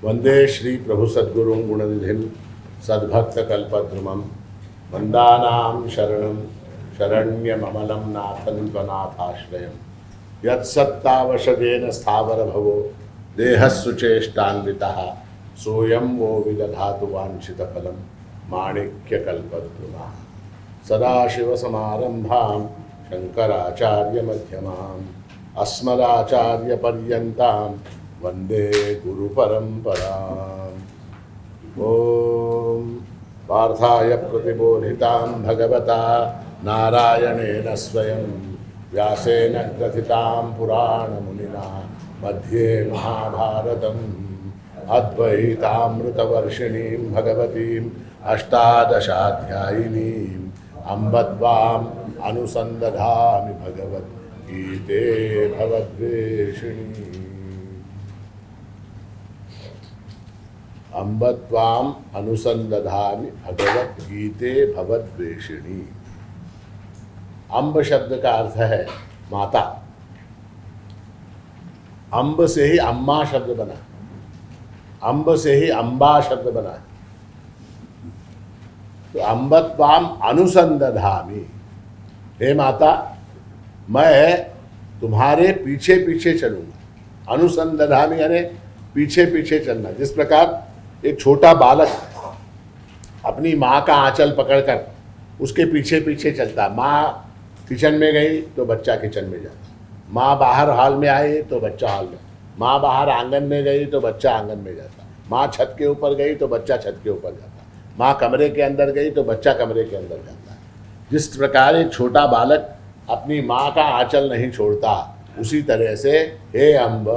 वंदे श्री प्रभु सद्गुरुं गुणनिधिं सद्भक्तकल्पद्रुमं वन्दानां शरणं शरण्यममलं नाथं त्वनाथाश्रयं यत्सत्तावशगेन स्थावरभवो देहस्सुचेष्टान्वितः सोऽयं वो विदधातु वाञ्छितफलं माणिक्यकल्पद्रुमः। सदाशिवसमारम्भां शङ्कराचार्यमध्यमाम् अस्मदाचार्यपर्यन्तां वन्दे गुरुपरम्पराम्। ॐ पार्थाय प्रतिबोधितां भगवता नारायणेन स्वयं व्यासेन ग्रथितां पुराणमुनिना मध्ये महाभारतम् अद्वैतामृतवर्षिणीं भगवतीम् अष्टादशाध्यायिनीम् अम्ब त्वाम् अनुसन्दधामि भगवद्गीते भवद्वेषिणी। अम्ब त्वाम् अनुसन्दधामि भगवद्गीते भवद्वेषिणी। अम्ब शब्द का अर्थ है माता। अम्ब से ही अम्मा शब्द बना, अम्ब से ही अम्बा शब्द बना। तो अम्ब त्वाम अनुसंदधामि, हे माता मैं तुम्हारे पीछे पीछे चलूंगा। अनुसंदधामि यानी पीछे पीछे चलना। जिस प्रकार एक छोटा बालक अपनी माँ का आंचल पकड़कर उसके पीछे पीछे चलता, माँ किचन में गई तो बच्चा किचन में जाता, माँ बाहर हॉल में आई तो बच्चा हॉल में, माँ बाहर आंगन में गई तो बच्चा आंगन में जाता, माँ छत के ऊपर गई तो बच्चा छत के ऊपर जाता, माँ कमरे के अंदर गई तो बच्चा कमरे के अंदर जाता है। जिस प्रकार एक छोटा बालक अपनी माँ का आंचल नहीं छोड़ता, उसी तरह से हे अम्ब,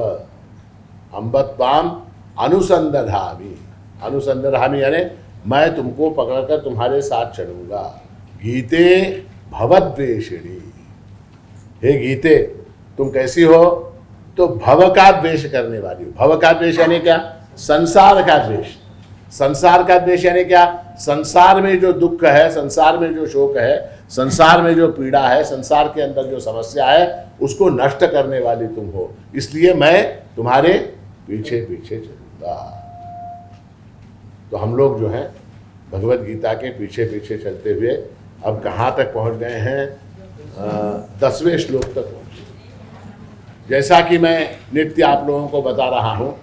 अम्ब त्वाम अनुसंदधामि। अनुसंदधामि यानी मैं तुमको पकड़कर तुम्हारे साथ चलूंगा। गीते भवद्वेषिणी, हे गीते तुम कैसी हो? तो भव का द्वेष करने वाली हो। भव का द्वेष यानी क्या? संसार का द्वेष। संसार का द्वेष यानी क्या? संसार में जो दुख है, संसार में जो शोक है, संसार में जो पीड़ा है, संसार के अंदर जो समस्या है, उसको नष्ट करने वाली तुम हो, इसलिए मैं तुम्हारे पीछे पीछे चलूंगा। तो हम लोग जो है भगवत गीता के पीछे पीछे चलते हुए अब कहाँ तक पहुँच गए हैं? 10वें श्लोक तक पहुँचे। जैसा कि मैं नित्य आप लोगों को बता रहा हूँ,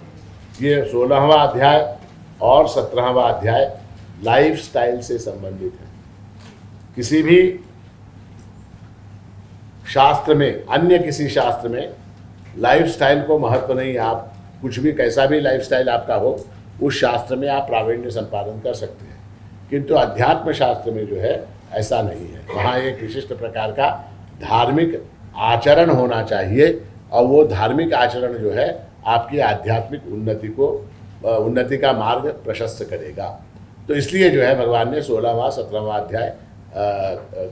ये 16वां अध्याय और 17वां अध्याय लाइफ स्टाइल से संबंधित है। किसी भी शास्त्र में, अन्य किसी शास्त्र में लाइफ स्टाइल को महत्व नहीं। आप कुछ भी, कैसा भी लाइफ स्टाइल आपका हो, उस शास्त्र में आप प्रावीण्य संपादन कर सकते हैं, किंतु अध्यात्म शास्त्र में जो है ऐसा नहीं है। वहाँ एक विशिष्ट प्रकार का धार्मिक आचरण होना चाहिए, और वो धार्मिक आचरण जो है आपकी आध्यात्मिक उन्नति का मार्ग प्रशस्त करेगा। तो इसलिए जो है भगवान ने 16वां 17वां अध्याय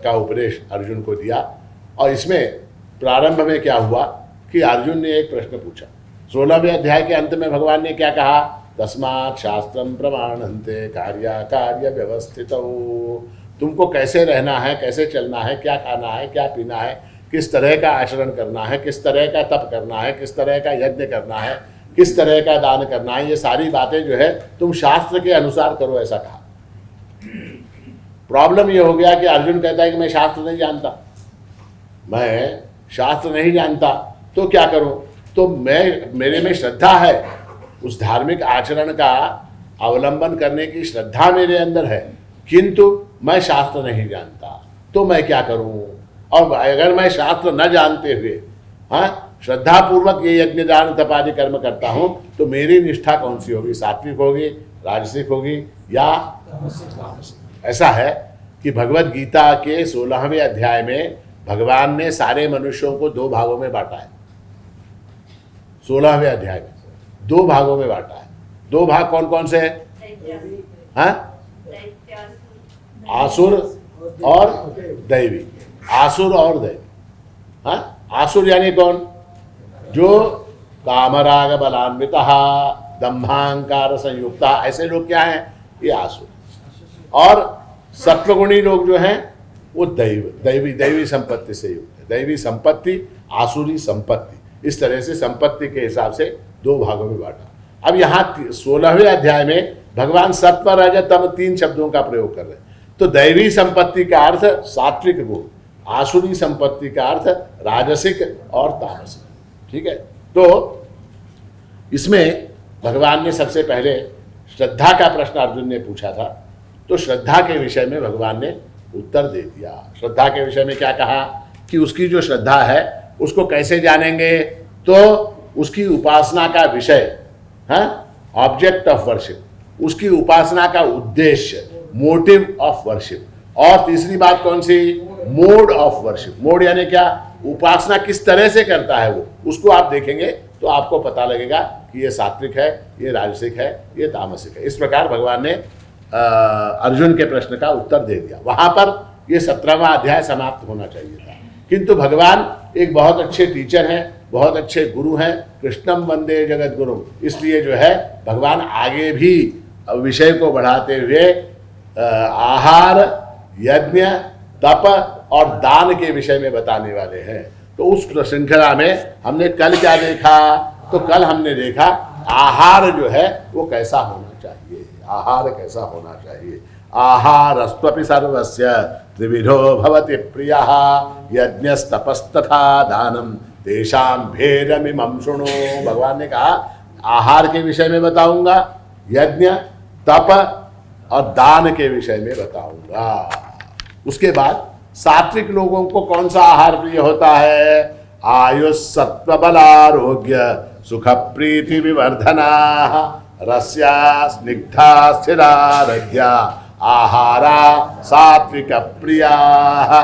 का उपदेश अर्जुन को दिया। और इसमें प्रारंभ में क्या हुआ कि अर्जुन ने एक प्रश्न पूछा। 16वें अध्याय के अंत में भगवान ने क्या कहा? तस्मात् शास्त्रम प्रमाणन्ते कार्य व्यवस्थितौ। तुमको कैसे रहना है, कैसे चलना है, क्या खाना है, क्या पीना है, किस तरह का आचरण करना है, किस तरह का तप करना है, किस तरह का यज्ञ करना है, किस तरह का दान करना है, ये सारी बातें जो है तुम शास्त्र के अनुसार करो, ऐसा कहा। प्रॉब्लम ये हो गया कि अर्जुन कहता है कि मैं शास्त्र नहीं जानता, मैं शास्त्र नहीं जानता, तो क्या करूं? तो मेरे में श्रद्धा है, उस धार्मिक आचरण का अवलंबन करने की श्रद्धा मेरे अंदर है, किंतु मैं शास्त्र नहीं जानता, तो मैं क्या करूं? और अगर मैं शास्त्र न जानते हुए श्रद्धा पूर्वक ये यज्ञ दान तप आदि कर्म करता हूं, तो मेरी निष्ठा कौन सी होगी? सात्विक होगी, राजसिक होगी या तामसिक? ऐसा है कि भगवत गीता के 16वें अध्याय में भगवान ने सारे मनुष्यों को 2 भागों में बांटा है। 16वें अध्याय में 2 भागों में बांटा है। 2 भाग कौन कौन से हैं? आसुर और दैवी। आसुर और दैवी। आसुर यानी कौन? जो कामराग बलान्विता, दंभांकार संयुक्ता, ऐसे लोग क्या हैं? ये आसुर। और सत्वगुणी लोग जो हैं वो दैवी संपत्ति से युक्त है। दैवी संपत्ति, आसुरी संपत्ति, इस तरह से संपत्ति के हिसाब से 2 भागों में बांटा। अब यहाँ 16वें अध्याय में भगवान सत्व रज तम 3 शब्दों का प्रयोग कर रहे हैं। तो दैवी संपत्ति का अर्थ सात्विक गुण, आसुरी संपत्ति का अर्थ राजसिक और तामसिक। ठीक है, तो इसमें भगवान ने सबसे पहले श्रद्धा का प्रश्न अर्जुन ने पूछा था, तो श्रद्धा के विषय में भगवान ने उत्तर दे दिया। श्रद्धा के विषय में क्या कहा कि उसकी जो श्रद्धा है उसको कैसे जानेंगे, तो उसकी उपासना का विषय, ऑब्जेक्ट ऑफ वर्शिप, उसकी उपासना का उद्देश्य, मोटिव ऑफ वर्शिप, और तीसरी बात कौन सी, मोड ऑफ वर्शिप। मोड यानी क्या, उपासना किस तरह से करता है वो, उसको आप देखेंगे तो आपको पता लगेगा कि ये सात्विक है, ये राजसिक है, ये तामसिक है। इस प्रकार भगवान ने अर्जुन के प्रश्न का उत्तर दे दिया। वहां पर ये 17वां अध्याय समाप्त होना चाहिए था, किंतु भगवान एक बहुत अच्छे टीचर हैं, बहुत अच्छे गुरु हैं, कृष्णम वंदे जगत गुरु, इसलिए जो है भगवान आगे भी विषय को बढ़ाते हुए आहार, यज्ञ, तप और दान के विषय में बताने वाले हैं। तो उस श्रृंखला में हमने कल क्या देखा, तो कल हमने देखा आहार जो है वो कैसा होना चाहिए, आहार कैसा होना चाहिए। आहारस्त्वपि सर्वस्य त्रिविधो भवति प्रियः यज्ञस्तपस्तथा दानम तेषां भेदमिमं शृणु। भगवान ने कहा आहार के विषय में बताऊंगा, यज्ञ, तप और दान के विषय में बताऊंगा। उसके बाद सात्विक लोगों को कौन सा आहार प्रिय होता है, आयुष सत्व बलारोग्य सुख प्रीति विवर्धना रस्या स्निग्धा स्थिरारध्या आहारा सात्विक प्रिया।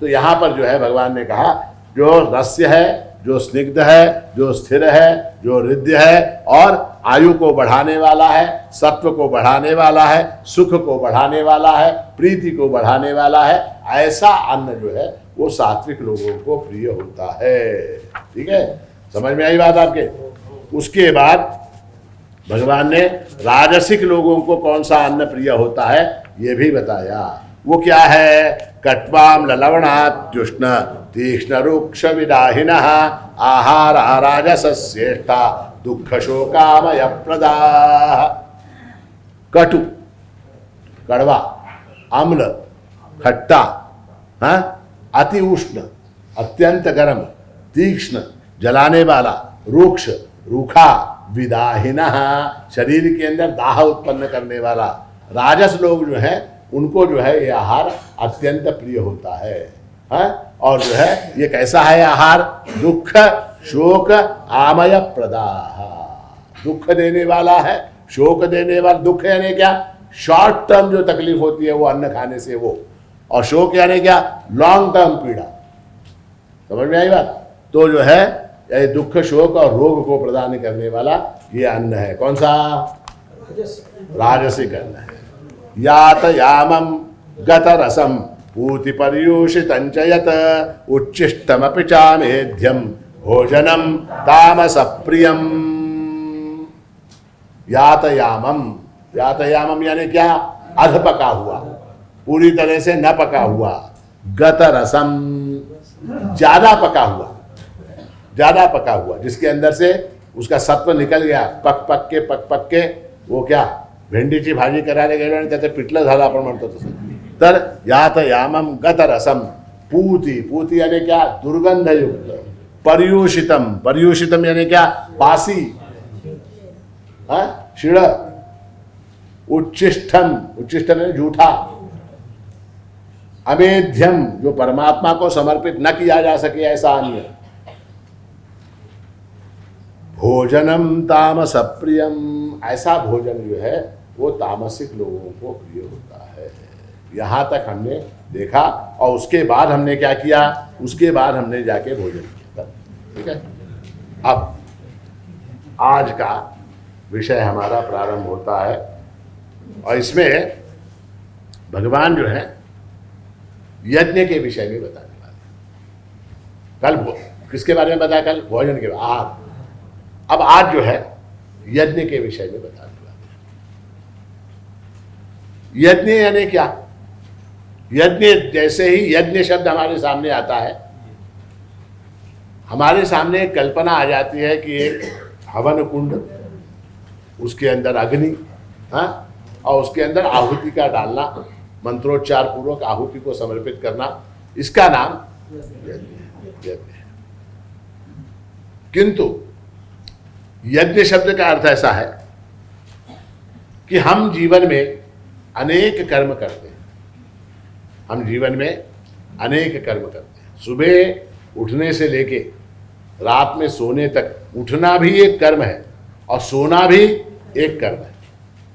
तो यहाँ पर जो है भगवान ने कहा जो रस्य है, जो स्निग्ध है, जो स्थिर है, जो हृदय है और आयु को बढ़ाने वाला है, सत्व को बढ़ाने वाला है, सुख को बढ़ाने वाला है, प्रीति को बढ़ाने वाला है, ऐसा अन्न जो है वो सात्विक लोगों को प्रिय होता है। ठीक है, समझ में आई बात आपके। उसके बाद भगवान ने राजसिक लोगों को कौन सा अन्न प्रिय होता है ये भी बताया। वो क्या है, कट्वाम ललवणात्युष्ण तीक्ष्ण रुक्ष विदाहिनः आहार राजसस्येष्टा दुख शोकामय प्रदा। कटु, कड़वा, अम्ल, खट्टा, अति उष्ण, अत्यंत गर्म, तीक्ष्ण, जलाने वाला, रुक्ष, रूखा, विदाहिना, शरीर के अंदर दाह उत्पन्न करने वाला। राजस लोग जो है उनको जो है ये आहार अत्यंत प्रिय होता है, और जो है ये कैसा है आहार, दुख शोक आमय प्रदाह, दुख देने वाला है, शोक देने वाला। दुख यानी क्या, शॉर्ट टर्म जो तकलीफ होती है वो अन्न खाने से वो, और शोक यानी क्या, लॉन्ग टर्म पीड़ा। समझ में आई बात। तो जो है ये दुख शोक और रोग को प्रदान करने वाला ये अन्न है। कौन सा, राजसिक अन्न है। यात यामम गत रसम पूति पर्यूषितं च यत उच्छिष्टमपि चामेध्यम भोजनम तामस प्रियम। यातयामम, यातयामम यानी क्या, अध पका हुआ, पूरी तरह से न पका हुआ। गत रसम, ज्यादा पका हुआ, ज्यादा पका हुआ, जिसके अंदर से उसका सत्व निकल गया, पक पक के वो क्या, भेंडीची भाजी करायला गेलो आणि त्याचं पिठलं झालं आपण म्हणतो तसं। तर यातयामम गत रसम पूति, पूति यानी क्या, दुर्गंध युक्त। पर्यूषितम, पर्यूषितम यानी क्या, बासी, शिड़। उच्छिष्टम, उच्छिष्टम यानी झूठा। अमेध्यम, जो परमात्मा को समर्पित न किया जा सके ऐसा अन्न। भोजनम तामस प्रियम, ऐसा भोजन जो है वो तामसिक लोगों को प्रिय होता है। यहाँ तक हमने देखा, और उसके बाद हमने क्या किया, उसके बाद हमने जाके भोजन किया। ठीक है, अब आज का विषय हमारा प्रारंभ होता है, और इसमें भगवान जो है यज्ञ के विषय में बताने वाले। कल किसके बारे में बताया, कल भोजन के आहार। अब आज जो है यज्ञ के विषय में बताने वाले। यज्ञ यानी क्या, यज्ञ जैसे ही यज्ञ शब्द हमारे सामने आता है, हमारे सामने एक कल्पना आ जाती है कि एक हवन कुंड, उसके अंदर अग्नि, हाँ, और उसके अंदर आहुति का डालना, मंत्रोच्चार पूर्वक आहुति को समर्पित करना, इसका नाम यज्ञ है। किंतु यज्ञ शब्द का अर्थ ऐसा है कि हम जीवन में अनेक कर्म करते हैं। हम जीवन में अनेक कर्म करते हैं। सुबह उठने से लेके रात में सोने तक, उठना भी एक कर्म है और सोना भी एक कर्म है।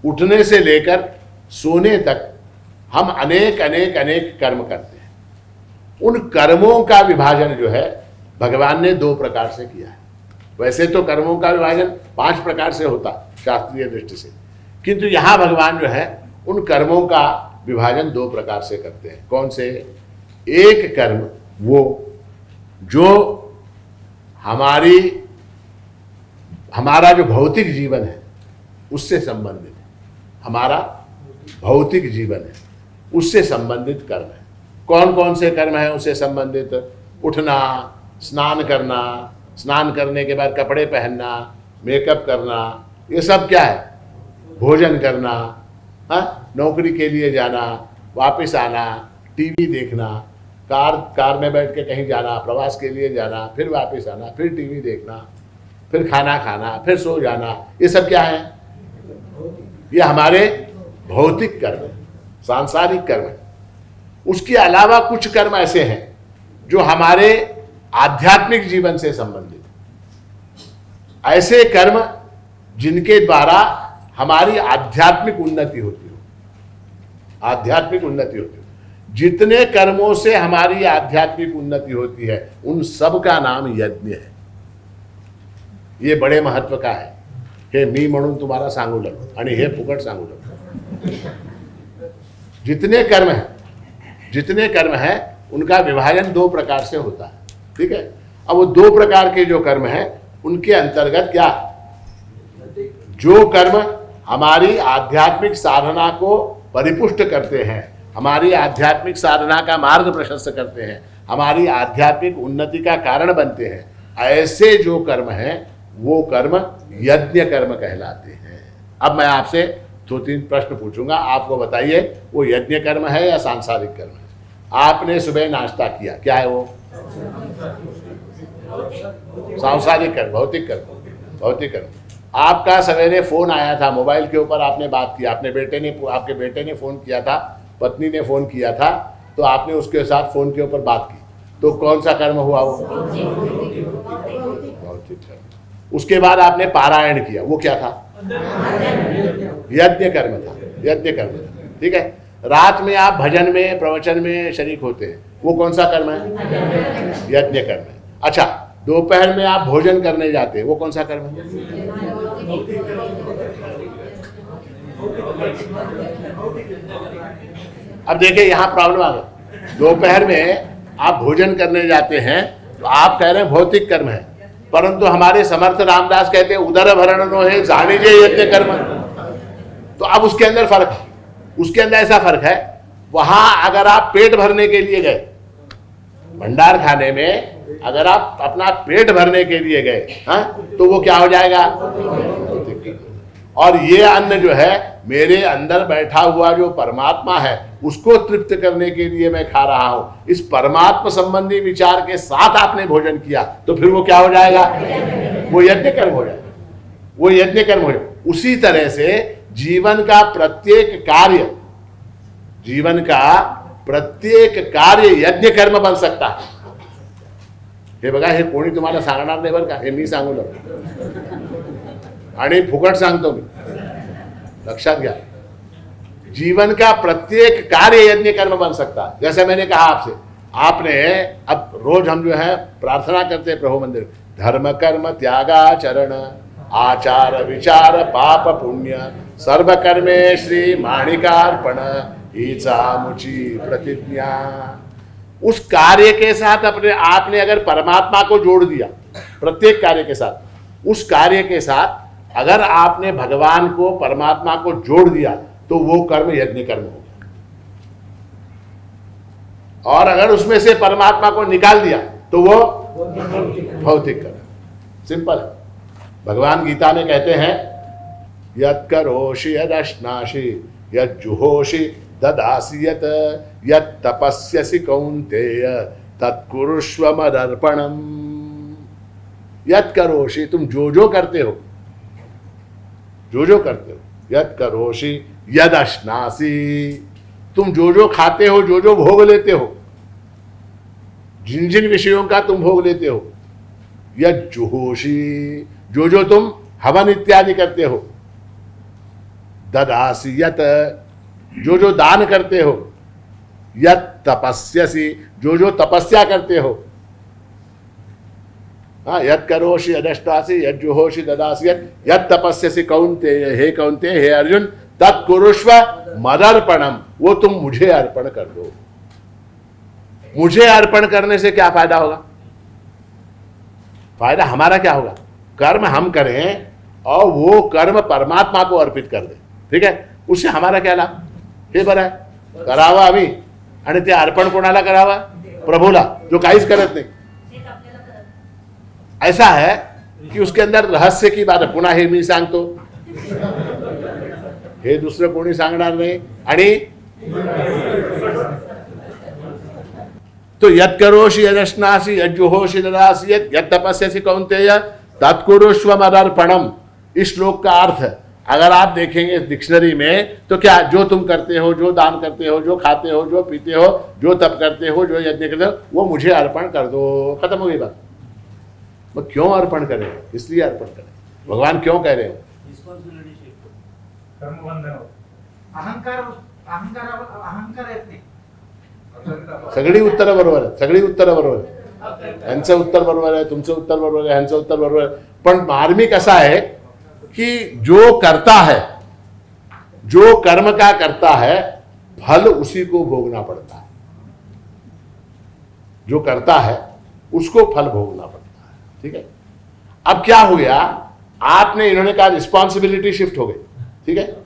उठने से लेकर सोने तक हम अनेक अनेक अनेक कर्म करते हैं। उन कर्मों का विभाजन जो है भगवान ने 2 प्रकार से किया है। वैसे तो कर्मों का विभाजन 5 प्रकार से होता शास्त्रीय दृष्टि से, किंतु यहां भगवान जो है उन कर्मों का विभाजन 2 प्रकार से करते हैं। कौन से? एक कर्म वो जो हमारा जो भौतिक जीवन है उससे संबंधित है। हमारा भौतिक जीवन है उससे संबंधित कर्म है। कौन कौन से कर्म है उससे संबंधित? उठना, स्नान करना, स्नान करने के बाद कपड़े पहनना, मेकअप करना, ये सब क्या है? भोजन करना, हाँ, नौकरी के लिए जाना, वापस आना, टीवी देखना, कार में बैठ के कहीं जाना, प्रवास के लिए जाना, फिर वापस आना, फिर टीवी देखना, फिर खाना खाना, फिर सो जाना, ये सब क्या है? ये हमारे भौतिक कर्म है, सांसारिक कर्म है। उसके अलावा कुछ कर्म ऐसे हैं जो हमारे आध्यात्मिक जीवन से संबंधित है। ऐसे कर्म जिनके द्वारा हमारी आध्यात्मिक उन्नति होती हो। आध्यात्मिक उन्नति होती हो। जितने कर्मों से हमारी आध्यात्मिक उन्नति होती है उन सब का नाम यज्ञ है। ये बड़े महत्व का है। हे मी म्हणून तुम्हारा सांगू लगो आणि हे फुकट सांगू लगो। जितने कर्म हैं उनका विभाजन 2 प्रकार से होता है। ठीक है। अब वो 2 प्रकार के जो कर्म हैं उनके अंतर्गत क्या, जो कर्म हमारी आध्यात्मिक साधना को परिपुष्ट करते हैं, हमारी आध्यात्मिक साधना का मार्ग प्रशस्त करते हैं, हमारी आध्यात्मिक उन्नति का कारण बनते हैं, ऐसे जो कर्म हैं वो कर्म यज्ञ कर्म कहलाते हैं। अब मैं आपसे 2-3 प्रश्न पूछूंगा, आपको बताइए वो यज्ञ कर्म है या सांसारिक कर्म है? आपने सुबह नाश्ता किया, क्या है वो? सांसारिक कर्म, भौतिक कर्म, भौतिक कर्म। आपका सवेरे फोन आया था, मोबाइल के ऊपर आपने बात किया, आपके बेटे ने फोन किया था, पत्नी ने फोन किया था, तो आपने उसके साथ फोन के ऊपर बात की, तो कौन सा कर्म हुआ वो? भौतिक कर्म। उसके बाद आपने पारायण किया, वो क्या था? यज्ञ कर्म था, यज्ञ कर्म था। ठीक है। रात में आप भजन में, प्रवचन में शरीक होते हैं, वो कौन सा कर्म है? यज्ञ कर्म है। अच्छा, दोपहर में आप भोजन करने जाते हैं, वो कौन सा कर्म है? अब देखिए यहाँ प्रॉब्लम आ गया। दोपहर में आप भोजन करने जाते हैं तो आप कह रहे हैं भौतिक कर्म है, परंतु हमारे समर्थ रामदास कहते हैं उदर भरण नो है जानिजे यज्ञ कर्म। तो अब उसके अंदर फर्क है। उसके अंदर ऐसा फर्क है, वहां अगर आप पेट भरने के लिए गए, भंडार खाने में अगर आप अपना पेट भरने के लिए गए, हाँ, तो वो क्या हो जाएगा? और ये अन्न जो है मेरे अंदर बैठा हुआ जो परमात्मा है उसको तृप्त करने के लिए मैं खा रहा हूं, इस परमात्मा संबंधी विचार के साथ आपने भोजन किया, तो फिर वो क्या हो जाएगा? वो यज्ञ कर्म हो जाएगा, वो यज्ञ कर्म हो जाएगा। उसी तरह से जीवन का प्रत्येक कार्य यज्ञ कर्म बन सकता है। हे बघा, हे कोणी तुम्हाला सांगणार नाही बरं का, हे मी सांगू आणि फुकट सांगतो मी, लक्षात घ्या। जीवन का प्रत्येक कार्य यज्ञ कर्म बन सकता है। जैसे मैंने कहा आपसे, आपने अब रोज हम जो है प्रार्थना करते हैं प्रभु मंदिर, धर्म कर्म त्यागाचरण आचार विचार पाप पुण्य सर्व कर्मे श्री माणिकार्पण हीचा मुची प्रतिज्ञा। उस कार्य के साथ अपने आपने अगर परमात्मा को जोड़ दिया, प्रत्येक कार्य के साथ, उस कार्य के साथ अगर आपने भगवान को, परमात्मा को जोड़ दिया, तो वो कर्म यज्ञ कर्म हो गया। और अगर उसमें से परमात्मा को निकाल दिया तो वो भौतिक कर्म। सिंपल है। भगवान गीता में कहते हैं यत् करोषि यदश्नासि यज्जुहोषि ददासि यत् तपस्यसि कौन्तेय तत्कुरुष्व मदर्पणम्। यत् करोषि, तुम जो करते हो, जो करते हो, यत् करोषि यदश्नासि, तुम जो खाते हो, जो भोग लेते हो, जिन जिन विषयों का तुम भोग लेते हो, यज्जुहोषि, जो तुम हवन इत्यादि करते हो, ददासि यत्, जो दान करते हो, यत् तपस्यसि, जो तपस्या करते हो, हाँ, यत् करोषि यदश्नासि यज्जुहोषि ददासि यत् तपस्यसि कौन्तेय, हे कौन्तेय, हे अर्जुन, तत्कुरुष्व मदर्पणम, वो तुम मुझे अर्पण कर दो। मुझे अर्पण करने से क्या फायदा होगा? फायदा हमारा क्या होगा? कर्म हम करें और वो कर्म परमात्मा को अर्पित कर दे, ठीक है, उससे हमारा क्या लाभ? हे बरं आहे, करावा आम्ही आणि ते अर्पण कोणाला करावा? प्रभूला, जो काहीच करत नाही। ऐसा है की उसके अंदर रहस्य की बात आहे। पुन्हा हे मी सांगतो, हे दुसरं कोणी सांगणार नाही। आणि तो यत् करोषि यदश्नासि यज्जुहोषि ददासि यत् तपस्यसि कौन्तेय तत्कुरुष्व मदर्पणम्। इस श्लोक का अर्थ अगर आप देखेंगे डिक्शनरी में तो क्या, जो तुम करते हो, जो दान करते हो, जो खाते हो, जो पीते हो, जो तप करते हो, जो यज्ञ करते हो, वो मुझे अर्पण कर दो। खत्म हो गई बात। वो क्यों अर्पण करें? इसलिए अर्पण करें। भगवान क्यों कह रहे हैं? सगळी उत्तर बरोबर आहे, सगळी उत्तर बरोबर आहे। यांचं उत्तर बरोबर आहे, तुमचं उत्तर बरोबर आहे, यांचं उत्तर बरोबर आहे। पण मार्मिक असा है कि जो करता है, जो कर्म का करता है, फल उसी को भोगना पड़ता है। जो करता है उसको फल भोगना पड़ता है, ठीक है। अब क्या हो गया, आपने, इन्होंने कहा रिस्पॉन्सिबिलिटी शिफ्ट हो गई, ठीक है।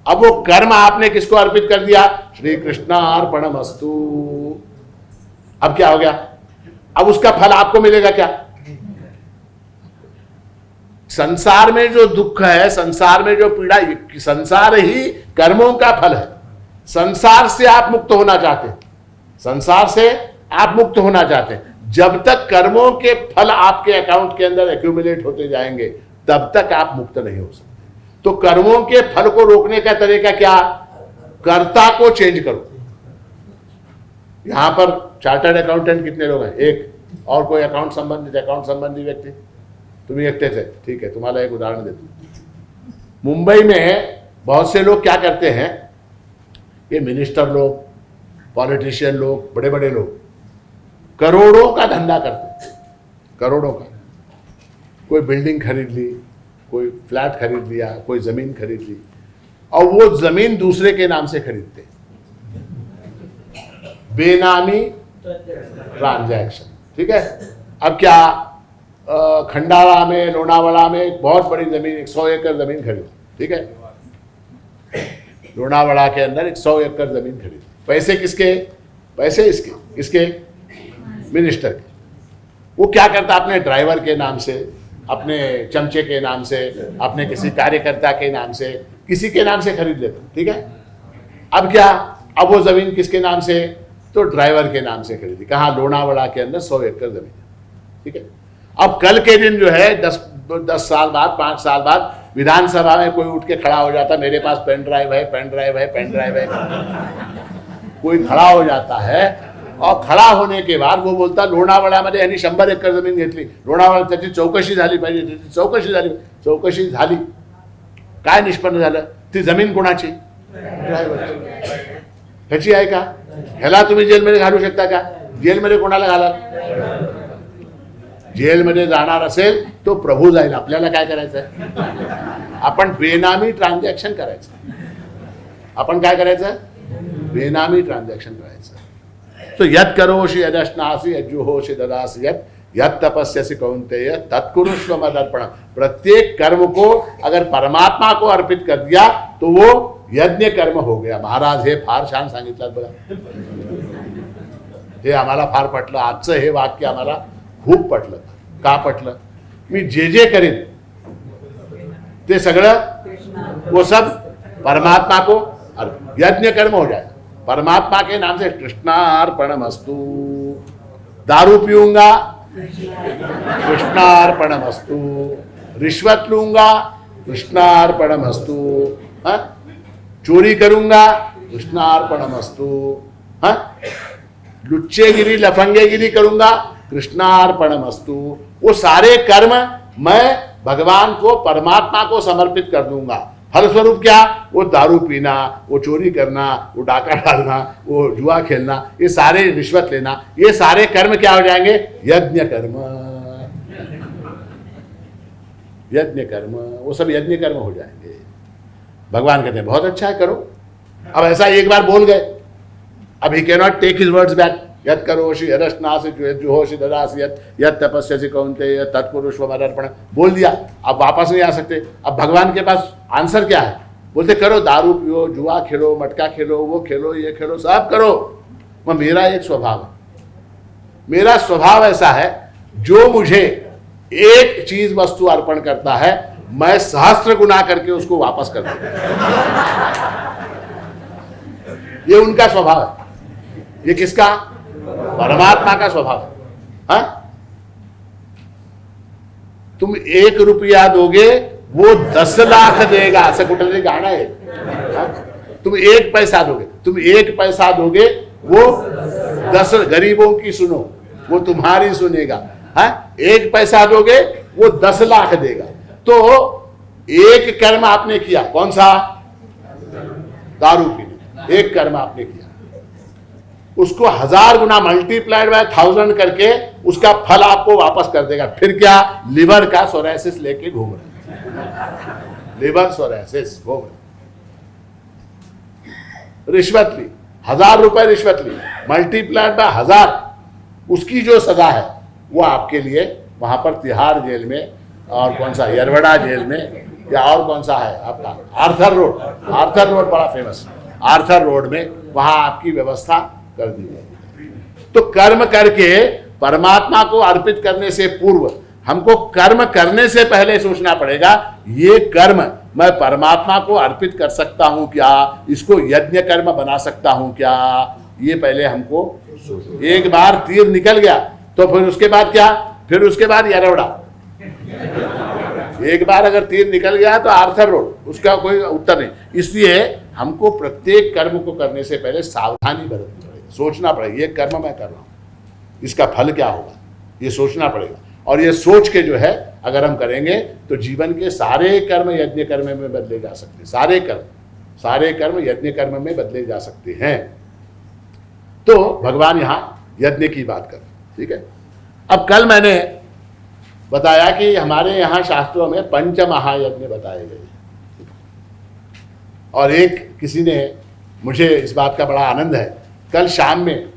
अब वो कर्म आपने किसको अर्पित कर दिया? श्री कृष्णार्पणमस्तु। अब क्या हो गया? अब उसका फल आपको मिलेगा क्या? संसार में जो दुख है, संसार में जो पीड़ा, संसार ही कर्मों का फल है। संसार से आप मुक्त होना चाहते हैं, संसार से आप मुक्त होना चाहते हैं। जब तक कर्मों के फल आपके अकाउंट के अंदर एक्यूमुलेट होते जाएंगे, तब तक आप मुक्त नहीं हो सकते। तो कर्मों के फल को रोकने का तरीका क्या? कर्ता को चेंज करो। यहां पर चार्टर्ड अकाउंटेंट कितने लोग हैं? एक। और कोई अकाउंट संबंधी व्यक्ति? तुम्ही एकटेच है, ठीक है। तुम्हाला एक उदाहरण देतो। मुंबई में बहुत से लोग क्या करते हैं, ये मिनिस्टर लोग, पॉलिटिशियन लोग, बड़े बड़े लोग करोड़ों का धंधा करते हैं, करोड़ों का। कोई बिल्डिंग खरीद ली, कोई फ्लैट खरीद लिया, कोई जमीन खरीद ली, और वो जमीन दूसरे के नाम से खरीदते, बेनामी ट्रांजैक्शन, ठीक है। अब क्या, खंडाला में, लोनावाला में बहुत बड़ी जमीन, 100 एकड़ जमीन खरीदी, ठीक है। लोनावाला के अंदर 100 एकड़ जमीन खरीदी। पैसे किसके? पैसे इसके, किसके? मिनिस्टर के। वो क्या करता? अपने ड्राइवर के नाम से, अपने चमचे के नाम से, अपने किसी कार्यकर्ता के नाम से, किसी के नाम से खरीद लेता, ठीक है। अब क्या, अब वो जमीन किसके नाम से? तो ड्राइवर के नाम से खरीदी। कहाँ? लोनावाला के अंदर 100 एकड़ जमीन, ठीक है। अब कल के दिन जो है 10 साल बाद, 5 साल बाद विधानसभा में कोई उठ के खड़ा हो जाता, मेरे पास पेन ड्राइव है, पेन ड्राइव है, पेन ड्राइव है। कोई खड़ा हो जाता है और खड़ा होने के बाद वो बोलता, लोणावळ्यामध्ये यांनी 100 एकर जमीन घेतली, लोणावळ्यात त्याची चौकशी झाली पाहिजे, त्याची चौकशी झाली। काय निष्पन्न झालं? ती जमीन कोणाची? ड्रायव्हरची। ह्याची आहे का? ह्याला तुम्ही जेलमध्ये घालू शकता का? जेलमध्ये कोणाला घालाल? जेलमध्ये जाणार असेल तो प्रभू जाईल। आपल्याला काय करायचं आहे? आपण बेनामी ट्रान्झॅक्शन करायचं। आपण काय करायचं? बेनामी ट्रान्झॅक्शन करायचं। तो यत् करोषि यदश्नासि यज्जुहोषि ददासि यत् तपस्यसि कौन्तेय तत्कुरुष्व मदर्पणम्। प्रत्येक कर्म को अगर परमात्मा को अर्पित कर दिया तो वो यज्ञ कर्म हो गया। महाराज हे फार छान सांगितलं बघा, हे आम्हाला फार पटलं। आजचं हे वाक्य आम्हाला खूप पटलं। का पटलं? मी जे जे करेन ते सगळं वो सब परमात्मा को यज्ञ कर्म हो जाएगा। परमात्मा के नाम से कृष्णार्पणमस्तु। दारू पीऊंगा, कृष्णार्पणमस्तु। रिश्वत लूंगा, कृष्णार्पणमस्तु। चोरी करूंगा, कृष्णार्पणमस्तु। लुच्चेगिरी लफंगेगिरी करूंगा, कृष्णार्पणमस्तु। वो सारे कर्म मैं भगवान को, परमात्मा को समर्पित कर दूंगा। फलस्वरूप क्या? वो दारू पीना, वो चोरी करना, वो डाका डालना, वो जुआ खेलना, ये सारे रिश्वत लेना, ये सारे कर्म क्या हो जाएंगे? यज्ञ कर्म। यज्ञ कर्म, वो सब यज्ञ कर्म हो जाएंगे। भगवान कहते हैं बहुत अच्छा है, करो। अब ऐसा एक बार बोल गए, अब he can not take his words back. यत् करोषि यदश्नासि जुहोषि ददासि यत् तपस्यसि कौन्तेय तत्कुरुष्व मदर्पण, बोल दिया, अब वापस नहीं आ सकते। अब भगवान के पास आंसर क्या है? बोलते करो, दारू पियो, जुआ खेलो, मटका खेलो, वो खेलो, ये खेलो, सब करो। मेरा एक स्वभाव है, मेरा स्वभाव ऐसा है, जो मुझे एक चीज वस्तु अर्पण करता है, मैं सहस्त्र गुना करके उसको वापस कर देता। ये उनका स्वभाव है। ये किसका? परमात्मा का स्वभाव है। तुम 1 रुपया दोगे, वो 10 लाख देगा। ऐसा कुटल गाना है। तुम 1 पैसा दोगे, तुम 1 पैसा दोगे, वो 10 गरीबों की सुनो, वो तुम्हारी सुनेगा। 1 पैसा दोगे, वो 10 लाख देगा। तो एक कर्म आपने किया, कौन सा? दारू पीने। एक कर्म आपने किया, उसको 1000 गुना मल्टीप्लाइड बाय 1000 करके उसका फल आपको वापस कर देगा। फिर क्या? लिवर का सोरासिस लेके घूम रहे, लिवर सोरासिस घूम रहे। रिश्वत ली, 1000 रुपए रिश्वत ली, मल्टीप्लाइड बाय 1000, उसकी जो सजा है वो आपके लिए वहां पर तिहाड़ जेल में, और कौन सा यरवड़ा जेल में, या और कौन सा है आपका आर्थर रोड, आर्थर रोड बड़ा फेमस, आर्थर रोड में, वहां आपकी व्यवस्था कर दी जाएगी। तो कर्म करके परमात्मा को अर्पित करने से पूर्व हमको कर्म करने से पहले सोचना पड़ेगा, ये कर्म मैं परमात्मा को अर्पित कर सकता हूं क्या? इसको यज्ञ कर्म बना सकता हूं क्या? ये पहले हमको एक बार तीर निकल गया तो फिर उसके बाद क्या? फिर उसके बाद यरवड़ा। एक बार अगर तीर निकल गया तो आर्थर रोड, उसका कोई उत्तर नहीं। इसलिए हमको प्रत्येक कर्म को करने से पहले सावधानी बरतनी पड़ेगी, सोचना पड़ेगा ये कर्म मैं कर रहा हूं, इसका फल क्या होगा, ये सोचना पड़ेगा। और ये सोच के जो है अगर हम करेंगे तो जीवन के सारे कर्म यज्ञ कर्म में बदले जा सकते हैं। सारे कर्म यज्ञ कर्म में बदले जा सकते हैं। तो भगवान यहां यज्ञ की बात कर, ठीक है। अब कल मैंने बताया कि हमारे यहाँ शास्त्रों में 5 महायज्ञ बताए गए, और एक किसी ने, मुझे इस बात का बड़ा आनंद है, कल शाम में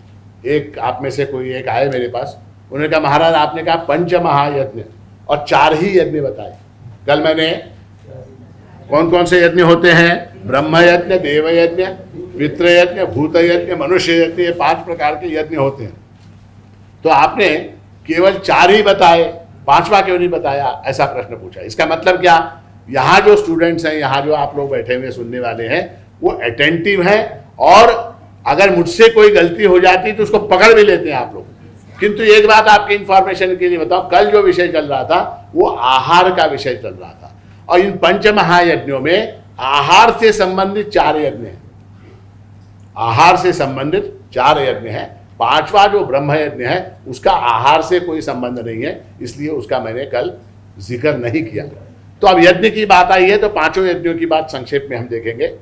एक आप में से कोई एक आए मेरे पास, उन्होंने कहा महाराज आपने कहा 5 महायज्ञ और 4 ही यज्ञ बताए। कल मैंने कौन कौन से यज्ञ होते हैं? ब्रह्म यज्ञ, देव यज्ञ, पितृ यज्ञ, भूत यज्ञ, मनुष्य यज्ञ, ये 5 प्रकार के यज्ञ होते हैं। तो आपने केवल 4 ही बताए, 5वां क्यों नहीं बताया? ऐसा प्रश्न पूछा। इसका मतलब क्या? यहाँ जो स्टूडेंट्स हैं, यहाँ जो आप लोग बैठे हुए सुनने वाले हैं, वो अटेंटिव हैं, और अगर मुझसे कोई गलती हो जाती तो उसको पकड़ भी लेते हैं आप लोग। किंतु एक बात आपके इंफॉर्मेशन के लिए बताओ, कल जो विषय चल रहा था वो आहार का विषय चल रहा था, और इन 5 महायज्ञों में आहार से संबंधित 4 यज्ञ हैं। आहार से संबंधित 4 यज्ञ हैं। 5वां जो ब्रह्म यज्ञ है उसका आहार से कोई संबंध नहीं है, इसलिए उसका मैंने कल जिक्र नहीं किया। तो अब यज्ञ की बात आई है तो 5 यज्ञों की बात संक्षेप में हम देखेंगे।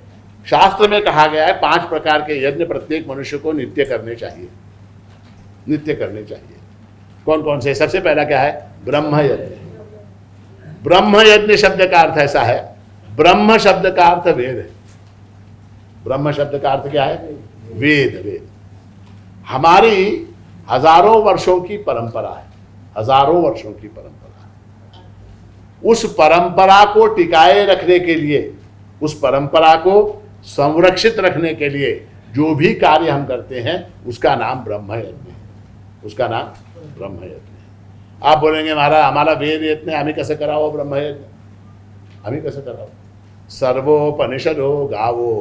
शास्त्र में कहा गया है 5 प्रकार के यज्ञ प्रत्येक मनुष्य को नित्य करने चाहिए, नित्य करने चाहिए। कौन कौन से? सबसे पहला क्या है? ब्रह्म यज्ञ। ब्रह्म यज्ञ शब्द का अर्थ ऐसा है, ब्रह्म शब्द का अर्थ वेद है। ब्रह्म शब्द का अर्थ क्या है? वेद। वेद हमारी हजारों वर्षों की परंपरा है, हजारों वर्षों की परंपरा है। उस परंपरा को टिकाए रखने के लिए, उस परंपरा को संरक्षित रखने के लिए जो भी कार्य हम करते हैं उसका नाम ब्रह्म यज्ञ है, उसका नाम ब्रह्म यज्ञ है। आप बोलेंगे महाराज हमारा वेद यज्ञ हमें कैसे कराओ ब्रह्म यज्ञ, हमें कैसे कराओ? सर्वोपनिषदो गावो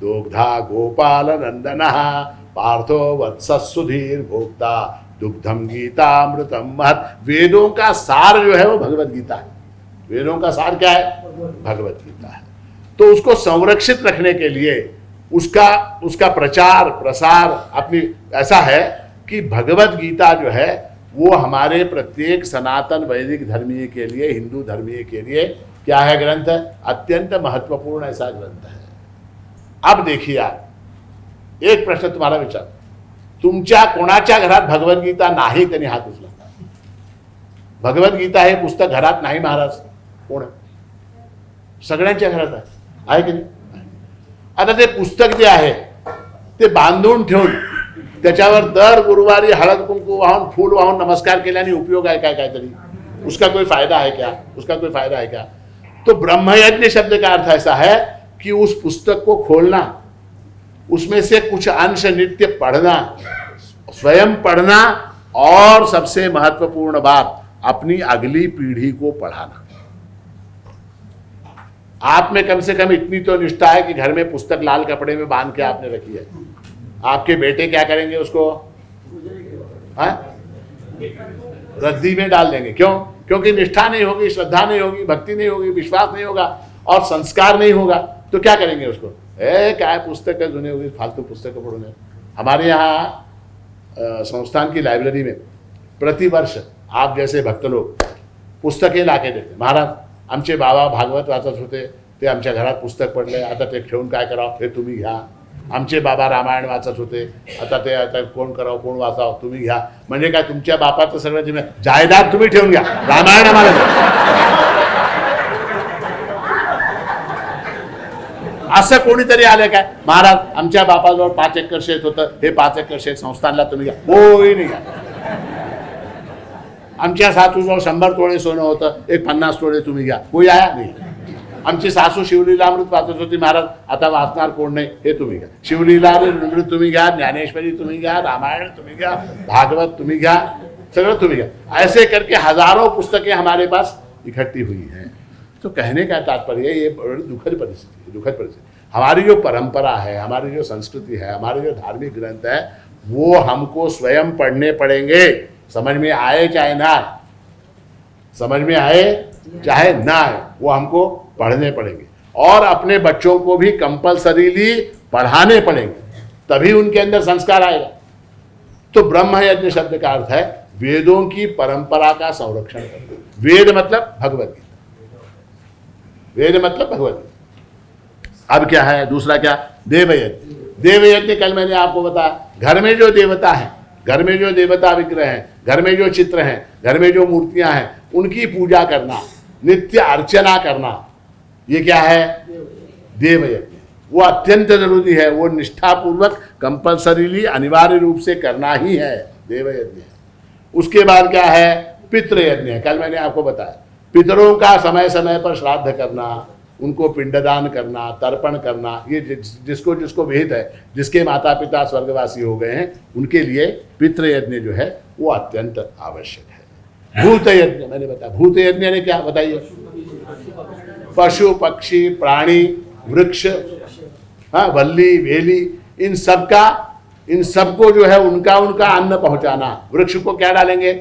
दोग्धा गोपाल नंदनः पार्थो वत्सः सुधीर भोक्ता दुग्धम गीतामृतम महत्। वेदों का सार जो है वो भगवत गीता है। वेदों का सार क्या है? भगवत गीता है। तो उसको संरक्षित रखने के लिए उसका प्रचार प्रसार अपनी ऐसा है कि भगवत गीता जो है वो हमारे प्रत्येक सनातन वैदिक धर्मीय के लिए, हिंदू धर्मीय के लिए क्या है? ग्रंथ है, अत्यंत महत्वपूर्ण ऐसा ग्रंथ है। अब देखिए आप, एक प्रश्न तुम्हारा विचार, तुमच्या कोणाच्या घरात भगवत गीता नाही त्यांनी हात उचला। भगवत गीता हे पुस्तक घरात नाही महाराज, कोण आहे? सगळ्यांच्या घरात आहे की नाही? आता ते पुस्तक जे आहे ते बांधून ठेवून त्याच्यावर दर गुरुवारी हळद कुंकू वाहून फूल वाहून नमस्कार केल्याने उपयोग आहे काय? काहीतरी उसका कोई फायदा है क्या? उसका कोई फायदा है क्या? तो ब्रह्मयज्ञ शब्द का अर्थ ऐसा है कि उस पुस्तक को खोलना, उसमें से कुछ अंश नित्य पढ़ना, स्वयं पढ़ना, और सबसे महत्वपूर्ण बात अपनी अगली पीढ़ी को पढ़ाना। आप में कम से कम इतनी तो निष्ठा है कि घर में पुस्तक लाल कपड़े में बांध के आपने रखी है। आपके बेटे क्या करेंगे? उसको रद्दी में डाल देंगे। क्यों? क्योंकि निष्ठा नहीं होगी, श्रद्धा नहीं होगी, भक्ति नहीं होगी, विश्वास नहीं होगा और संस्कार नहीं होगा। तो क्या करेंगे उसको? क्या पुस्तक है, जुने होगी, फालतू पुस्तक पढ़ोगे। हमारे यहाँ संस्थान की लाइब्रेरी में प्रतिवर्ष आप जैसे भक्त लोग पुस्तकें लाके देते। महाराज आमचे बाबा भागवत वाचत होते, ते आमच्या घरात पुस्तक पडले, आता ते ठेवून काय करावं? हे तुम्ही घ्या। आमचे बाबा रामायण वाचत होते, आता कोण करावं, कोण वाचावं? तुम्ही घ्या। म्हणजे काय? तुमच्या बापाचं सगळं जायदाद तुम्ही ठेवून घ्या, रामायण आम्हाला द्या। असं कोणीतरी आलं काय? महाराज आमच्या बापाजवळ 5 एकर शेत होतं, हे 5 एकर शेत संस्थानला तुम्ही घ्या। होय नाही घ्या। आमच्या सासूजवळ 100 तोळे सोनं होतं, एक 50 तोळे तुम्ही घ्या। कोई आया नाही। आमची सासू शिवलीलामृत वाचत होती, महाराज आता वाचणार कोण नाही, हे तुम्ही घ्या। शिवलीलामृत तुम्ही घ्या, ज्ञानेश्वरी तुम्ही घ्या, रामायण तुम्ही घ्या, भागवत तुम्ही घ्या, सगळं तुम्ही घ्या। ऐसे करके हजारों पुस्तकें हमारे पास इकट्ठी हुई हैं। तो कहने का तात्पर्य ये बड़ी दुखद परिस्थिति है, दुखद परिस्थिति। हमारी जो परंपरा है, हमारी जो संस्कृति है, हमारे जो धार्मिक ग्रंथ है, वो हमको स्वयं पढ़ने पड़ेंगे। समझ में आए चाहे ना आए, समझ में आए चाहे ना आए, वो हमको पढ़ने पड़ेंगे और अपने बच्चों को भी कंपल्सरीली पढ़ाने पड़ेंगे, तभी उनके अंदर संस्कार आएगा। तो ब्रह्म यज्ञ शब्द का अर्थ है वेदों की परंपरा का संरक्षण करना। वेद मतलब भगवत गीता, वेद मतलब भगवत गीता। अब क्या है? दूसरा क्या? देवयज्ञ। देवयज्ञ कल मैंने आपको बताया, घर में जो देवता है, घर में जो देवता विग्रह हैं, घर में जो चित्र हैं, घर में जो मूर्तियां हैं, उनकी पूजा करना, नित्य अर्चना करना, ये क्या है? देवयज्ञ। वो अत्यंत जरूरी है, वो निष्ठापूर्वक कंपल्सरीली अनिवार्य रूप से करना ही है, देवयज्ञ। उसके बाद क्या है? पितृयज्ञ। कल मैंने आपको बताया पितरों का समय समय पर श्राद्ध करना, उनको पिंडदान करना, तर्पण करना, ये जिसको जिसको विहित है, जिसके माता पिता स्वर्गवासी हो गए हैं, उनके लिए पितृयज्ञ जो है वो अत्यंत आवश्यक है। भूत यज्ञ मैंने बताया। भूत यज्ञ ने क्या बताइए? पशु पक्षी प्राणी वृक्ष, हाँ, वल्ली वेली, इन सबको जो है उनका अन्न पहुंचाना। वृक्ष को क्या डालेंगे?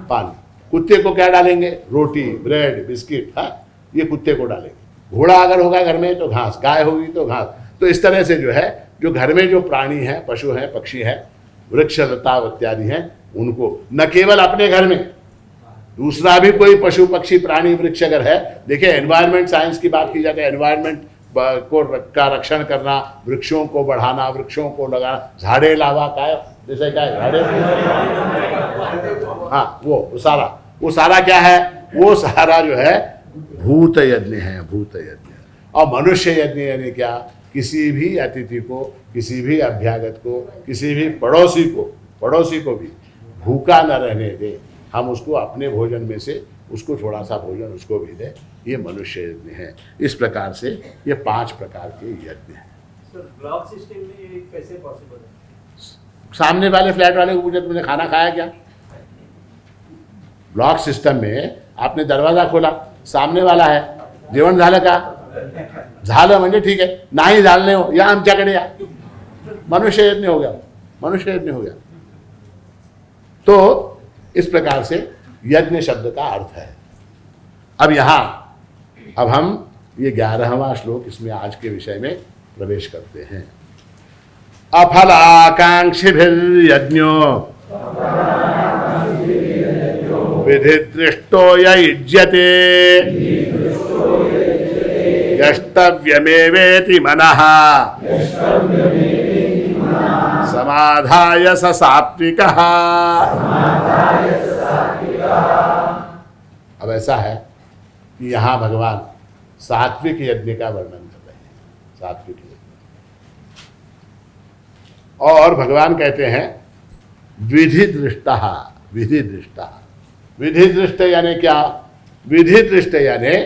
पानी। कुत्ते को क्या डालेंगे? रोटी, ब्रेड, बिस्किट, हाँ, ये कुत्ते को डालेंगे। घोड़ा अगर होगा घर में तो घास, गाय होगी तो घास। तो इस तरह से जो है, जो घर में जो प्राणी हैं, पशु हैं, पक्षी हैं, वृक्ष लता इत्यादि हैं, उनको न केवल अपने घर में, दूसरा भी कोई पशु पक्षी प्राणी वृक्ष अगर है, देखिए एनवायरमेंट साइंस की बात की जाती है, एनवायरमेंट का रक्षण करना, वृक्षों को बढ़ाना, वृक्षों को लगाना, झाड़े लावा काय, जैसे क्या झाड़े, हाँ, वो सारा क्या है? वो सारा जो है भूत यज्ञ है, भूत यज्ञ। और मनुष्य यज्ञ यानी क्या? किसी भी अतिथि को, किसी भी अभ्यागत को, किसी भी पड़ोसी को भी भूखा न रहने दे, हम उसको अपने भोजन में से उसको थोड़ा सा भोजन उसको भी दे, ये मनुष्य यज्ञ है। इस प्रकार से ये 5 प्रकार के यज्ञ हैं। ब्लॉक सिस्टम में ये कैसे पॉसिबल है? सामने वाले फ्लैट वाले को पूछे तुमने खाना खाया क्या? ब्लॉक सिस्टम में आपने दरवाजा खोला, सामने वाला है, जेवण झालं का? झालं म्हणजे ठीक आहे, नाही झालं नाही हो, या आमच्याकडे या. मनुष्य यज्ञ हो गया, मनुष्य यज्ञ हो गया. तो इस प्रकार से यज्ञ शब्द का अर्थ है. अब हम ये 11वां श्लोक, इसमें आज के विषय में प्रवेश करते हैं. अफलाकांक्षिभिर्यज्ञो विधिदृष्टो युज्यते यष्टव्यमेवेति मनः समाधाय स सात्विकः. अब ऐसा है कि यहाँ भगवान सात्विक यज्ञ का वर्णन कर रहे हैं. सात्विक यज्ञ, और भगवान कहते हैं विधि दृष्टा. विधि दृष्टा, विधि दृष्ट यानी क्या? विधि दृष्ट यानी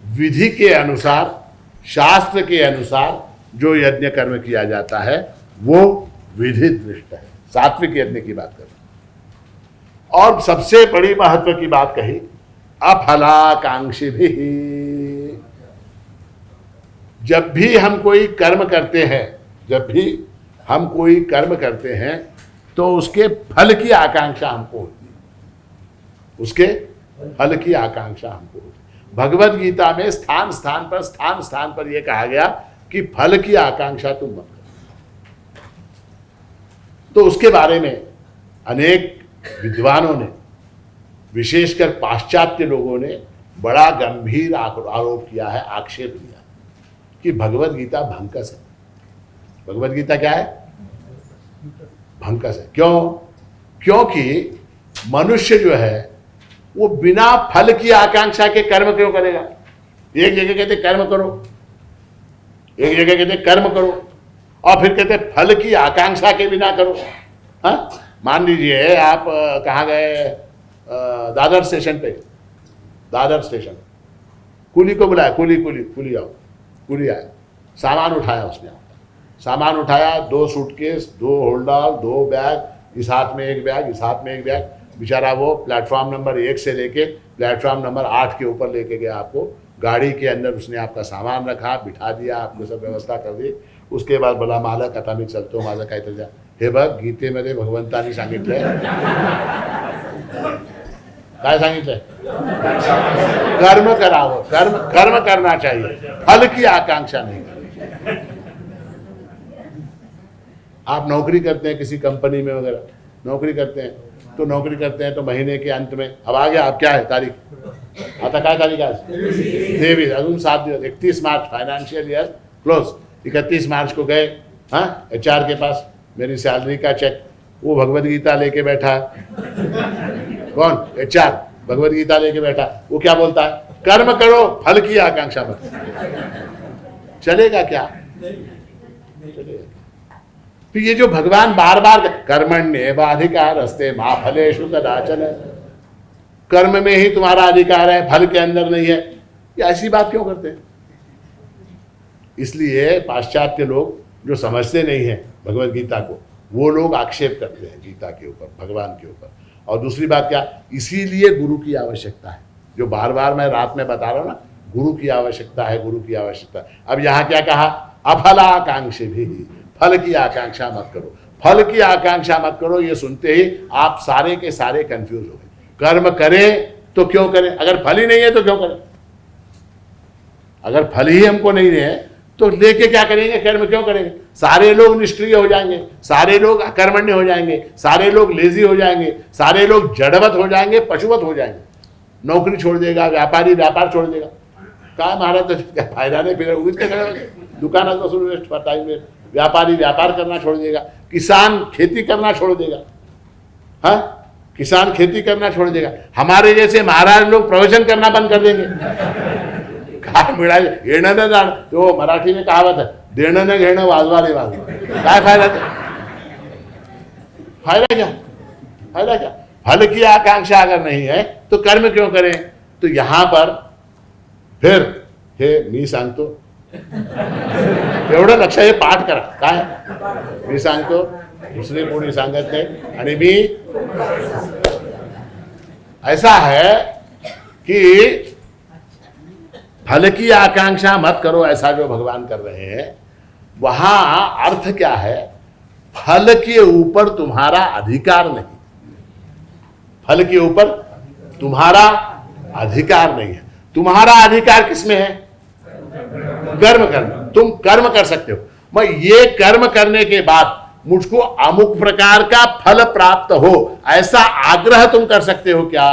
विधि के अनुसार, शास्त्र के अनुसार जो यज्ञ कर्म किया जाता है वो विधि दृष्ट है. सात्विक यज्ञ की बात कर रहे हैं. और सबसे बड़ी महत्व की बात कही, अफलाकांक्षी भी. जब भी हम कोई कर्म करते हैं, जब भी हम कोई कर्म करते हैं तो उसके फल की आकांक्षा हमको होती है. उसके फल की आकांक्षा हमको होती है. भगवत गीता में स्थान स्थान पर यह कहा गया कि फल की आकांक्षा तुम मत करो. तो उसके बारे में अनेक विद्वानों ने, विशेषकर पाश्चात्य लोगों ने बड़ा गंभीर आरोप किया है, आक्षेप किया कि भगवत गीता भंकस है. भगवत गीता क्या है? भंकस है. क्यों? क्योंकि मनुष्य जो है वो बिना फल की आकांक्षा के कर्म क्यों करेगा? एक जगह कहते कर्म करो, एक जगह कहते कर्म करो, और फिर कहते फल की आकांक्षा के बिना करो. हाँ, मान लीजिए आप कहाँ गए, दादर स्टेशन पे, दादर स्टेशन, कुली को बुलाया, कुली आओ. कुली आया, सामान उठाया उसने. सामान उठाया, 2 सूटकेस, 2 होल्डर, 2 बैग, इस हाथ में एक बैग, इस हाथ में एक बैग. बेचारा वो प्लेटफॉर्म नंबर 1 से लेके प्लेटफॉर्म नंबर 8 के ऊपर लेके गया आपको. गाड़ी के अंदर उसने आपका सामान रखा, बिठा दिया, आपको सब व्यवस्था कर दी. उसके बाद बोला मालक आता मी चलतो, माझं काय तरी. हे बघ, गीतेमध्ये भगवंतांनी सांगितलंय, काय सांगितलंय? कर्म करावं, कर्म करना चाहिए, फल की आकांक्षा नहीं करनी. आप नौकरी करते हैं किसी कंपनी में वगैरह, नौकरी करते हैं तो महीने के अंत में, अब आ गया, अब क्या है तारीख, आता काय तारीख आज? 23, अजून 7 दिवस, 31 मार्च, फाइनेंशियल ईयर क्लोज. 31 मार्च को गए, हाँ, HR के पास, मेरी सैलरी का चेक. वो भगवत गीता लेके बैठा. कौन? HR भगवत गीता लेके बैठा. वो क्या बोलता है? कर्म करो, फल की आकांक्षा मत. चलेगा क्या? चलेगा. तो ये जो भगवान बार बार कर्मण्येवाधिकारस्ते मा फलेषु कदाचन, कर्म में ही तुम्हारा अधिकार है, फल के अंदर नहीं है, ये ऐसी बात क्यों करते हैं? इसलिए पाश्चात्य लोग जो समझते नहीं हैं भगवत गीता को, वो लोग आक्षेप करते हैं गीता के ऊपर, भगवान के ऊपर. और दूसरी बात क्या, इसीलिए गुरु की आवश्यकता है. जो बार बार मैं रात में बता रहा हूं ना, गुरु की आवश्यकता है, गुरु की आवश्यकता. अब यहाँ क्या कहा? अफलाकांक्षी भी, फल की आकांक्षा मत करो. फल की आकांक्षा मत करो, ये सुनते ही आप सारे के सारे कंफ्यूज हो गए. कर्म करें तो क्यों करें? अगर फल ही नहीं है तो क्यों करें? अगर फल ही हमको नहीं है तो लेके क्या करेंगे? कर्म क्यों करेंगे? सारे लोग निष्क्रिय हो जाएंगे, सारे लोग अकर्मण्य हो जाएंगे, सारे लोग लेजी हो जाएंगे, सारे लोग जड़वत हो जाएंगे, पशुवत हो जाएंगे. नौकरी छोड़ देगा, व्यापारी व्यापार छोड़ देगा. काय महाराज क्या फायदा नाही, फिर उगीच काय करायचं? दुकानात बसून वेस्ट टाइम वेस्ट. व्यापारी व्यापार करना छोड़ देगा, किसान खेती करना छोड़ देगा. हाँ, किसान खेती करना छोड़ देगा. हमारे जैसे महाराज लोग प्रवचन करना बंद कर देंगे. काय मिळाले, येणं न जाणं, तो मराठी में कहावत है, देणं न घेणं वाजवा रे वाजवा. काय फायदा? फायदा क्या? फायदा क्या? फल की आकांक्षा अगर नहीं है तो कर्म क्यों करें? तो यहां पर फिर हे मी सांगतो, एवढं लक्ष, हे पाठ करा. काय मी सांगतो, दुसरे कोणी सांगत नाही. आणि मी ऐसा है कि फल की आकांक्षा मत करो, ऐसा जो भगवान कर रहे हैं, वहां अर्थ क्या है? फल के ऊपर तुम्हारा अधिकार नहीं, फल के ऊपर तुम्हारा अधिकार नहीं है। तुम्हारा अधिकार किसमें है? कर्म करना। तुम कर्म कर सकते हो, मैं ये कर्म करने के बाद मुझको अमुक प्रकार का फल प्राप्त हो, ऐसा आग्रह तुम कर सकते हो क्या?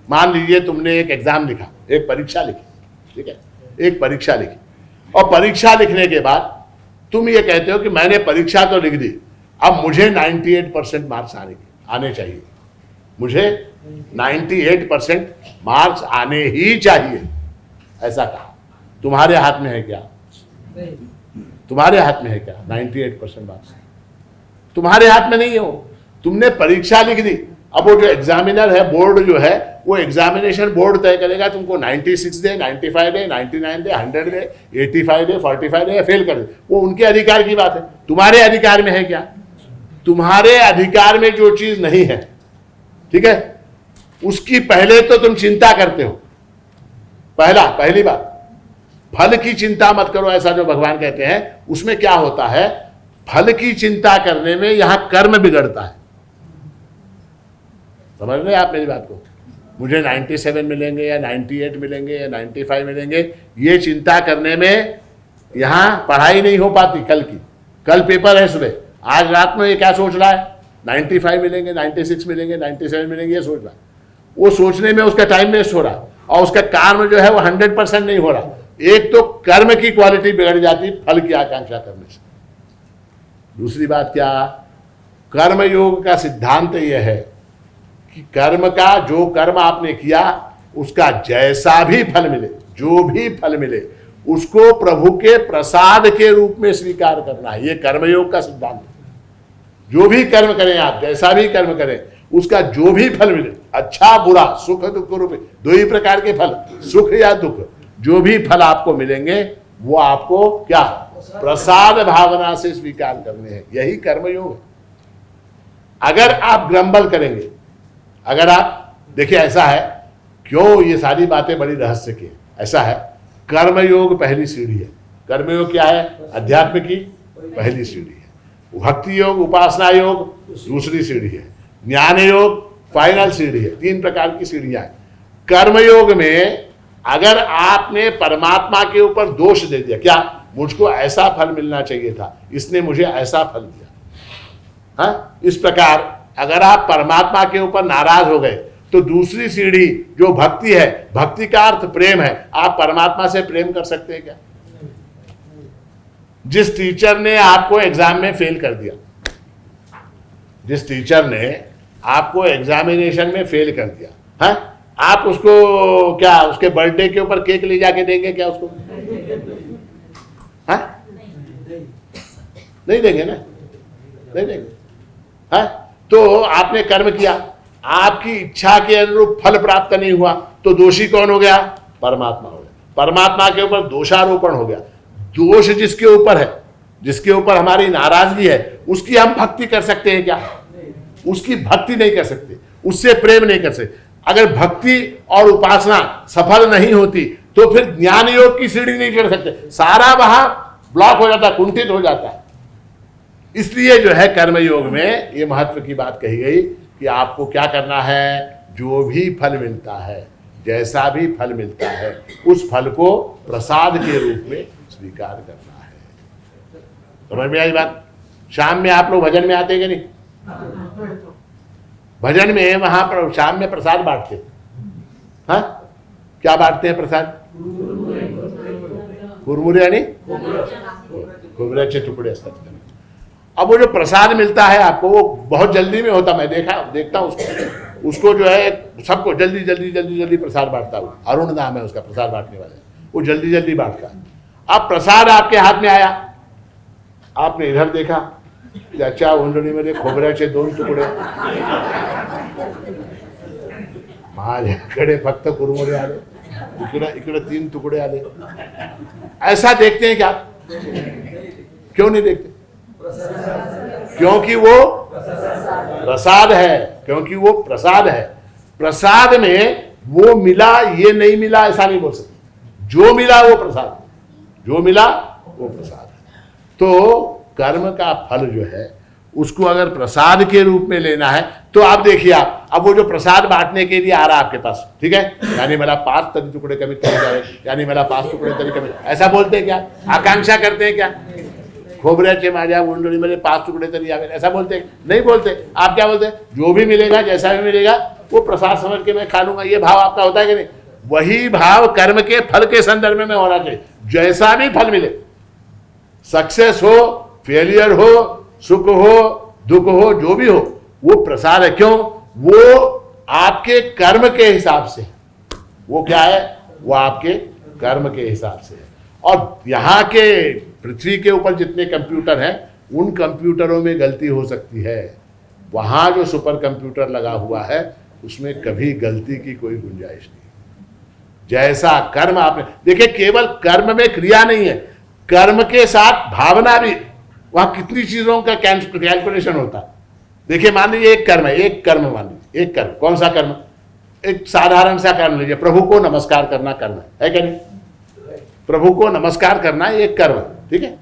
मान लीजिए तुमने एक एग्जाम लिखा, एक परीक्षा लिखी, ठीक है, एक परीक्षा लिखी, और परीक्षा लिखने के बाद तुम ये कहते हो कि मैंने परीक्षा तो लिख दी, अब मुझे 98% मार्क्स आने चाहिए, मुझे 98% मार्क्स आने ही चाहिए, ऐसा कहा। तुम्हारे हाथ में है क्या? तुम्हारे हाथ में है क्या 98% मार्क्स? तुम्हारे हाथ में नहीं हो। तुमने परीक्षा लिख दी, अब वो जो एग्जामिनर है, बोर्ड जो है, वो एग्जामिनेशन बोर्ड तय करेगा तुमको 96 दे, 95 दे, 99 दे, 100 दे, 85 दे, 45 दे, या फेल कर दे। वो उनके अधिकार की बात है। तुम्हारे अधिकार में है क्या? तुम्हारे अधिकार में जो चीज नहीं है, ठीक है, उसकी पहले तो तुम चिंता करते हो। पहली बात, फल की चिंता मत करो, ऐसा जो भगवान कहते हैं, उसमें क्या होता है? फल की चिंता करने में यहां कर्म बिगड़ता है। समझ रहे हैं आप मेरी बात को? मुझे 97 मिलेंगे या 98 मिलेंगे या 95 मिलेंगे, ये चिंता करने में यहां पढ़ाई नहीं हो पाती। कल पेपर है सुबह, आज रात में ये क्या सोच रहा है? 95 मिलेंगे, 96 मिलेंगे, 97 मिलेंगे, ये सोच रहा है। वो सोचने में उसका टाइम वेस्ट हो रहा है, और उसका कर्म जो है वो 100% नहीं हो रहा। एक तो कर्म की क्वालिटी बिगड़ जाती फल की आकांक्षा करने से। दूसरी बात क्या? कर्म योग का सिद्धांत यह है कि कर्म का, जो कर्म आपने किया, उसका जैसा भी फल मिले, जो भी फल मिले, उसको प्रभु के प्रसाद के रूप में स्वीकार करना है। यह कर्मयोग का सिद्धांत है। जो भी कर्म करें आप, जैसा भी कर्म करें, उसका जो भी फल मिले, अच्छा बुरा, सुख दुख रूप, दो ही प्रकार के फल, सुख या दुख, जो भी फल आपको मिलेंगे वो आपको क्या? प्रसाद भावना से स्वीकार करने हैं। यही कर्मयोग है। अगर आप ग्रंबल करेंगे, अगर आप देखिए, ऐसा है, क्यों ये सारी बातें बड़ी रहस्य की है? ऐसा है, कर्मयोग पहली सीढ़ी है। कर्मयोग क्या है? अध्यात्म की पहली सीढ़ी है। भक्ति योग, उपासना योग दूसरी सीढ़ी है। ज्ञान योग फाइनल सीढ़ी है। 3 प्रकार की सीढ़ियां हैं। कर्मयोग में अगर आपने परमात्मा के ऊपर दोष दे दिया, क्या मुझको ऐसा फल मिलना चाहिए था, इसने मुझे ऐसा फल दिया, हाँ, इस प्रकार अगर आप परमात्मा के ऊपर नाराज हो गए, तो दूसरी सीढ़ी जो भक्ति है, भक्ति का अर्थ प्रेम है, आप परमात्मा से प्रेम कर सकते हैं क्या? जिस टीचर ने आपको एग्जाम में फेल कर दिया, जिस टीचर ने आपको एग्जामिनेशन में फेल कर दिया, हाँ, आप उसको क्या उसके बर्थडे के ऊपर केक ले जाके देंगे क्या उसको? हाँ? नहीं देंगे ना, नहीं देंगे। हाँ? तो आपने कर्म किया, आपकी इच्छा के अनुरूप फल प्राप्त नहीं हुआ, तो दोषी कौन हो गया? परमात्मा हो गया। परमात्मा के ऊपर दोषारोपण हो गया। दोष जिसके ऊपर है, जिसके ऊपर हमारी नाराजगी है, उसकी हम भक्ति कर सकते हैं क्या? उसकी भक्ति नहीं कर सकते, उससे प्रेम नहीं कर सकते। अगर भक्ति और उपासना सफल नहीं होती, तो फिर ज्ञान योग की सीढ़ी नहीं चढ़ सकते। सारा वहां ब्लॉक हो जाता, कुंठित हो जाता है। इसलिए जो है कर्म योग में ये महत्व की बात कही गई कि आपको क्या करना है? जो भी फल मिलता है, जैसा भी फल मिलता है, उस फल को प्रसाद के रूप में स्वीकार करना है। समझ में आई बात? शाम में आप लोग भजन में आते हैं कि नहीं? भजन में वहां पर शाम में प्रसाद बांटते, हाँ, क्या बांटते हैं प्रसाद? कुरमुरे यानी खोबऱ्याचे तुकडे असतात। अब वो जो प्रसाद मिलता है आपको, वो बहुत जल्दी में होता, मैं देखता हूँ उसको जो है सबको जल्दी प्रसाद बांटता हूँ। अरुण नाम है उसका, प्रसाद बांटने वाले, वो जल्दी बांटता है। अब प्रसाद आपके हाथ में आया, आपने इधर देखा, त्याच्या उंडणीमध्ये खोबऱ्याचे 2 तुकडे, माझ्याकडे फक्त कुरमुरे आले, इकडे 3 टुकड़े आले। ऐसा देखते हैं क्या? क्यों नहीं देखते? क्योंकि वो प्रसाद है, क्योंकि वो प्रसाद है। प्रसाद में वो मिला ये नहीं मिला ऐसा नहीं बोल सकते। जो मिला वो प्रसाद है, जो मिला वो प्रसाद है। तो कर्म का फल जो है उसको अगर प्रसाद के रूप में लेना है तो आप देखिए, आप अब वो जो प्रसाद बांटने के लिए आ रहा है आपके पास, ठीक है, यानी मेरा 5 तरी टुकड़े कभी कर जाए, यानी मेरा 5 टुकड़े तरी कभी, ऐसा बोलते हैं क्या? आकांक्षा करते हैं क्या? खोबऱ्याचे माझ्या मुंडळीमध्ये 5 टुकड़े तरी आवे, ऐसा बोलते हैं? नहीं बोलते। आप क्या बोलते हैं? जो भी मिलेगा, जैसा भी मिलेगा वो प्रसाद समझ के मैं खा लूंगा, ये भाव आपका होता है कि नहीं? वही भाव कर्म के फल के संदर्भ में होना चाहिए। जैसा भी फल मिले, सक्सेस हो, फेलियर हो, सुख हो, दुख हो, जो भी हो, वो प्रसाद है। क्यों? वो आपके कर्म के हिसाब से, वो क्या है? वो आपके कर्म के हिसाब से है। और यहां के पृथ्वी के ऊपर जितने कंप्यूटर हैं, उन कंप्यूटरों में गलती हो सकती है। वहां जो सुपर कंप्यूटर लगा हुआ है उसमें कभी गलती की कोई गुंजाइश नहीं। जैसा कर्म आपने, देखिए, केवल कर्म में क्रिया नहीं है, कर्म के साथ भावना भी, वहां कितनी चीजों का कैलकुलेशन होता है। देखिए, मान लीजिए एक कर्म है, एक कर्म मान लीजिए, एक कर्म, कौन सा कर्म? एक साधारण सा कर्म लीजिए, प्रभु को नमस्कार करना कर्म है क्या नहीं? प्रभु को नमस्कार करना एक कर्म है, ठीक है।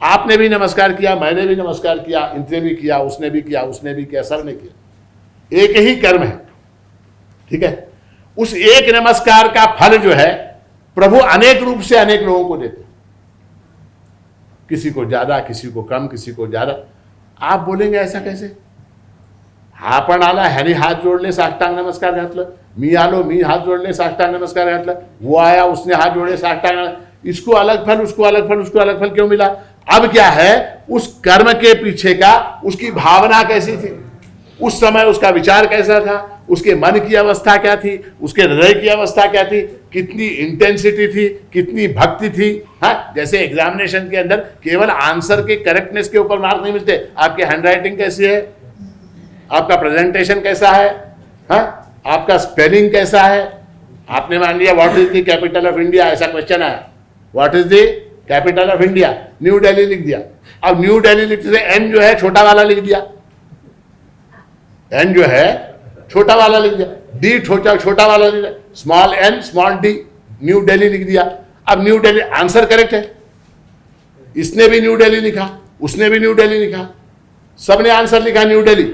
आपने भी नमस्कार किया, मैंने भी नमस्कार किया, इनने भी किया, उसने भी किया, उसने भी किया, सबने किया, एक ही कर्म है, ठीक है। उस एक नमस्कार का फल जो है प्रभु अनेक रूप से अनेक लोगों को देते, किसी को ज्यादा, किसी को कम, किसी को ज्यादा। आप बोलेंगे ऐसा कैसे? आपण आला, ह्याने हात जोडले, साष्टांग नमस्कार घातलं, मी आलो, मी हात जोडले, साष्टांग नमस्कार घातलं, वो आया, उसने हाथ जोड़े, साष्टांग, इसको अलग फल, उसको अलग फल, उसको अलग फल क्यों मिला? अब क्या है, उस कर्म के पीछे का उसकी भावना कैसी थी, उस समय उसका विचार कैसा था, उसके मन की अवस्था क्या थी, उसके हृदय की अवस्था क्या थी, कितनी इंटेंसिटी थी, कितनी भक्ति थी। हाँ, जैसे एग्जामिनेशन के अंदर केवल आंसर के करेक्टनेस के ऊपर मार्क नहीं मिलते, आपकी हैंडराइटिंग कैसी है, आपका प्रेजेंटेशन कैसा है, हाँ, आपका स्पेलिंग कैसा है। आपने मान लिया what is the capital of India, ऐसा क्वेश्चन आया, what is the capital of India, new Delhi लिख दिया। अब न्यू दिल्ली लिखते से एन जो है छोटा वाला लिख दिया, एन जो है छोटा वाला लिख दिया, डी छोटा वाला लिख दिया, small N small D, New Delhi लिख दिया। अब न्यू दिल्ली आंसर करेक्ट है, इसने भी न्यू दिल्ली लिखा, उसने भी न्यू दिल्ली लिखा, सबने आंसर लिखा न्यू दिल्ली।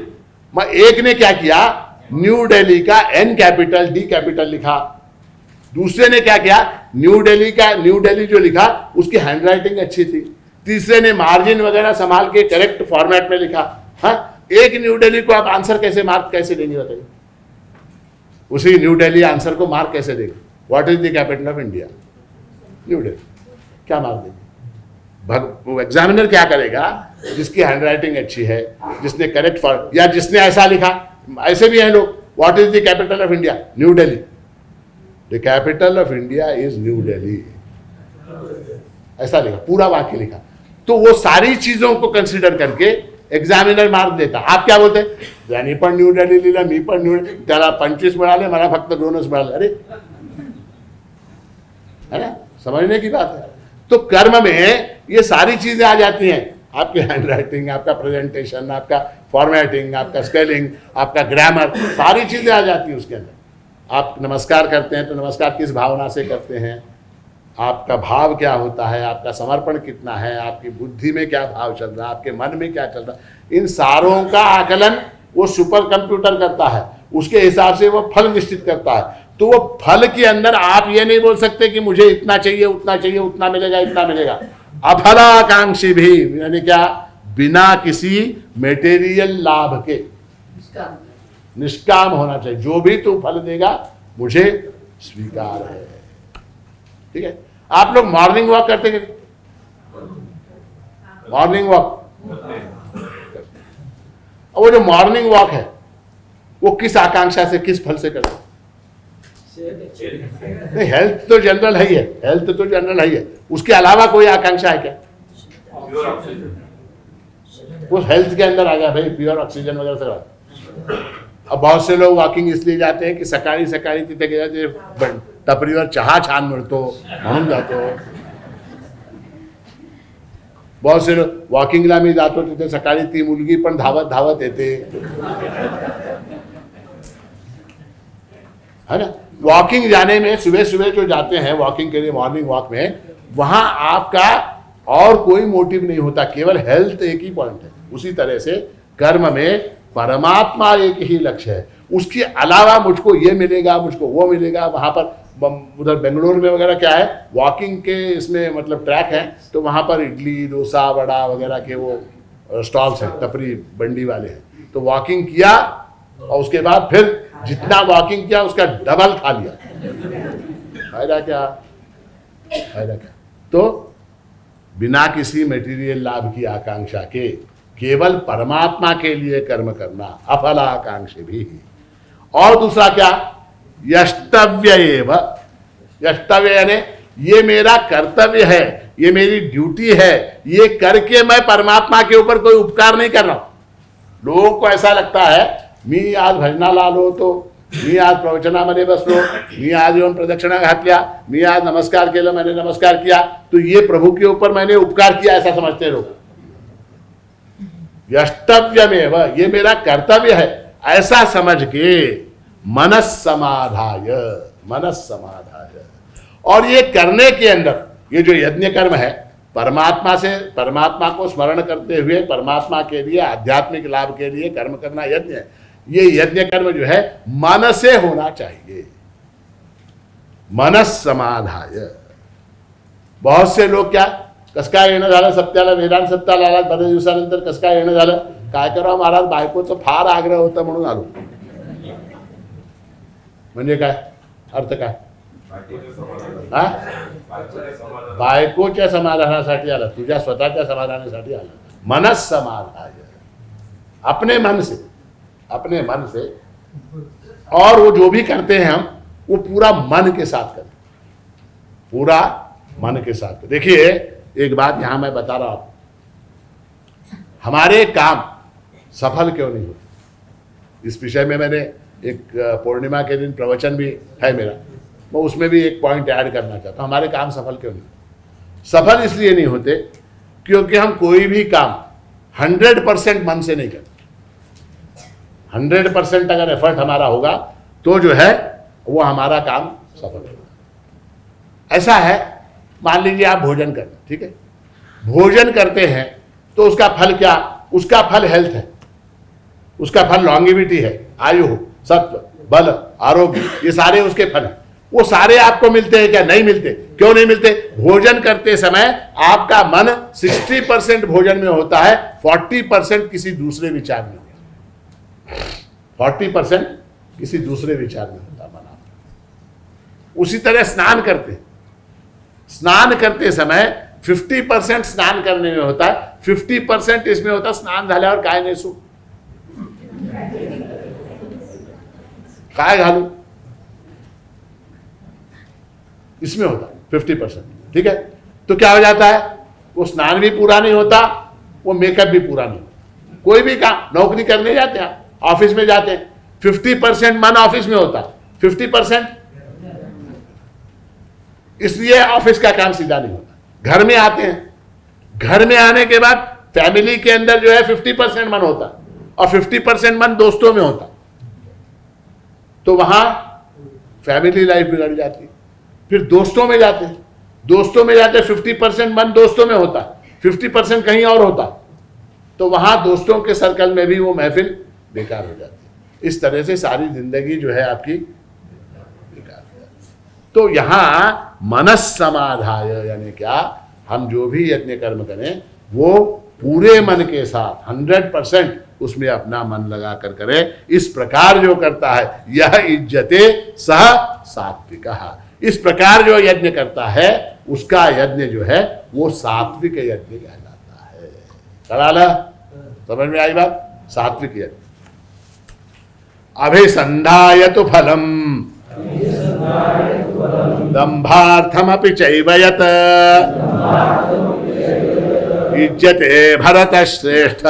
एक ने क्या किया, न्यू दिल्ली का एन कैपिटल डी कैपिटल लिखा, दूसरे ने क्या किया, न्यू दिल्ली का न्यू दिल्ली जो लिखा उसकी हैंडराइटिंग अच्छी थी, तीसरे ने मार्जिन वगैरह संभाल के करेक्ट फॉर्मेट में लिखा। हाँ, एक न्यू दिल्ली को आप आंसर कैसे मार्क कैसे देंगे बताइए? उसी न्यू दिल्ली आंसर को मार्क कैसे देंगे? What is the capital of India, new Delhi, क्या मार्क देंगे? एग्जामिनर क्या करेगा? जिसकी हैंडराइटिंग अच्छी है, जिसने करेक्ट फॉर्म, या जिसने ऐसा लिखा, ऐसे भी हैं लोग, what is the capital of India, new Delhi, the capital of India is new Delhi, ऐसा लिखा, पूरा वाक्य लिखा। तो वो सारी चीजों को कंसिडर करके एग्जामिनर मार्क देता। आप क्या बोलते हैं, ज्यांनी पण न्यू दिल्ली लिहिलं, मी पण न्यू, त्याला 25 मिळाले, मला फक्त 2च मिळाले। अरे, है ना, समझने की बात है। तो कर्म में ये सारी चीजें आ जाती हैं, आपकी हैंडराइटिंग, आपका प्रेजेंटेशन, आपका फॉर्मेटिंग, आपका स्पेलिंग, आपका ग्रामर, सारी चीजें आ जाती हैं उसके अंदर। आप नमस्कार करते हैं तो नमस्कार किस भावना से करते हैं, आपका भाव क्या होता है, आपका समर्पण कितना है, आपकी बुद्धि में क्या भाव चल रहा है, आपके मन में क्या चल रहा है, इन सारों का आकलन वो सुपर कंप्यूटर करता है, उसके हिसाब से वो फल निश्चित करता है। तो वो फल के अंदर आप ये नहीं बोल सकते कि मुझे इतना चाहिए, उतना चाहिए, उतना मिलेगा, इतना मिलेगा। अफलाकांक्षी भी, यानी क्या, बिना किसी मेटेरियल लाभ के निष्काम होना चाहिए। जो भी तू फल देगा मुझे स्वीकार है, ठीक है। आप लोग मॉर्निंग वॉक करते हैं, मॉर्निंग वॉक, वो जो मॉर्निंग वॉक है वो किस आकांक्षा से, किस फल से करते हैं? नहीं, हेल्थ तो जनरल है ही है, हेल्थ तो जनरल है ही है, उसके अलावा कोई आकांक्षा है क्या? वो हेल्थ के अंदर आ गया भाई, प्योर ऑक्सीजन वगैरह से। अब बहुत से लोग वॉकिंग इसलिए जाते हैं की सकाळी सकाळी तिथे गेले टपरीवर चहा छान मिळतो म्हणून जातो। बहुत से लोग वॉकिंगला मी जातो तिथे सकाळी ती मुलगी पण धावत धावत येते, है ना। वॉकिंग जाने में, सुबह सुबह जो जाते हैं वॉकिंग के लिए, मॉर्निंग वॉक में, वहां आपका और कोई मोटिव नहीं होता, केवल हेल्थ एक ही पॉइंट है। उसी तरह से कर्म में परमात्मा एक ही लक्ष्य है, उसके अलावा मुझको ये मिलेगा, मुझको वो मिलेगा। वहां पर उधर बेंगलोर में वगैरह क्या है, वॉकिंग के इसमें मतलब ट्रैक है, तो वहां पर इडली डोसा वड़ा वगैरह के वो स्टॉल्स हैं, टपरी बंडी वाले हैं। तो वॉकिंग किया और उसके बाद फिर जितना वॉकिंग किया उसका डबल खा लिया। फायदा क्या, फायदा क्या? तो बिना किसी मटेरियल लाभ की आकांक्षा के केवल परमात्मा के लिए कर्म करना, अफलाकांक्षी भी। और दूसरा क्या, यष्टव्य एव, यष्टव्य यानी ये मेरा कर्तव्य है, ये मेरी ड्यूटी है, ये करके मैं परमात्मा के ऊपर कोई उपकार नहीं कर रहा हूं। लोगों को ऐसा लगता है, मी आज भजना लालो, तो मी आज प्रवचनामध्ये बसलो, मी आज येऊन प्रदक्षिणा घातल्या, मी आज नमस्कार केलं, मैंने नमस्कार किया, तो ये प्रभु के ऊपर मैंने उपकार किया, ऐसा समझते लोग। यष्टव्यमेव, ये मेरा कर्तव्य है, ऐसा समझ के मनस्समाधाय, मनस्समाधाय। और ये करने के अंदर ये जो यज्ञ कर्म है, परमात्मा से, परमात्मा को स्मरण करते हुए परमात्मा के लिए आध्यात्मिक लाभ के लिए कर्म करना यज्ञ है। ये यज्ञ कर्म जो है मन से होना चाहिए, मनस्समाधाय। बहुत से लोग क्या, कस काय येणं झालं सप्त्याला, वेदांत सप्ताहाला आलात, बऱ्याच दिवसानंतर कस काय येणं झालं, काय करावं महाराज, बायकोचं फार आग्रह होता म्हणून आलो। म्हणजे काय अर्थ काय, हा? बायकोच्या समाधानासाठी आला, तुझ्या स्वतःच्या समाधानासाठी आला। मनस्समाधाय, अपने मन से, अपने मन से। और वो जो भी करते हैं हम, वो पूरा मन के साथ करें, पूरा मन के साथ। देखिए एक बात यहां मैं बता रहा हूं, हमारे काम सफल क्यों नहीं होते, इस विषय में मैंने एक पूर्णिमा के दिन प्रवचन भी है मेरा, मैं उसमें भी एक पॉइंट ऐड करना चाहता हूं। हमारे काम सफल क्यों नहीं, सफल इसलिए नहीं होते क्योंकि हम कोई भी काम 100% मन से नहीं करते। 100% अगर एफर्ट हमारा होगा तो जो है वो हमारा काम सफल होगा। ऐसा है, मान लीजिए आप भोजन करते, ठीक है, भोजन करते हैं तो उसका फल क्या, उसका फल हेल्थ है, उसका फल लॉन्गिविटी है, आयु, सत्व, बल, आरोग्य, ये सारे उसके फल हैं। वो सारे आपको मिलते हैं क्या? नहीं मिलते। क्यों नहीं मिलते? भोजन करते समय आपका मन 60% भोजन में होता है, 40% किसी दूसरे विचार में होता है, 40% किसी दूसरे विचार में होता है मन आपका। उसी तरह स्नान करते हैं, स्नान करते समय 50% स्नान करने में होता है, 50% इसमें होता है स्नान झाल्यावर काय नेसू, काय घालू, इसमें होता है 50%, ठीक है। तो क्या हो जाता है, वो स्नान भी पूरा नहीं होता, वो मेकअप भी पूरा नहीं होता। कोई भी काम, नौकरी करने जाते हैं, ऑफिस में जाते हैं, 50% मन ऑफिस में होता है, 50% इसलिए ऑफिस का काम सीधा नहीं होता। घर में आते हैं, घर में आने के बाद फैमिली के अंदर जो है 50% मन होता है और 50% मन दोस्तों में होता, तो वहां फैमिली लाइफ बिगड़ जाती है। फिर दोस्तों में जाते हैं, दोस्तों में जाते 50% मन दोस्तों में होता, 50% कहीं और होता, तो वहां दोस्तों के सर्कल में भी वो महफिल बेकार हो जाती है। इस तरह से सारी जिंदगी जो है आपकी बेकार हो जाती है। तो यहां मनस्समाधाय यानी क्या, हम जो भी यज्ञ कर्म करें वो पूरे मन के साथ 100% उसमें अपना मन लगा कर करे। इस प्रकार जो करता है यह इज्जते सह सात्विकः, इस प्रकार जो यज्ञ करता है उसका यज्ञ जो है वो सात्विक यज्ञ कहलाता है। चला, समझ में आई बात? सात्विक यज्ञ। अभिसंधाय तो फलम दंभार्थमपि चैव यत् इज्जते भरत श्रेष्ठ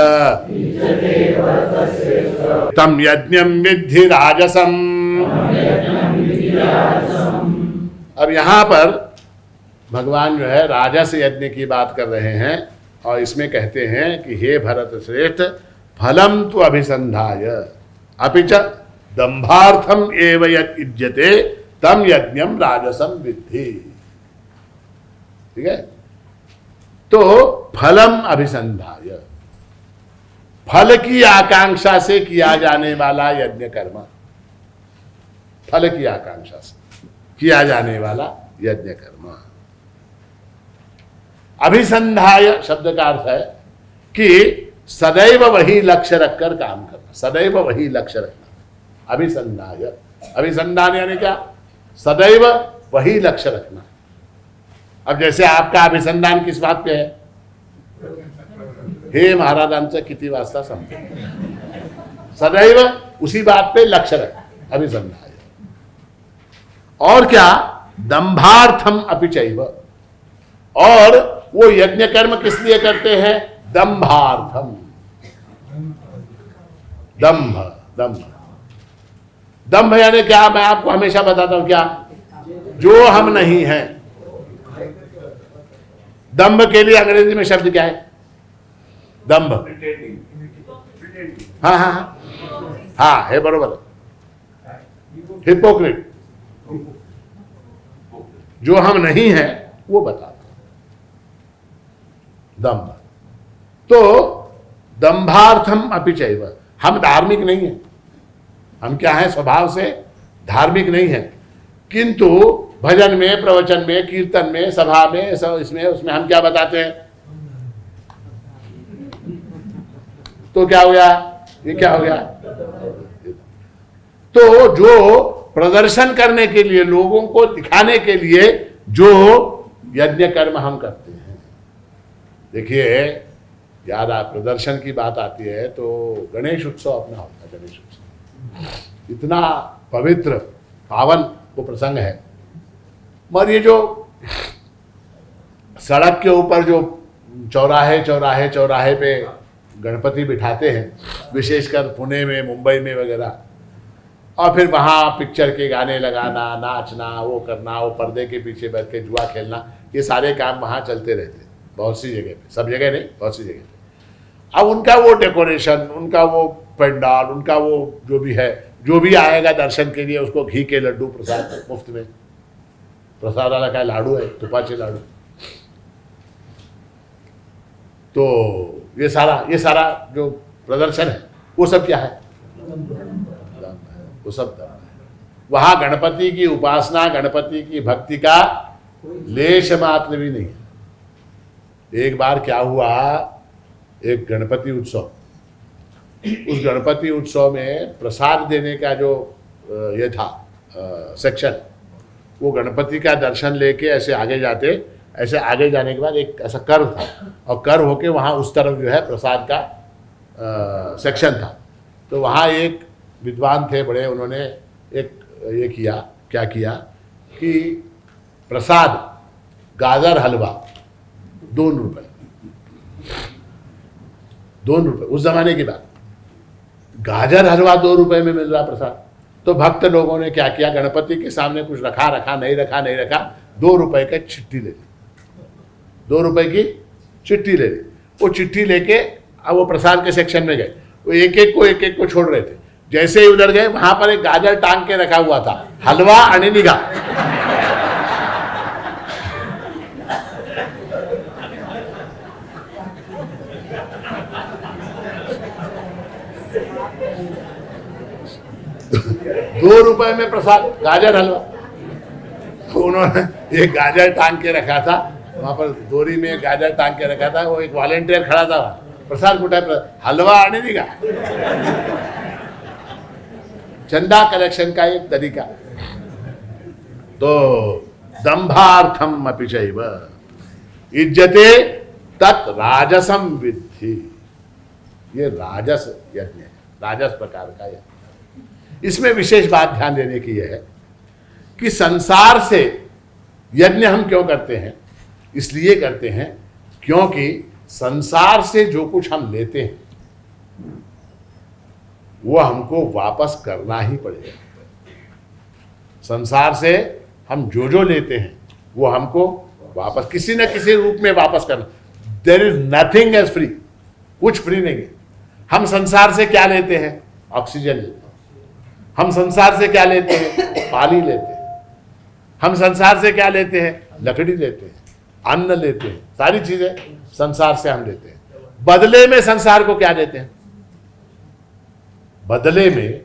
तम यज्ञम विद्धि राजसम। अब यहां पर भगवान जो है राजस यज्ञ की बात कर रहे हैं और इसमें कहते हैं कि हे भरत श्रेष्ठ, फलम तो अभिसंधाय अपि च दंभार्थम एव यत् इज्जते तम यज्ञम राजसम विद्धि। ठीक है, तो फलम अभिसंधाय, फल की आकांक्षा से किया जाने वाला यज्ञ कर्म, फल की आकांक्षा से किया जाने वाला यज्ञ कर्म। अभिसंधाय शब्द का अर्थ है कि सदैव वही लक्ष्य रखकर काम करना, सदैव वही लक्ष्य रखना। अभिसंधाय, अभिसंधान यानी क्या? सदैव वही लक्ष्य रखना। अब जैसे आपका अभिसंधान किस बात पे है? हे महाराजांचं किती वाजता संपे, सदैव उसी बात पे लक्ष्य रखना, अभिसंधान। और क्या? दंभार्थम अपि चैव, और वो यज्ञ कर्म किस लिए करते हैं? दंभार्थम, दंभ, दंभ, दंभ यानी क्या? मैं आपको हमेशा बताता हूं, क्या? जो हम नहीं हैं। दंभ के लिए अंग्रेजी में शब्द क्या है? दंभ। हाँ हाँ हाँ हाँ, है बरोबर, हिपोक्रेट, जो हम नहीं हैं वो बताता दंभ। तो दंभार्थम अपि चैव, हम धार्मिक नहीं हैं, हम क्या हैं? स्वभाव से धार्मिक नहीं हैं, किंतु भजन में, प्रवचन में, कीर्तन में, सभा में, इसमें उसमें हम क्या बताते हैं? तो क्या हो गया? ये क्या हो गया? तो जो प्रदर्शन करने के लिए, लोगों को दिखाने के लिए जो यज्ञ कर्म हम करते हैं, देखिए याद आ, प्रदर्शन की बात आती है तो गणेश उत्सव अपना होता है। गणेश उत्सव इतना पवित्र पावन वो प्रसंग है, मगर ये जो सड़क के ऊपर जो चौराहे चौराहे चौराहे पे गणपति बिठाते हैं, विशेषकर पुणे में, मुंबई में वगैरह, और फिर वहाँ पिक्चर के गाने लगाना, नाचना, वो करना, वो पर्दे के पीछे बैठ के जुआ खेलना, ये सारे काम वहाँ चलते रहते हैं बहुत सी जगह पे, सब जगह नहीं, बहुत सी जगह पे। अब उनका वो डेकोरेशन, उनका वो पंडाल, उनका वो जो भी है, जो भी आएगा दर्शन के लिए उसको घी के लड्डू प्रसाद मुफ्त में, प्रसाद वाला का लाडू है, तुपाचे लाडू। तो ये सारा जो प्रदर्शन है वो सब क्या है? वो सब है। वहां गणपति की उपासना, गणपति की भक्ति का लेश मात्र भी नहीं है। एक बार क्या हुआ, एक गणपति उत्सव, उस गणपति उत्सव में प्रसाद देने का जो ये था सेक्शन, वो गणपति का दर्शन लेके ऐसे आगे जाते, ऐसे आगे जाने के बाद एक ऐसा कर्व था, और कर्व होके वहाँ उस तरफ जो है प्रसाद का सेक्शन था। तो वहाँ एक विद्वान थे बड़े, उन्होंने एक ये किया, क्या किया कि प्रसाद गाजर हलवा 2 रुपए, 2 रुपए उस जमाने की बात, गाजर हलवा 2 रुपए में मिल रहा प्रसाद। तो भक्त लोगों ने क्या किया, गणपति के सामने कुछ रखा नहीं रखा, 2 रुपए का चिट्ठी ले ली, 2 रुपए की चिट्ठी ले ली। वो चिट्ठी लेके अब वो प्रसाद के सेक्शन में गए, वो एक एक को छोड़ रहे थे। जैसे ही उधर गए, वहां पर एक गाजर टांग के रखा हुआ था, हलवा आणि निघा। दो रुपए में प्रसाद, गाजर हलवा। तो उन्होंने एक गाजर टांग के रखा था, वहां पर डोरी में एक गाजर टांग के रखा था, वो एक वॉलेंटियर खड़ा था, प्रसाद कुठे, हलवा आणि निघा। चंदा कलेक्शन का एक तरीका। तो दंभार्थम अपि चैव इज्जते तत् राजसम विद्धि, ये राजस यज्ञ है, राजस प्रकार का यज्ञ। इसमें विशेष बात ध्यान देने की यह है कि संसार से यज्ञ हम क्यों करते हैं? इसलिए करते हैं क्योंकि संसार से जो कुछ हम लेते हैं वो हमको वापस करना ही पड़ेगा। संसार से हम जो लेते हैं वो हमको वापस किसी न किसी रूप में वापस करना। There is nothing as free, कुछ फ्री नहीं है। हम संसार से क्या लेते हैं? ऑक्सीजन लेते हैं। हम संसार से क्या लेते हैं? पानी लेते हैं। हम संसार से क्या लेते हैं? लकड़ी लेते हैं, अन्न लेते हैं, सारी चीजें संसार से हम लेते हैं। बदले में संसार को क्या देते हैं? बदले में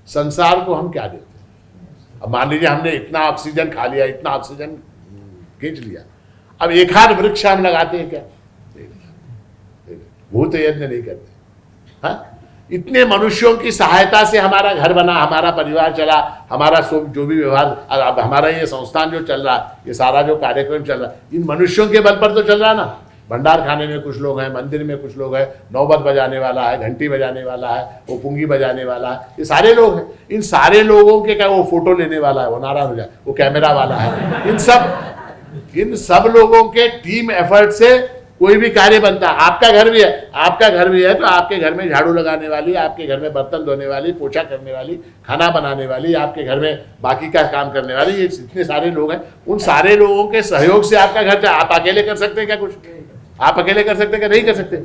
संसार को हम क्या देते हैं? अब मान लीजिए हमने इतना ऑक्सीजन खा लिया, इतना ऑक्सीजन खींच लिया, अब एक आध वृक्ष हम लगाते हैं क्या? भूत यज्ञ नहीं करते। हाँ, इतने मनुष्यों की सहायता से हमारा घर बना, हमारा परिवार चला, हमारा जो भी व्यवहार, अब हमारा ये संस्थान जो चल रहा, ये सारा जो कार्यक्रम चल रहा, इन मनुष्यों के बल पर तो चल रहा ना। भंडार खाने में कुछ लोग हैं, मंदिर में कुछ लोग हैं, नौबत बजाने वाला है, घंटी बजाने वाला है, वो पुंगी बजाने वाला है, ये सारे लोग हैं। इन सारे लोगों के क्या, वो फोटो लेने वाला है, वो नाराज हो जाए, वो कैमरा वाला है, इन सब लोगों के टीम एफर्ट से कोई भी कार्य बनता है। आपका घर भी है, आपका घर भी है तो आपके घर में झाड़ू लगाने वाली, आपके घर में बर्तन धोने वाली, पोछा करने वाली, खाना बनाने वाली, आपके घर में बाकी का काम करने वाली, ये इतने सारे लोग हैं। उन सारे लोगों के सहयोग से आपका घर, आप अकेले कर सकते हैं क्या? कुछ आप अकेले कर सकते हैं क्या? नहीं कर सकते।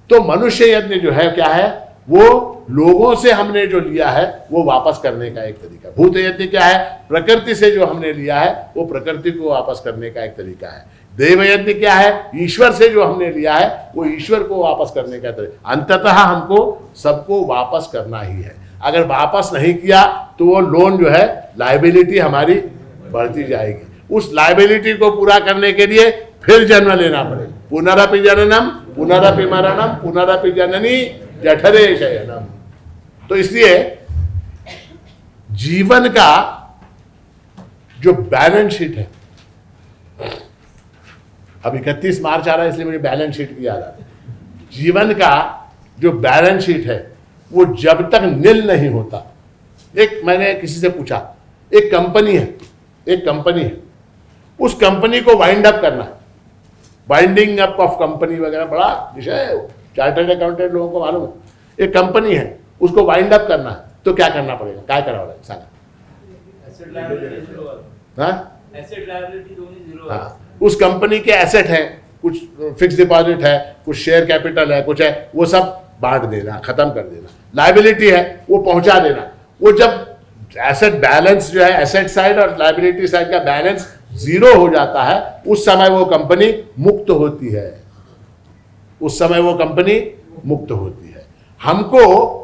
तो मनुष्य यज्ञ जो है क्या है, वो लोगों से हमने जो लिया है वो वापस करने का एक तरीका। भूत यज्ञ क्या है? प्रकृति से जो हमने लिया है वो प्रकृति को वापस करने का एक तरीका है। देव यज्ञ क्या है? ईश्वर से जो हमने लिया है वो ईश्वर को वापस करने का तरीका। अंततः हमको सबको वापस करना ही है। अगर वापस नहीं किया तो वो लोन जो है, लायबिलिटी हमारी बढ़ती जाएगी। उस लायबिलिटी को पूरा करने के लिए फिर जन्म लेना पड़ेगा। पुनरपि जननम पुनरपि मरणम पुनरपि जननी जठरे शयनम। तो इसलिए जीवन का जो बैलेंस शीट है, अब 31 मार्च आ रहा है इसलिए मुझे बैलेंस शीट की याद आ रही है। जीवन का जो बैलेंस शीट है वो जब तक नील नहीं होता, एक मैंने किसी से पूछा, एक कंपनी है, उस कंपनी को वाइंड अप करना, वाइंडिंग अप ऑफ कंपनी वगैरह बड़ा विषय है, चार्टर्ड अकाउंटेंट लोगों को मालूम है। एक कंपनी है, उसको वाइंड अप करना है तो क्या करना पड़ेगा? क्या कराना है? हाँ, उस कंपनी के एसेट है, कुछ फिक्स डिपॉजिट है, कुछ शेयर कैपिटल है, कुछ है, वो सब बांट देना, खत्म कर देना। लायबिलिटी है, वो पहुंचा देना। वो जब एसेट बैलेंस जो है, एसेट साइड और लायबिलिटी साइड का बैलेंस जीरो हो जाता है, उस समय वो कंपनी मुक्त होती है। उस समय वो कंपनी मुक्त होती है। हमको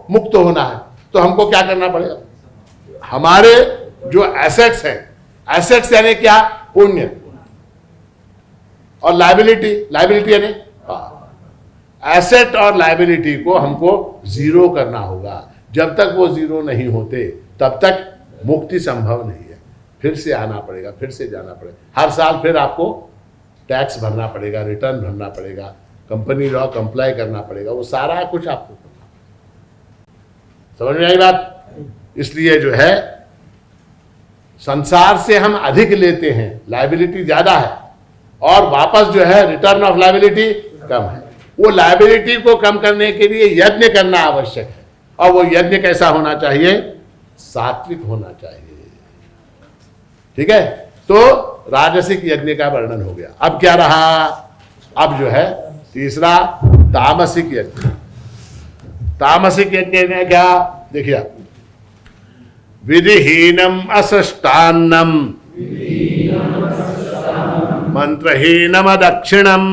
मुक्त होना है तो हमको क्या करना पड़ेगा? हमारे जो एसेट्स हैं, एसेट्स यानी क्या? पुण्य, और लायबिलिटी यानी एसेट और लायबिलिटी को हमको जीरो करना होगा। जब तक वो जीरो नहीं होते तब तक मुक्ति संभव नहीं है। फिर से आना पड़ेगा, फिर से जाना पड़ेगा, हर साल फिर आपको टैक्स भरना पड़ेगा, रिटर्न भरना पड़ेगा, कंपनी लॉ कंप्लाई करना पड़ेगा, वो सारा कुछ आपको समझ में आई बात? इसलिए जो है संसार से हम अधिक लेते हैं, लायबिलिटी ज्यादा है, और वापस जो है रिटर्न ऑफ लायबिलिटी कम है। वो लायबिलिटी को कम करने के लिए यज्ञ करना आवश्यक है। और वो यज्ञ कैसा होना चाहिए? सात्विक होना चाहिए। ठीक है, तो राजसिक यज्ञ का वर्णन हो गया। अब क्या रहा? अब जो है तीसरा तामसिक यज्ञ। तामसिक यज्ञ में क्या? देखिए, विधिहीनम असृष्टान्नम मंत्रहीनम दक्षिणम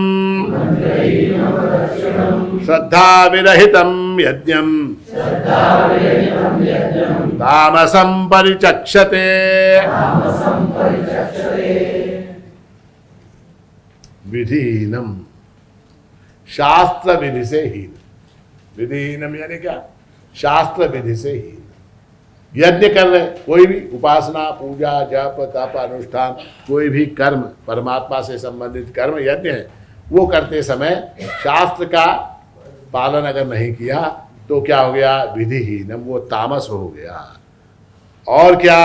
श्रद्धा विरहितम यज्ञम तामसं परिचक्षते। विधिहीनम, शास्त्र विधि से हीन। विधिहीनम यानी क्या? शास्त्र विधि से हीन। यज्ञ कर रहे, कोई भी उपासना, पूजा, जप, तप, अनुष्ठान, कोई भी कर्म, परमात्मा से संबंधित कर्म यज्ञ है, वो करते समय शास्त्र का पालन अगर नहीं किया तो क्या हो गया? विधिहीनम, वो तामस हो गया। और क्या?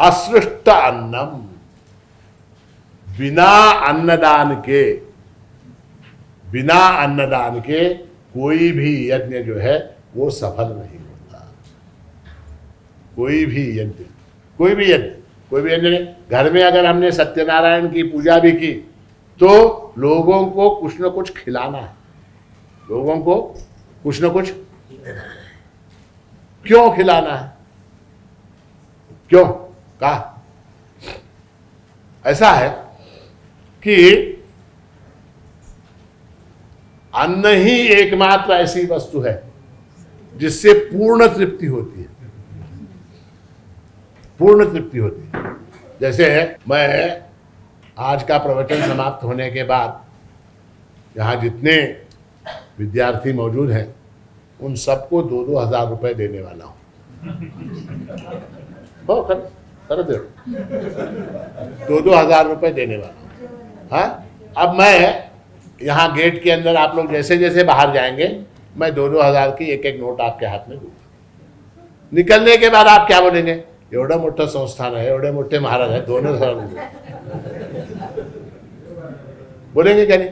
असृष्ट अन्नम, बिना अन्नदान के कोई भी यज्ञ जो है वो सफल नहीं होता। कोई भी यज्ञ नहीं। घर में अगर हमने सत्यनारायण की पूजा भी की तो लोगों को कुछ न कुछ खिलाना है, लोगों को कुछ न कुछ। क्यों खिलाना है? क्यों? कहा ऐसा है कि अन्न ही एकमात्र ऐसी वस्तु है जिससे पूर्ण तृप्ति होती है, पूर्ण तृप्ति होती है। जैसे मैं आज का प्रवचन समाप्त होने के बाद यहाँ जितने विद्यार्थी मौजूद हैं उन सबको 2-2 हज़ार रुपए देने वाला हूँ। कर दे 2-2 हज़ार रुपए देने वाला हूँ। हाँ, अब मैं यहाँ गेट के अंदर आप लोग जैसे जैसे बाहर जाएंगे मैं 2-2 हज़ार की एक नोट आपके हाथ में दूंगा। निकलने के बाद आप क्या बोलेंगे, एवढा मोठा संस्थान है, एवढे मोठे महाराज है, 2 हज़ार बोलेंगे क्या नाही?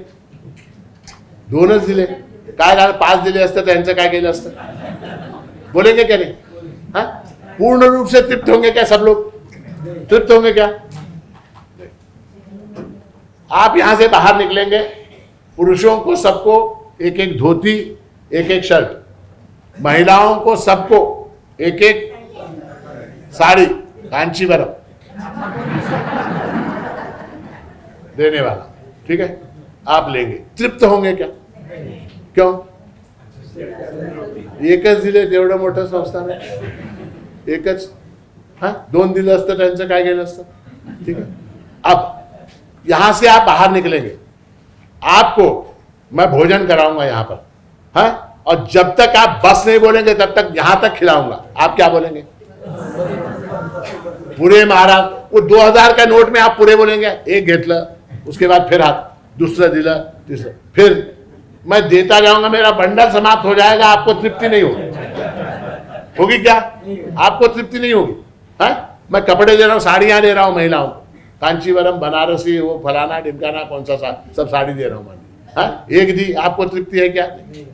2च दिले, काय झालं 5 दिले असते तर यांचं काय केलं असतं, बोलेंगे क्या नहीं? हाँ, पूर्ण रूप से तृप्त होंगे क्या सब लोग? तृप्त होंगे क्या? आप यहां से बाहर निकलेंगे, पुरुषों को सबको एक एक धोती, एक एक शर्ट, महिलाओं को सबको एक एक साड़ी कांचीवरम देने वाला, ठीक है? आप लेंगे, तृप्त होंगे क्या? क्यों? एकच दिले तेवढं मोठं संस्थान आहे, एकच. हाँ, 2 दिलं असतं त्यांचं काय गेलं असतं, ठीक है? अब यहां से आप बाहर निकलेंगे, आपको मैं भोजन कराऊंगा यहाँ पर, हाँ, और जब तक आप बस नहीं बोलेंगे तब तक यहां तक खिलाऊंगा। आप क्या बोलेंगे? पुरे महाराज, वो 2000 का नोट में आप पूरे बोलेंगे, एक घेतलं, उसके बाद फिर हाथ, दूसरा दिला, तीसरा, फिर मैं देता जाऊंगा, मेरा बंडल समाप्त हो जाएगा, आपको तृप्ति नहीं होगी। होगी क्या? आपको तृप्ति नहीं होगी। हाँ, मैं कपड़े दे रहा हूँ, साड़ियां दे रहा हूँ महिलाओं को, कांचीवरम, बनारसी, वो फलाना ढिमकाना, कौन सा सब साड़ी दे रहा हूँ मैं। हाँ, एक दी, आपको तृप्ति है क्या?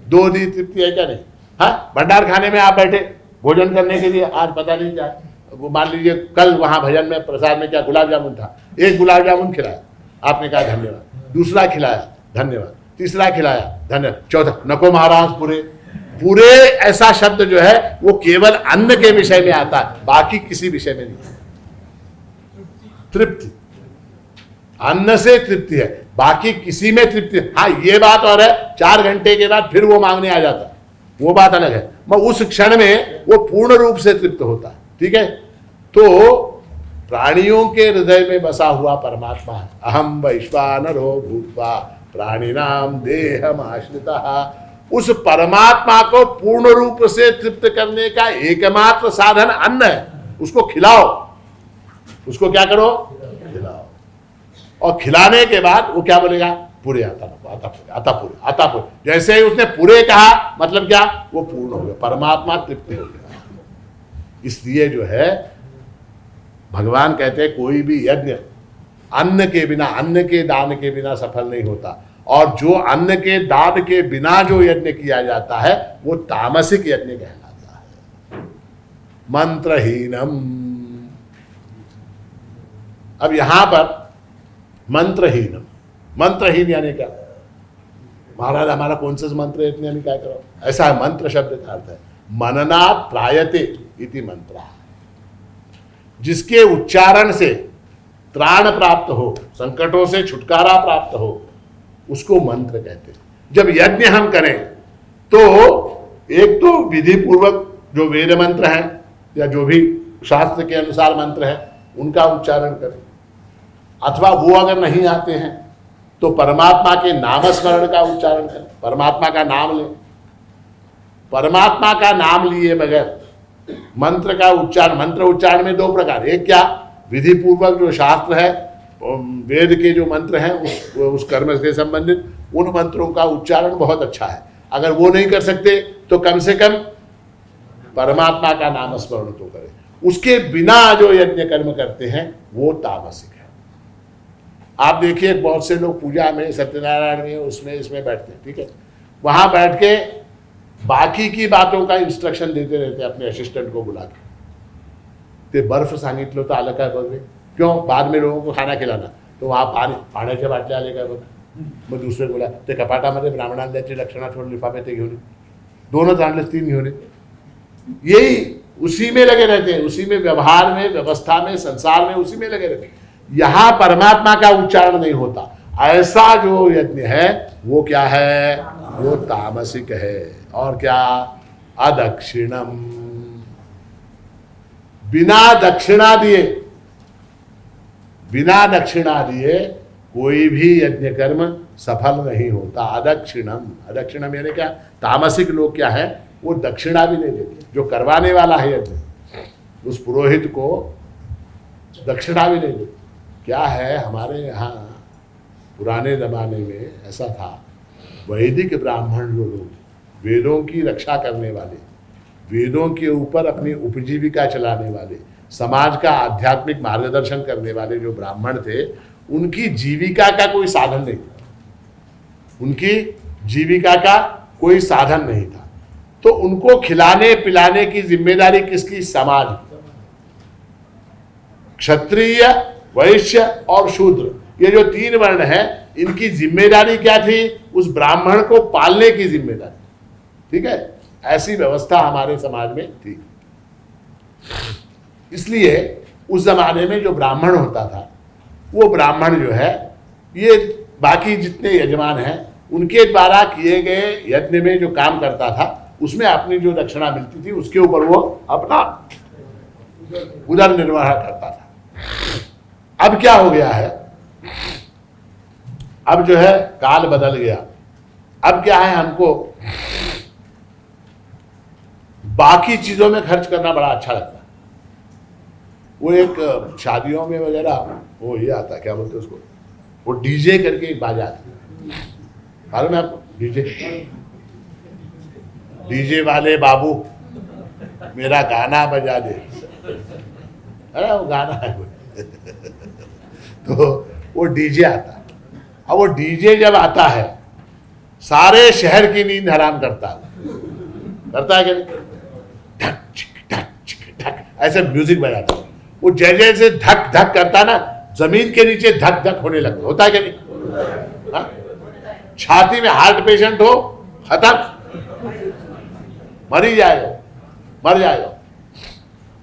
2 दी, तृप्ति है क्या? नहीं। हाँ, भंडार खाने में आप बैठे भोजन करने के लिए, आज पता नहीं क्या, वो मान लीजिए कल वहां भजन में प्रसाद में क्या गुलाब जामुन था, एक गुलाब जामुन खिलाया, आपने कहा धन्यवाद, दूसरा खिलाया धन्यवाद, तीसरा खिलाया धन्यवाद, चौथा नको महाराज पूरे। पूरे ऐसा शब्द जो है वो केवल अन्न के विषय में आता है, बाकी किसी विषय में नहीं। तृप्ति, अन्न से तृप्ति है, बाकी किसी में तृप्ति है। हाँ, ये बात और है 4 घंटे के बाद फिर वो मांगने आ जाता है, वो बात अलग है, मगर उस क्षण में वो पूर्ण रूप से तृप्त होता है, ठीक है? तो प्राणियों के हृदय में बसा हुआ परमात्मा है। अहम वैश्वानरो भूत्वा प्राणिनाम देहम आश्रितः। उस परमात्मा को पूर्ण रूप से तृप्त करने का एकमात्र साधन अन्न है। उसको खिलाओ, उसको क्या करो? खिलाओ। और खिलाने के बाद वो क्या बोलेगा? पूरे आता पूरे, आता पूरे, आता पूरे। जैसे ही उसने पूरे कहा मतलब क्या? वो पूर्ण हो गया, परमात्मा तृप्त हो गया। इसलिए जो है भगवान कहते हैं कोई भी यज्ञ अन्न के बिना, अन्न के दान के बिना सफल नहीं होता। और जो अन्न के दान के बिना जो यज्ञ किया जाता है वो तामसिक यज्ञ कहलाता है, मंत्रहीनम। अब यहां पर मंत्रहीनम, मंत्रहीन यानी क्या? महाराज हमारा कौन सा मंत्र है, इतने हमें क्या करो? ऐसा है, मंत्र शब्द का अर्थ है मननात् त्रायते इति मंत्र, जिसके उच्चारण से त्राण प्राप्त हो, संकटों से छुटकारा प्राप्त हो, उसको मंत्र कहते हैं। जब यज्ञ हम करें तो एक तो विधि पूर्वक जो वेद मंत्र हैं या जो भी शास्त्र के अनुसार मंत्र है उनका उच्चारण करें, अथवा वो अगर नहीं आते हैं तो परमात्मा के नाम स्मरण का उच्चारण करें, परमात्मा का नाम लें। परमात्मा का नाम लिए बगैर मंत्र का उच्चारण, मंत्र उच्चारण में 2 प्रकार, एक क्या? विधि पूर्वक जो शास्त्र है, वेद के जो मंत्र हैं उस कर्म से संबंधित उन मंत्रों का उच्चारण बहुत अच्छा है। अगर वो नहीं कर सकते तो कम से कम परमात्मा का नाम स्मरण तो करें। उसके बिना जो यज्ञ कर्म करते हैं वो तामसिक है। आप देखिए बहुत से लोग पूजा में, सत्यनारायण में, उसमें इसमें बैठते हैं, ठीक है? वहां बैठ के बाकी की बातों का इंस्ट्रक्शन देते रहते हैं अपने असिस्टेंट को बुला के, ते बर्फ सांगितलं तर आलं काय बघ रे, क्यों? बाद में लोगों को खाना खिलाना, तो वहाँ पाण्याच्या बाटल्या आले काय बघ, मग दुसरे बोला ते कपाटामध्ये ब्राह्मणांची लक्षणा छोड लिफाफे ते घेऊन ये, 2च आणले 3 घेऊन ये। यही उसी में लगे रहते हैं, उसी में व्यवहार में, व्यवस्था में, संसार में उसी में लगे रहते हैं। यहां परमात्मा का उच्चारण नहीं होता। ऐसा जो यज्ञ है वो क्या है, वो तामसिक है। और क्या, अदक्षिणम, बिना दक्षिणा दिए, बिना दक्षिणा दिए कोई भी यज्ञ कर्म सफल नहीं होता। अदक्षिणम, अदक्षिणम यानी क्या, तामसिक लोग क्या है, वो दक्षिणा भी नहीं देते। जो करवाने वाला है यज्ञ, उस पुरोहित को दक्षिणा भी नहीं देते। क्या है, हमारे यहाँ पुराने जमाने में ऐसा था, वैदिक ब्राह्मण जो लोग, वेदों की रक्षा करने वाले, वेदों के ऊपर अपनी उपजीविका चलाने वाले, समाज का आध्यात्मिक मार्गदर्शन करने वाले जो ब्राह्मण थे, उनकी जीविका का कोई साधन नहीं था। उनकी जीविका का कोई साधन नहीं था, तो उनको खिलाने पिलाने की जिम्मेदारी किसकी, समाज की। क्षत्रिय, वैश्य और शूद्र, ये जो तीन वर्ण है, इनकी जिम्मेदारी क्या थी, उस ब्राह्मण को पालने की जिम्मेदारी। ठीक है, ऐसी व्यवस्था हमारे समाज में थी। इसलिए उस जमाने में जो ब्राह्मण होता था, वो ब्राह्मण जो है, ये बाकी जितने यजमान हैं उनके द्वारा किए गए यज्ञ में जो काम करता था, उसमें अपनी जो दक्षिणा मिलती थी उसके ऊपर वो अपना उदर निर्वाह करता था। अब क्या हो गया है, अब जो है काल बदल गया। अब क्या है, हमको बाकी चीजों में खर्च करना बड़ा अच्छा लगता है। वो एक शादियों में वगैरह वो ये आता है, क्या बोलते हैं उसको, वो डीजे करके एक बाजा आती है, मालूम है आपको, डीजे वाले बाबू मेरा गाना बजा दे, अरे वो गाना है कोई तो वो डीजे आता है। अब वो डीजे जब आता है, सारे शहर की नींद हराम करता है क्या नहीं, धक चिक धक चिक धक ऐसे म्यूजिक बजाता है। वो जैसे धक धक करता ना, जमीन के नीचे धक धक होने लगता, होता है क्या नहीं, हाँ? छाती में हार्ट पेशेंट हो, खत्म, मर ही जाएगा, मर जाएगा,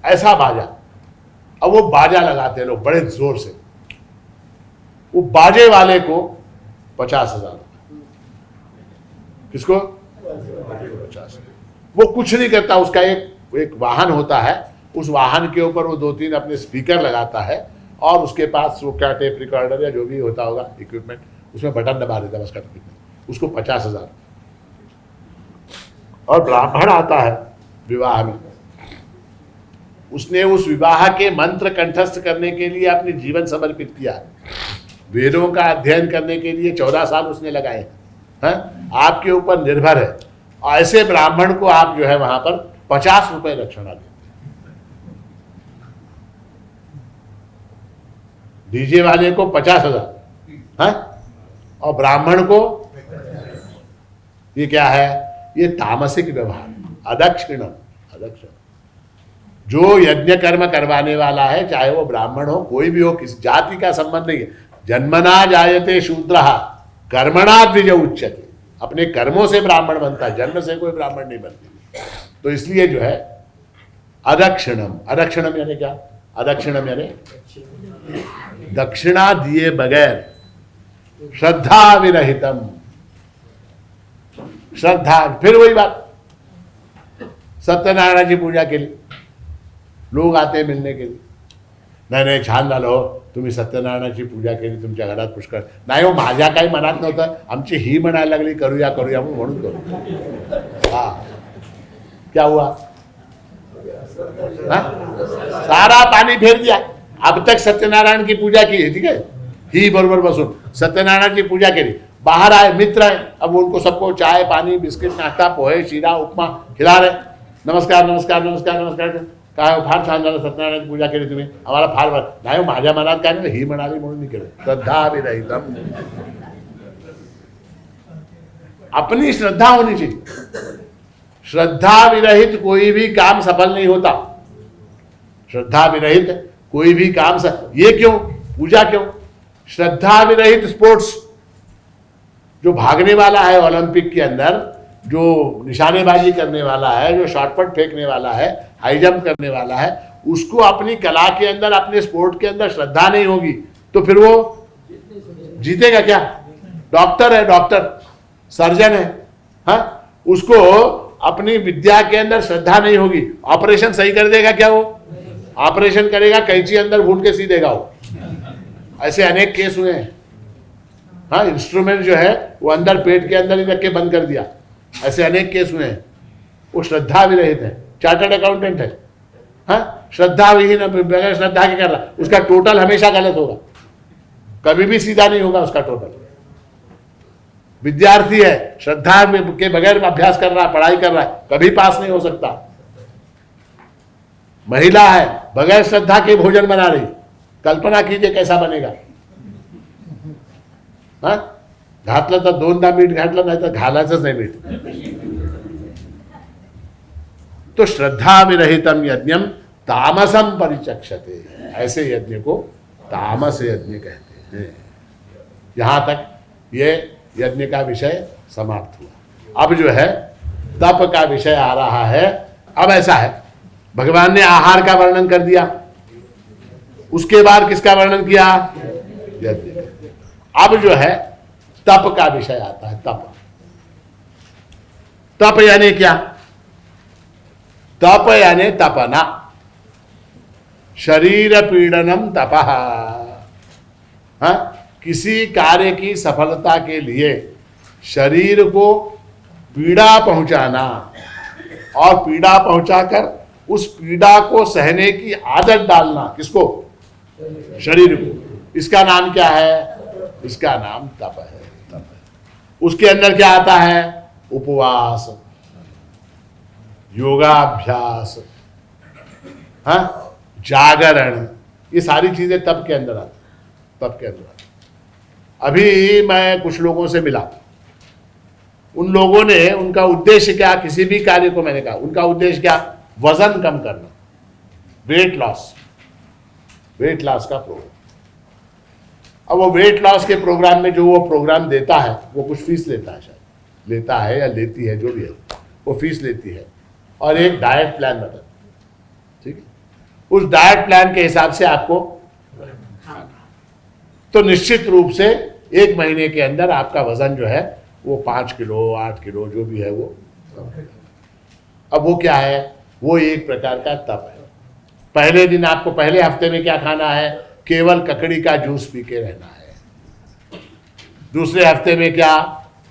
ऐसा बाजा। अब वो बाजा लगाते हैं लोग बड़े जोर से, वो बाजे वाले को 50,000, किसको 50। वो कुछ नहीं करता, उसका एक वाहन होता है, उस वाहन के ऊपर वो 2-3 अपने स्पीकर लगाता है, और उसके पास वो क्या टेप रिकॉर्डर या जो भी होता होगा इक्विपमेंट, उसमें बटन दबा देता है बस, उसको 50,000। और ब्राह्मण आता है विवाह में, उसने उस विवाह के मंत्र कंठस्थ करने के लिए अपने जीवन समर्पित किया। वेदों का अध्ययन करने के लिए 14 साल उसने लगाए हैं, आपके ऊपर निर्भर है। ऐसे ब्राह्मण को आप जो है वहां पर 50 रुपए दक्षिणा देते, डीजे वाले को 50,000, और ब्राह्मण को, ये क्या है, ये तामसिक व्यवहार, अदक्षिणम, अदक्षिण। जो यज्ञ कर्म करवाने वाला है, चाहे वो ब्राह्मण हो, कोई भी हो, किस जाति का संबंध नहीं है। जन्मना जायते शूद्रः कर्मणा द्विज उच्यते, अपने कर्मों से ब्राह्मण बनता है, जन्म से कोई ब्राह्मण नहीं बनती। तो इसलिए जो है अदक्षिणम, अदक्षिणम यानी क्या, अदक्षिणम यानी दक्षिणा दिए बगैर, श्रद्धा विरहितम, श्रद्धा, फिर वही बात, सत्यनारायण की पूजा के लिए लोग आते हैं मिलने के लिए, नाही छान झालं हो, तुम्ही सत्यनारायणाची पूजा केली, तुमच्या घरात पुष्कळ, नाही हो माझ्या काही मनात नव्हतं, आमची ही म्हणायला लागली करूया करूया म्हणून करू। हाँ, क्या हुआ, हाँ? सारा पानी फेर दिया। अब तक सत्यनारायण की पूजा की है, ठीक है, ही बरोबर बसून सत्यनारायण की पूजा केली, बाहर आए मित्र है, अब उनको सबको चाय पानी बिस्किट नाश्ता पोहे शीरा उपमा खिला रहे, नमस्कार नमस्कार नमस्कार नमस्कार, काय फार छान झालं, सत्यनारायण पूजा केली तुम्ही, आम्हाला फार बरं, नाही माझ्या मनात काय नाही, ही म्हणाली म्हणून मी केलं, श्रद्धा विरहितम। अपनी श्रद्धा होनी चाहिए, श्रद्धा विरहित कोई भी काम सफल नहीं होता, श्रद्धा विरहित कोई भी काम ये क्यों, पूजा क्यों, श्रद्धा विरहित स्पोर्ट्स, जो भागने वाला है ओलंपिक के अंदर, जो निशानेबाजी करने वाला है, जो शॉटपट फेंकने वाला है, हाई जंप करने वाला है, उसको अपनी कला के अंदर, अपने स्पोर्ट के अंदर श्रद्धा नहीं होगी तो फिर वो जीतेगा क्या? डॉक्टर है, डॉक्टर सर्जन है, हाँ, उसको अपनी विद्या के अंदर श्रद्धा नहीं होगी, ऑपरेशन सही कर देगा क्या? वो ऑपरेशन करेगा, कैंची अंदर घूट के सी देगा वो। ऐसे अनेक केस हुए हैं। हाँ, इंस्ट्रूमेंट जो है वो अंदर पेट के अंदर ही रख के बंद कर दिया, ऐसे अनेक केस हुए हैं। वो श्रद्धा भी रहित है, चार्टर्ड अकाउंटेंट है, हाँ, श्रद्धा विहीन, बगैर श्रद्धा के कर रहा, उसका टोटल हमेशा गलत होगा, कभी भी सीधा नहीं होगा उसका टोटल। विद्यार्थी है, श्रद्धा के बगैर अभ्यास कर रहा है, पढ़ाई कर रहा है, कभी पास नहीं हो सकता। महिला है, बगैर श्रद्धा के भोजन बना रही, कल्पना कीजिए कैसा बनेगा। हाँ, घातलं तर दोनदा मीठ घातलं, नाही तर घालायचंच नाही मीठ। तो श्रद्धा विरहितम यज्ञम तामसम परिचक्षते, ऐसे यज्ञ को तामस यज्ञ कहते हैं। यहां तक ये यज्ञ का विषय समाप्त हुआ। अब जो है तप का विषय आ रहा है। अब ऐसा है, भगवान ने आहार का वर्णन कर दिया, उसके बाद किसका वर्णन किया? यज्ञ। अब जो है तप का विषय आता है। तप, तप यानी क्या? तप यानी तपना, शरीर पीड़नम तपः। हाँ, किसी कार्य की सफलता के लिए शरीर को पीड़ा पहुंचाना और पीड़ा पहुंचाकर उस पीड़ा को सहने की आदत डालना, किसको? शरीर को। इसका नाम क्या है? इसका नाम तप है। उसके अंदर क्या आता है? उपवास, योगाभ्यास, हाँ, जागरण, ये सारी चीजें तप के अंदर आती, तप के अंदर आती। अभी मैं कुछ लोगों से मिला, उन लोगों ने, उनका उद्देश्य क्या? किसी भी कार्य को मैंने कहा, उनका उद्देश्य क्या? वजन कम करना, वेट लॉस, वेट लॉस का प्रोग्राम। अब वो वेट लॉस के प्रोग्राम में जो वो प्रोग्राम देता है, वो कुछ फीस लेता है, शायद लेता है या लेती है, जो भी है वो फीस लेती है, और एक डाइट प्लान बताता है, ठीक है? उस डाइट प्लान के हिसाब से आपको, तो निश्चित रूप से 1 महीने के अंदर आपका वजन जो है वो 5 किलो 8 किलो जो भी है वो। अब वो क्या है? वो एक प्रकार का तप है। पहले दिन आपको, पहले हफ्ते में क्या खाना है? केवल ककड़ी का जूस पी के रहना है। दूसरे हफ्ते में क्या?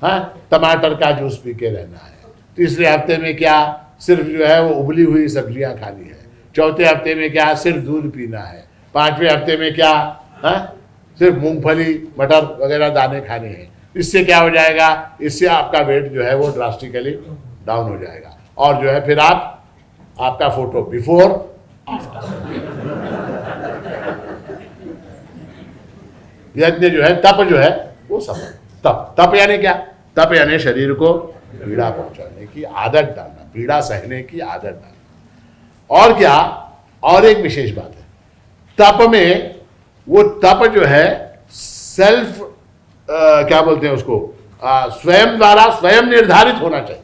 हाँ, टमाटर का जूस पी के रहना है। तीसरे हफ्ते में क्या? सिर्फ जो है वो उबली हुई सब्जियां खानी है। चौथे हफ्ते में क्या? सिर्फ दूध पीना है। 5वें हफ्ते में क्या? हाँ, सिर्फ मूंगफली मटर वगैरह दाने खाने हैं। इससे क्या हो जाएगा? इससे आपका वेट जो है वो ड्रास्टिकली डाउन हो जाएगा, और जो है फिर आपका फोटो बिफोर यज्ञ जो है, तप जो है वो सफल। तप यानी क्या? तप यानी शरीर को पीड़ा पहुंचाने की आदत डालना, पीड़ा सहने की आदत डालना। और क्या? और एक विशेष बात है तप में, वो तप जो है सेल्फ क्या बोलते हैं उसको, स्वयं द्वारा स्वयं निर्धारित होना चाहिए,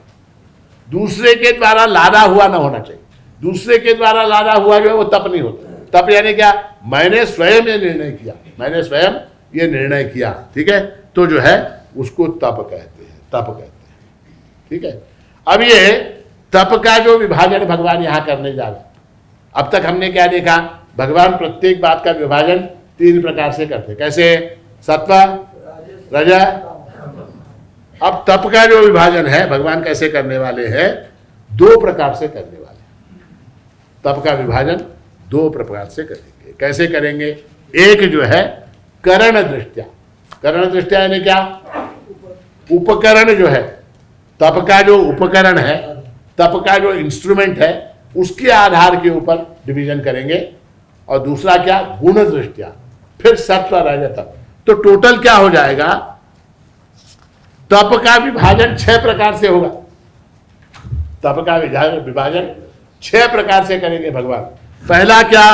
दूसरे के द्वारा लादा हुआ ना होना चाहिए। दूसरे के द्वारा लादा हुआ जो है वो तप नहीं होता। तप यानी क्या? मैंने स्वयं ये निर्णय किया, मैंने स्वयं ये निर्णय किया, ठीक है, तो जो है उसको तप कहते हैं, तप कहते हैं, ठीक है। अब ये तप का जो विभाजन भगवान यहां करने जा रहे हैं, अब तक हमने क्या देखा? भगवान प्रत्येक बात का विभाजन 3 प्रकार से करते। कैसे? सत्व, रज। अब तप का जो विभाजन है भगवान कैसे करने वाले हैं? 2 प्रकार से करने वाले। तप का विभाजन 2 प्रकार से करेंगे। कैसे करेंगे? एक जो है करण दृष्टया। करण दृष्टया यानी क्या? उपकरण जो है, तप का जो उपकरण है, तप का जो इंस्ट्रूमेंट है, उसके आधार के ऊपर डिवीजन करेंगे। और दूसरा क्या? गुण दृष्टया, फिर सत्व रज तप। तो टोटल क्या हो जाएगा? तप का विभाजन 6 प्रकार से होगा। तप का विभाजन 6 प्रकार से करेंगे भगवान। पहला क्या?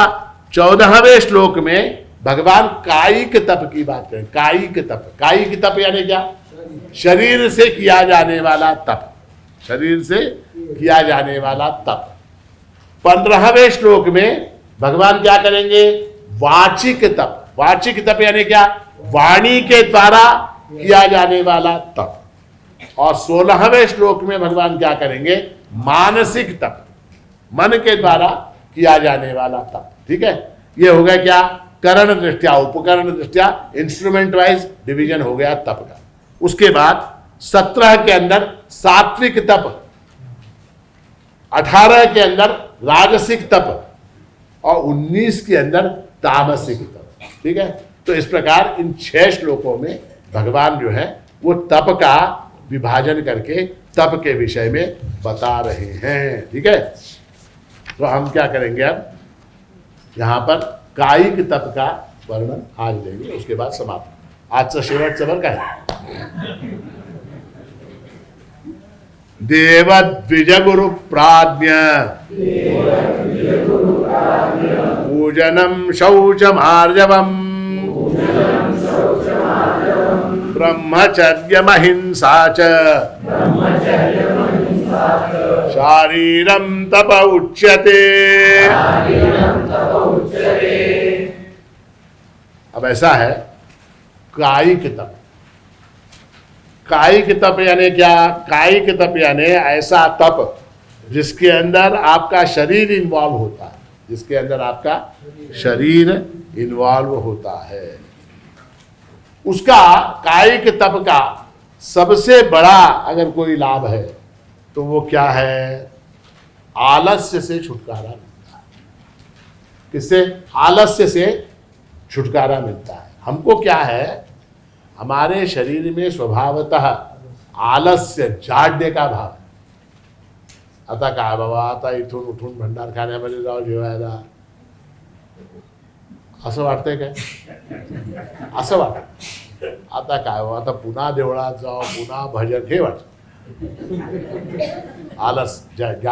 14वें श्लोक में भगवान कायिक तप की बात करें। कायिक तप, कायिक तप यानी क्या? शरीर से किया जाने वाला तप, शरीर से किया जाने वाला तप। 15वें श्लोक में भगवान क्या करेंगे? वाचिक तप। वाचिक तप यानी क्या? वाणी के द्वारा किया जाने वाला तप। और 16वें श्लोक में भगवान क्या करेंगे? मानसिक तप, मन के द्वारा किया जाने वाला तप। ठीक है, ये हो गया क्या? करण दृष्टिया, उपकरण दृष्टिया, इंस्ट्रूमेंट वाइज डिवीजन हो गया तप का। उसके बाद 17 के अंदर सात्विक तप, 18 के अंदर राजसिक तप और 19 के अंदर तामसिक तप। ठीक है, तो इस प्रकार इन 6 श्लोकों में भगवान जो है वो तप का विभाजन करके तप के विषय में बता रहे हैं। ठीक है, तो हम क्या करेंगे अब यहां पर कायिक तप का वर्णन आज लेंगे, उसके बाद समाप्त। आज से शेवटचं बरं काय? देवद्विज गुरु प्राज्ञ पूजनम शौचमार्जवम ब्रह्मचर्यमहिंसा च शारीरम तप उच्यते। अब ऐसा है, कायिक तप। कायिक तप यानी क्या? कायिक तप यानी ऐसा तप जिसके अंदर आपका शरीर इन्वॉल्व होता है, जिसके अंदर आपका शरीर इन्वॉल्व होता है। उसका कायिक तप का सबसे बड़ा अगर कोई लाभ है तो वो क्या है? आलस्य से छुटकारा मिलता है। किससे? आलस्य से छुटकारा मिलता है। हमको क्या है, हमारे शरीर में स्वभावतः आलस्य, जाड्य का भाव है। आता काय बाबा, आता इथून उठून भंडार खाण्यामध्ये जाऊ जेवायला, असं वाटतंय काय? असं वाटत। आता काय बाबा, आता पुन्हा देवळात जाऊ, पुन्हा भजन, हे वाटत। आलस, जाड।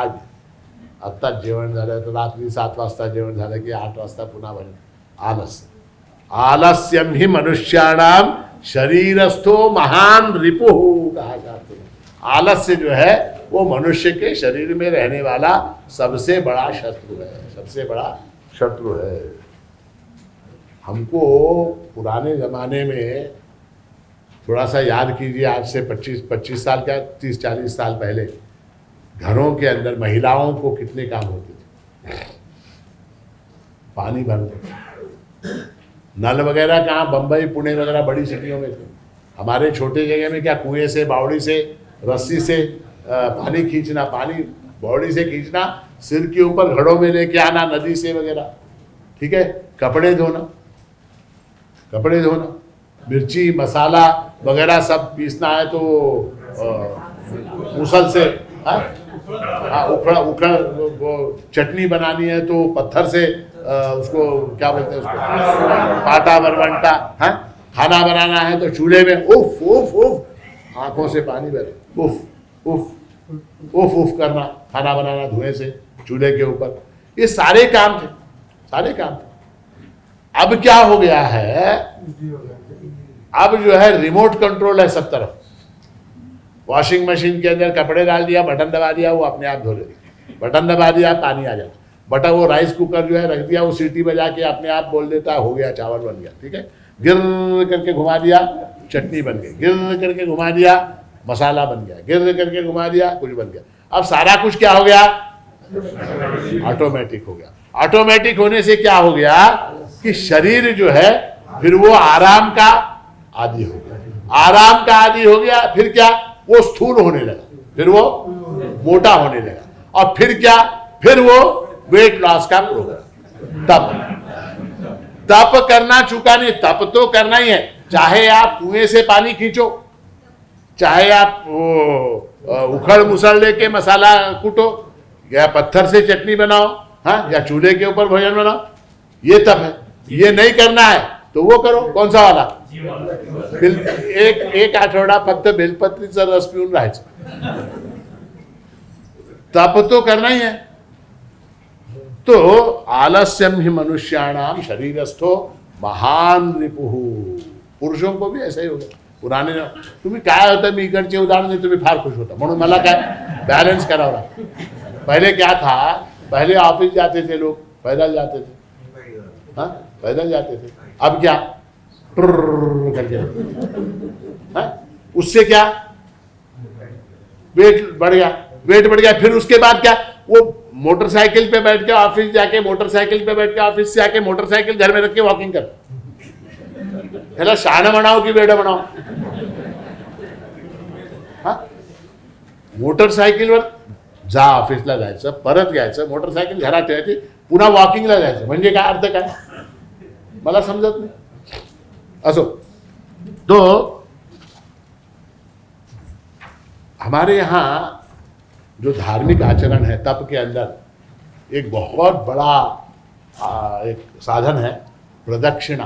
आत्ता जेवण झालं तर रात्री 7 वाजता जेवण झालं की 8 वाजता पुन्हा भजन, आलस। आलस्यम ही मनुष्याणाम शरीरस्थो महान रिपुः कहा जाता है। आलस्य जो है वो मनुष्य के शरीर में रहने वाला सबसे बड़ा शत्रु है, सबसे बड़ा शत्रु है। हमको पुराने जमाने में थोड़ा सा याद कीजिए, आज से 25 साल क्या 30-40 साल पहले घरों के अंदर महिलाओं को कितने काम होते थे? पानी भरना, नल वगैरह कहाँ, बंबई पुणे वगैरह बड़ी सिटियों में थे। हमारे छोटे जगह में क्या, कुएं से, बावड़ी से, रस्सी से पानी खींचना, पानी बावड़ी से खींचना, सिर के ऊपर घड़ों में लेके आना नदी से वगैरह। ठीक है, कपड़े धोना, कपड़े धोना, मिर्ची मसाला वगैरह सब पीसना है तो मुसल से, उखड़ा उखड़ा, वो चटनी बनानी है तो पत्थर से, उसको क्या बोलते हैं, उसको पाटा बरवंटा, है। खाना बनाना है तो चूल्हे में उफ उफ उफ, आंखों से पानी बहे, उफ उफ उफ उफ करना, खाना बनाना धुएं से चूल्हे के ऊपर। ये सारे काम थे, सारे काम थे। अब क्या हो गया है, अब जो है रिमोट कंट्रोल है सब तरफ। वॉशिंग मशीन के अंदर कपड़े डाल दिया, बटन दबा दिया, वो अपने आप धो लेती, बटन दबा दिया पानी आ जाता, बटन वो राइस कुकर जो है रख दिया, वो सीटी बजा के अपने आप बोल देता हो गया, चावल बन गया। ठीक है, गिर करके घुमा दिया, चटनी बन गई, गिर करके घुमा दिया, मसाला बन गया, गिर करके घुमा दिया, कुछ बन गया। अब सारा कुछ क्या हो गया, ऑटोमेटिक हो गया। ऑटोमेटिक होने से क्या हो गया कि शरीर जो है फिर वो आराम का आदि हो गया, आराम का आदि हो गया। फिर क्या, वो स्थूल होने लगा, फिर वो मोटा होने लगा, और फिर क्या, फिर वो वेट लॉस का प्रोग्राम। तप करना चुका नहीं, तप तो करना ही है। चाहे आप कुएं से पानी खींचो, चाहे आप उखड़ मुसड़ लेके मसाला कूटो, या पत्थर से चटनी बनाओ, हाँ, या चूल्हे के ऊपर भोजन बनाओ, ये तप है। ये नहीं करना है तो वो करो, कौन सा वाला, एक आठवडा फक्त बेलपत्रीचा रस पिऊन राहायचं। तप तो करना ही है। तो आलस्यम ही मनुष्याणाम शरीरस्थो महान रिपुः। पुरुषों को भी ऐसा ही होगा। पुराने तुम्ही काय होतं, मी इकडचे उदाहरण देतो, तुम्ही फार खुश होता म्हणून मला काय बैलेंस करावं लागतं। पहले क्या था, पहले ऑफिस जाते थे लोग, पैदल जाते थे, हाँ, पैदल जाते थे। अब क्या ट्रुर्र करके हाँ? उससे क्या वेट बढ़ गया, फिर उसके बाद क्या, वो मोटरसाइकिल पे बैठ के ऑफिस जाके, मोटरसाइकिल पे बैठ के ऑफिस से आके मोटरसाइकिल घर में रख के वॉकिंग कर। ह्याला शहाणं म्हणावं की वेडं म्हणावं? हा? मोटरसायकलवर जा, ऑफिसला जायचं, परत यायचं, मोटरसायकल घरात ठेवायची, पुन्हा वॉकिंगला जायचं, म्हणजे काय अर्थ काय मला समजत नाही। असो, तो हमारे यहाँ जो धार्मिक आचरण है तप के अंदर एक बहुत बड़ा एक साधन है प्रदक्षिणा।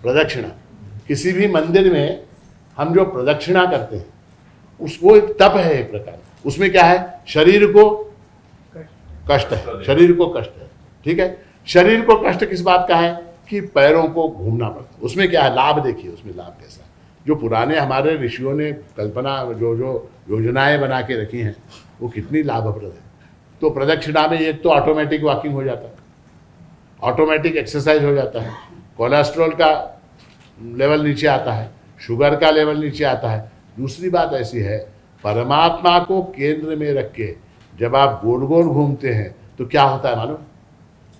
प्रदक्षिणा किसी भी मंदिर में हम जो प्रदक्षिणा करते हैं वो एक तप है एक प्रकार। उसमें क्या है, शरीर को कष्ट है, शरीर को कष्ट है, ठीक है। शरीर को कष्ट किस बात का है कि पैरों को घूमना पड़ता है। उसमें क्या है, लाभ देखिए, उसमें लाभ कैसा है। जो पुराने हमारे ऋषियों ने कल्पना जो योजनाएं बना के रखी हैं वो कितनी लाभप्रद है। तो प्रदक्षिणा में एक तो ऑटोमेटिक वॉकिंग हो जाता है, ऑटोमेटिक एक्सरसाइज हो जाता है, कोलेस्ट्रॉल का लेवल नीचे आता है, शुगर का लेवल नीचे आता है। दूसरी बात ऐसी है, परमात्मा को केंद्र में रख के जब आप गोल गोल घूमते हैं तो क्या होता है मालूम?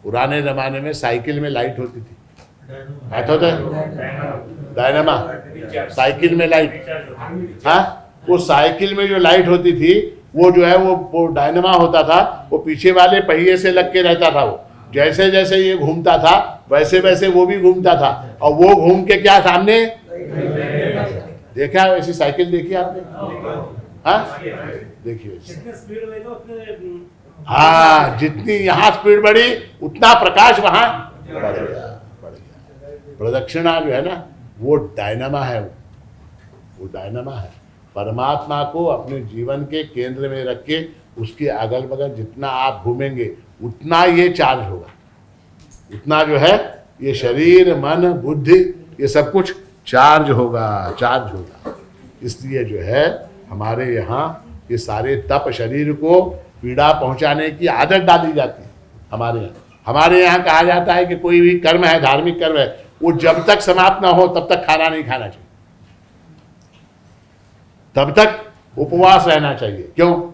पुराने ज़माने में साइकिल में लाइट होती थी, ऐसा होता है डायनामा, साइकिल में लाइट, हाँ, वो साइकिल में जो लाइट होती थी वो जो है वो डायनामा होता था, वो पीछे वाले पहिए से लग के रहता था। वो जैसे जैसे ये घूमता था वैसे वैसे वो भी घूमता था, और वो घूम के क्या सामने देखा, ऐसी साइकिल देखी आपने? हाँ, देखिए, हाँ, जितनी यहाँ स्पीड बढ़ी उतना प्रकाश वहां बढ़ गया। प्रदक्षिणा जो है ना वो डायनामा है, वो डायनामा है। परमात्मा को अपने जीवन के केंद्र में रख के उसके अगल बगल जितना आप घूमेंगे उतना ये चार्ज होगा, उतना जो है ये शरीर मन बुद्धि ये सब कुछ चार्ज होगा। इसलिए जो है हमारे यहाँ ये सारे तप शरीर को पीड़ा पहुंचाने की आदत डाली जाती है। हमारे यहाँ कहा जाता है कि कोई भी कर्म है, धार्मिक कर्म है, वो जब तक समाप्त ना हो तब तक खाना नहीं खाना चाहिए, तब तक उपवास रहना चाहिए। क्यों?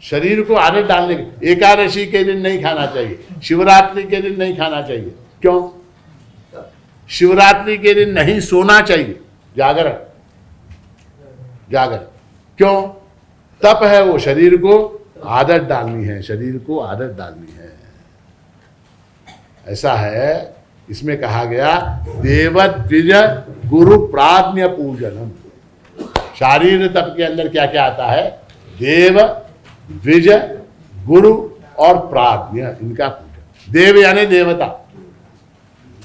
शरीर को आदत डालने के। एकादशी के दिन नहीं खाना चाहिए, शिवरात्रि के दिन नहीं खाना चाहिए। क्यों? शिवरात्रि के दिन नहीं सोना चाहिए, जागरण। क्यों? तप है, वो शरीर को आदत डालनी है, शरीर को आदत डालनी है। ऐसा है, इसमें कहा गया देवद्विज गुरु प्राज्ञ पूजनम। शारीर तप के अंदर क्या क्या आता है? देव, द्विज, गुरु और प्राज्ञ, इनका पूजन। देव यानी देवता,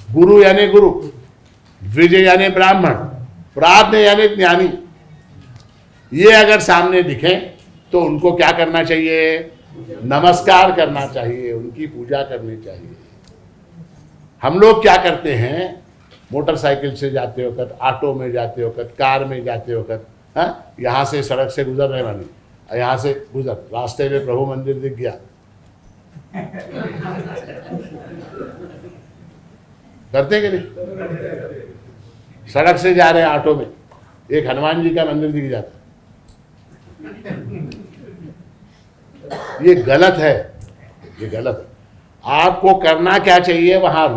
गुरु यानी गुरु, द्विज यानी ब्राह्मण, प्राज्ञ यानी ज्ञानी। ये अगर सामने दिखे तो उनको क्या करना चाहिए? नमस्कार करना चाहिए, उनकी पूजा करनी चाहिए। हम लोग क्या करते हैं, मोटरसाइकिल से जाते वक्त, ऑटो में जाते वक्त, कार में जाते वक्त, हाँ, यहाँ से सड़क से गुजर रहे वाली, यहाँ से गुजर, रास्ते में प्रभु मंदिर दिख गया, करते कि नहीं? सड़क से जा रहे हैं ऑटो में, एक हनुमान जी का मंदिर दिख जाता, ये गलत है, ये गलत है। आपको करना क्या चाहिए? वहां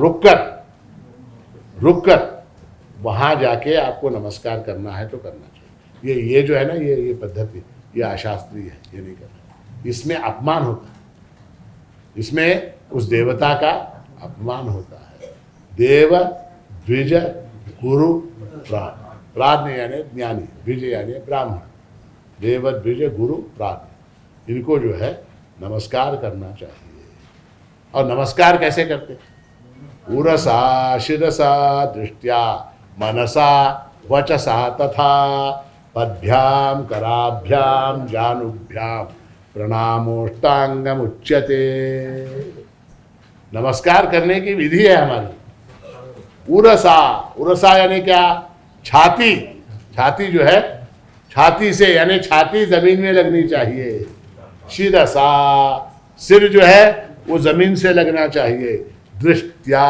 रुककर वहां जाके आपको नमस्कार करना है तो करना चाहिए। ये जो है ना, ये पद्धति ये अशास्त्रीय है, ये नहीं करना। इसमें अपमान होता है, इसमें उस देवता का अपमान होता है। देव, द्विज, गुरु, प्राज्ञ। प्राज्ञ यानी ज्ञानी, द्विज यानी ब्राह्मण। देव, द्विज, गुरु, प्राज्ञ, इनको जो है नमस्कार करना चाहिए। और नमस्कार कैसे करते? उरसा शिरसा दृष्टिया मनसा वचसा तथा पद्भ्याम कराभ्याम जानुभ्याम प्रणामोष्टांगम उच्यते। नमस्कार करने की विधि है हमारी। उरसा यानी क्या? छाती, छाती जो है, छाती से यानी छाती जमीन में लगनी चाहिए। शिरसा, सिर जो है वो जमीन से लगना चाहिए। दृष्टिया,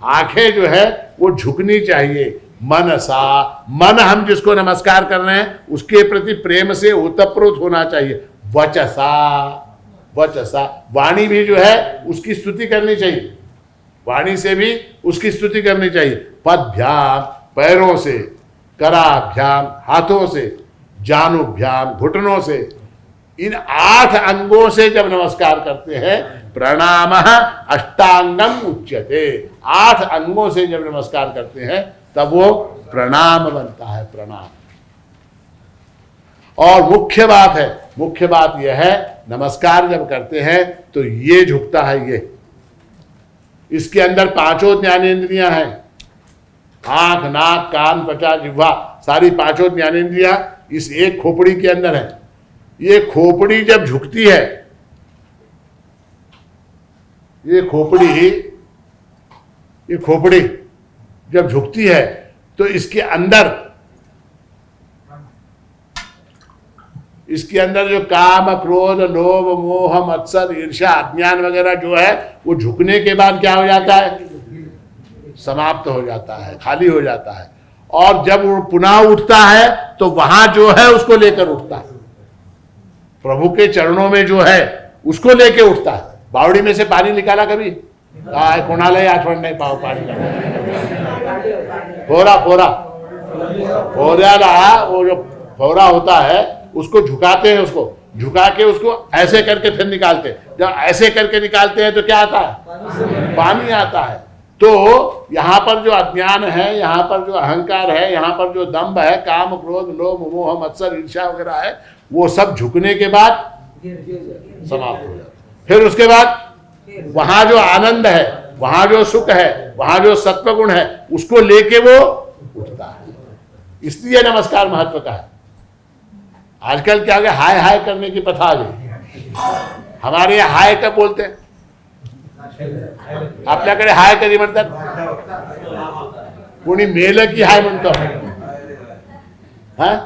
आंखें जो है वो झुकनी चाहिए। मनसा, मन हम जिसको नमस्कार कर रहे हैं उसके प्रति प्रेम से ओतप्रोत होना चाहिए। वचसा, वचसा, वाणी भी जो है उसकी स्तुति करनी चाहिए, वाणी से भी उसकी स्तुति करनी चाहिए। पदभ्याम, पैरों से, कराभ्याम, हाथों से, जानुभ्याम, घुटनों से, इन 8 अंगों से जब नमस्कार करते हैं, प्रणाम अष्टांगम उच्यते, 8 अंगों से जब नमस्कार करते हैं तब वो प्रणाम बनता है, प्रणाम। और मुख्य बात है, मुख्य बात यह है, नमस्कार जब करते हैं तो ये झुकता है, ये, इसके अंदर 5 ज्ञानेंद्रियां हैं, आंख, नाक, कान, त्वचा, जिह्वा, सारी 5 ज्ञानेंद्रियां इस एक खोपड़ी के अंदर है। ये खोपड़ी जब झुकती है, ये खोपड़ी जब झुकती है तो इसके अंदर जो काम, क्रोध, लोभ, मोह, मत्सर, ईर्ष्या, अज्ञान वगैरह जो है वो झुकने के बाद क्या हो जाता है, समाप्त हो जाता है, खाली हो जाता है। और जब वो पुनः उठता है तो वहां जो है उसको लेकर उठता है, प्रभु के चरणों में जो है उसको लेके उठता है। बावड़ी में से पानी निकाला कभी? कोणालय आठवण नहीं पाओ पानी फोरा वो जो फोरा होता है उसको झुकाते हैं, उसको झुका के उसको ऐसे करके फिर निकालते हैं। जब ऐसे करके निकालते हैं तो क्या आता है? पानी आता है। तो यहाँ पर जो अज्ञान है, यहाँ पर जो अहंकार है, यहाँ पर जो दंभ है, काम, क्रोध, लोभ, मोह, मत्सर, ईर्ष्या वगैरह है, वो सब झुकने के बाद समाप्त हो जाता है। फिर उसके बाद वहां जो आनंद है, वहां जो सुख है, वहां जो सत्व गुण है, उसको लेके वो उठता है। इसलिए नमस्कार महत्व का है। आजकल क्या गया, हाय हाय करने की प्रथा आ गई। हमारे यहाँ हाय कब बोलते हैं? आपल्याकडे हाय कधी म्हणतात? कोणी मेलं की हाय म्हणतो? हाय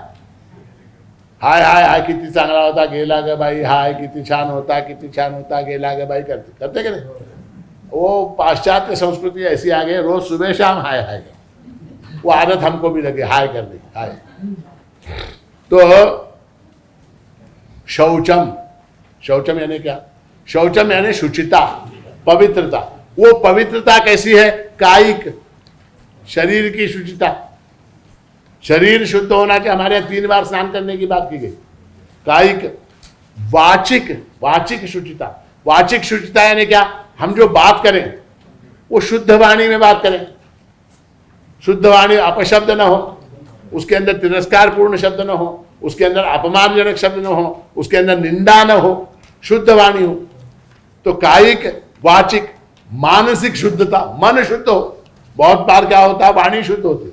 हाय हाय, किती चांगला होता, गेला ग बाई, हाय किती छान होता, किती छान होता, गेला ग बाई, करते कि नहीं? वो पाश्चात्य संस्कृति ऐसी आ गई, रोज सुबह शाम हाय हाय, वो आदत हमको भी लगे हाय करने, हाय। तो शौचम, शौचम यानी क्या? शौचम यानी शुचिता, पवित्रता। वो पवित्रता कैसी है? कायिक, शरीर की शुचिता, शरीर शुद्ध होना चाहिए। हमारे यहाँ 3 बार स्नान करने की बात की गई। कायिक, वाचिक, वाचिक शुचिता। वाचिक शुचिता यानी क्या? हम जो बात करें वो शुद्ध वाणी में बात करें, शुद्ध वाणी, अपशब्द न हो, उसके अंदर तिरस्कार पूर्ण शब्द न हो, उसके अंदर अपमानजनक शब्द न हो, उसके अंदर निंदा न हो, शुद्ध वाणी हो। तो कायिक, वाचिक, मानसिक शुद्धता, मन शुद्ध हो। बहुत बार क्या होता है, वाणी शुद्ध होती।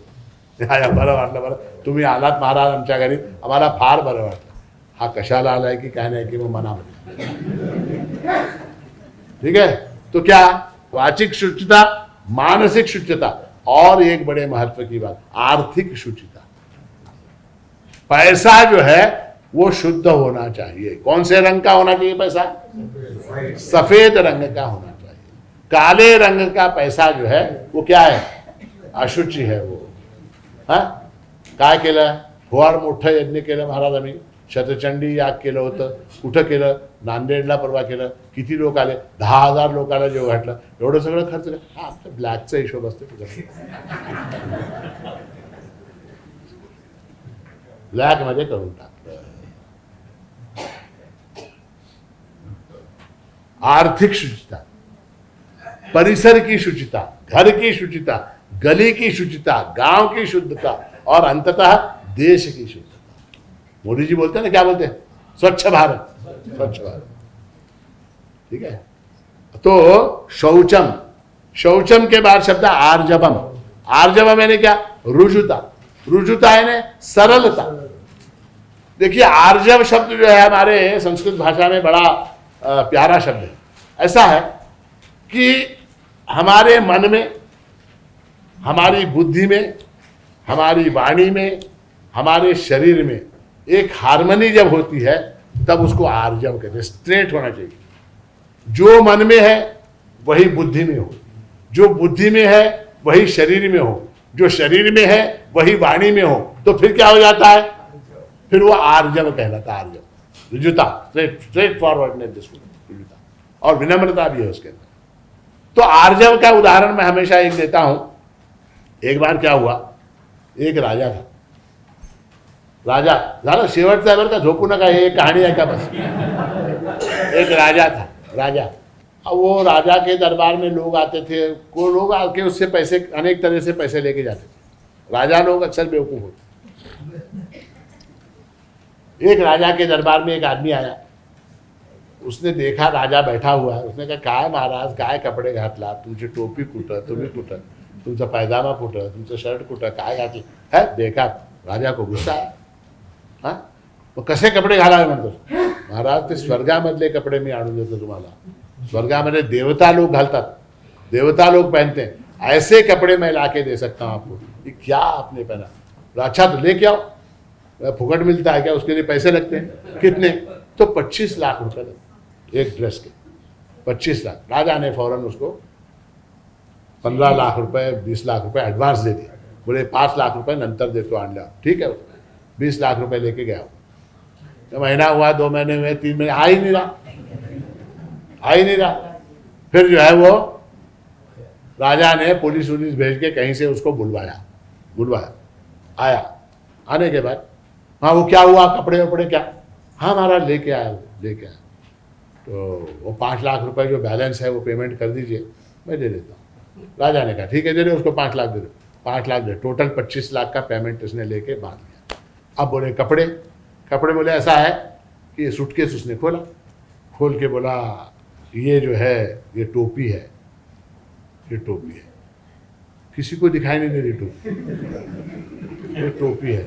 बरं वाटलं, बरं तुम्ही आलात महाराज आमच्या घरी, आम्हाला फार बरं वाटलं। हा कशाला आलाय की काय नाही की मग मनामध्ये, ठीक है। तो क्या, वाचिक शुचिता, मानसिक शुचिता, और एक बड़े महत्व की बात, आर्थिक शुचिता। पैसा जो है वो शुद्ध होना चाहिए। कौन से रंग का होना चाहिए पैसा? सफेद रंग का होना चाहिए। काले रंग का पैसा जो है वो क्या है? अशुचि है वो। काय केलं? फार मोठं यज्ञ केलं महाराज, आम्ही शतचंडी याग केलं होतं। कुठं केलं? नांदेडला परवा केलं। किती लोक आले? 10,000 लोकांना जेव घातलं। एवढं सगळं खर्च केलं? हा, आमचा ब्लॅकचा हिशोब असतो, ब्लॅक मध्ये करून टाकलं। आर्थिक शुचिता, परिसर की शुचिता, घर की शुचिता, गली की शुचिता, गांव की शुद्धता, और अंततः देश की शुद्धता। मोदी जी बोलते हैं ना, क्या बोलते हैं? स्वच्छ भारत, स्वच्छ भारत, ठीक है। तो शौचम, शौचम के बाद शब्द आर्जवम। आर्जवम यानी क्या? रुजुता। रुजुता यानी सरलता। देखिए, आर्जव शब्द जो है हमारे संस्कृत भाषा में बड़ा प्यारा शब्द है। ऐसा है कि हमारे मन में, हमारी बुद्धि में, हमारी वाणी में, हमारे शरीर में एक हार्मनी जब होती है तब उसको आर्जव कहते हैं। स्ट्रेट होना चाहिए। जो मन में है वही बुद्धि में हो, जो बुद्धि में है वही शरीर में हो, जो शरीर में है वही वाणी में हो, तो फिर क्या हो जाता है? फिर वो आर्जव कहलाता, आर्जव, ऋजुता, स्ट्रेट फॉरवर्डनेस जिसको, ऋजुता, और विनम्रता भी है उसके अंदर। तो आर्जव का उदाहरण मैं हमेशा एक देता हूं। एक बार क्या हुआ, एक राजा था, राजा झालं शेवटचा बर का, झोपू नका, हे कहाणी आहे का बस। एक राजा था, राजा। अब वो राजा के दरबार में लोग आते थे, वो लोग आके उससे पैसे, अनेक तरह से पैसे लेके जाते थे। राजा लोग अक्सर बेवकूफ होते। एक राजा के दरबार में एक आदमी आया, उसने देखा राजा बैठा हुआ है, उसने कहा काय महाराज, काय कपडे घातला, तुमची टोपी कुठं, तुम्ही कुठं, तुमचा पैजामा कुठं, तुमचं शर्ट कुठं, काय घातलं है? देखा, राजा को गुस्सा आहे। हां, मग कसे कपडे घालावे म्हणतो? महाराज ते स्वर्गामधले कपडे मी आणून देतो तुम्हाला, स्वर्गामध्ये देवता लोग घालतात, देवता लोग पहनते हैं, ऐसे कपड़े मैं ला के दे सकता हूँ आपको। ये क्या आपने पहना? अच्छा तो लेके आओ, फुकट मिलता है क्या? उसके लिए पैसे लगते हैं। कितने? तो 25 लाख रुपए लगते एक ड्रेस के, 25 लाख। राजा ने फौरन उसको 15 लाख रुपए, 20 लाख रुपए एडवांस दे दिया। बोले 5 लाख रुपए नंतर देतो, आणला। ठीक है, 20 लाख रुपए लेके गया। तो महीना हुआ, 2 महीने हुए, 3 महीने, आ ही नहीं रहा। फिर जो है वो राजा ने पुलिस भेज के कहीं से उसको बुलवाया। आया, आने के बाद हाँ वो क्या हुआ, कपड़े वपड़े क्या? हाँ महाराज लेके आया। तो वो 5 लाख रुपए जो बैलेंस है वो पेमेंट कर दीजिए, मैं दे देता हूँ। राजा ने कहा ठीक है, दे दो, उसको 5 लाख दे दो। 5 लाख दे, टोटल 25 लाख का पेमेंट उसने लेके बांध लिया। अब बोले कपड़े बोले ऐसा है कि सूटकेस उसने खोल के बोला ये जो है ये टोपी है, किसी को दिखाई नहीं दे रही टोपी, ये टोपी है।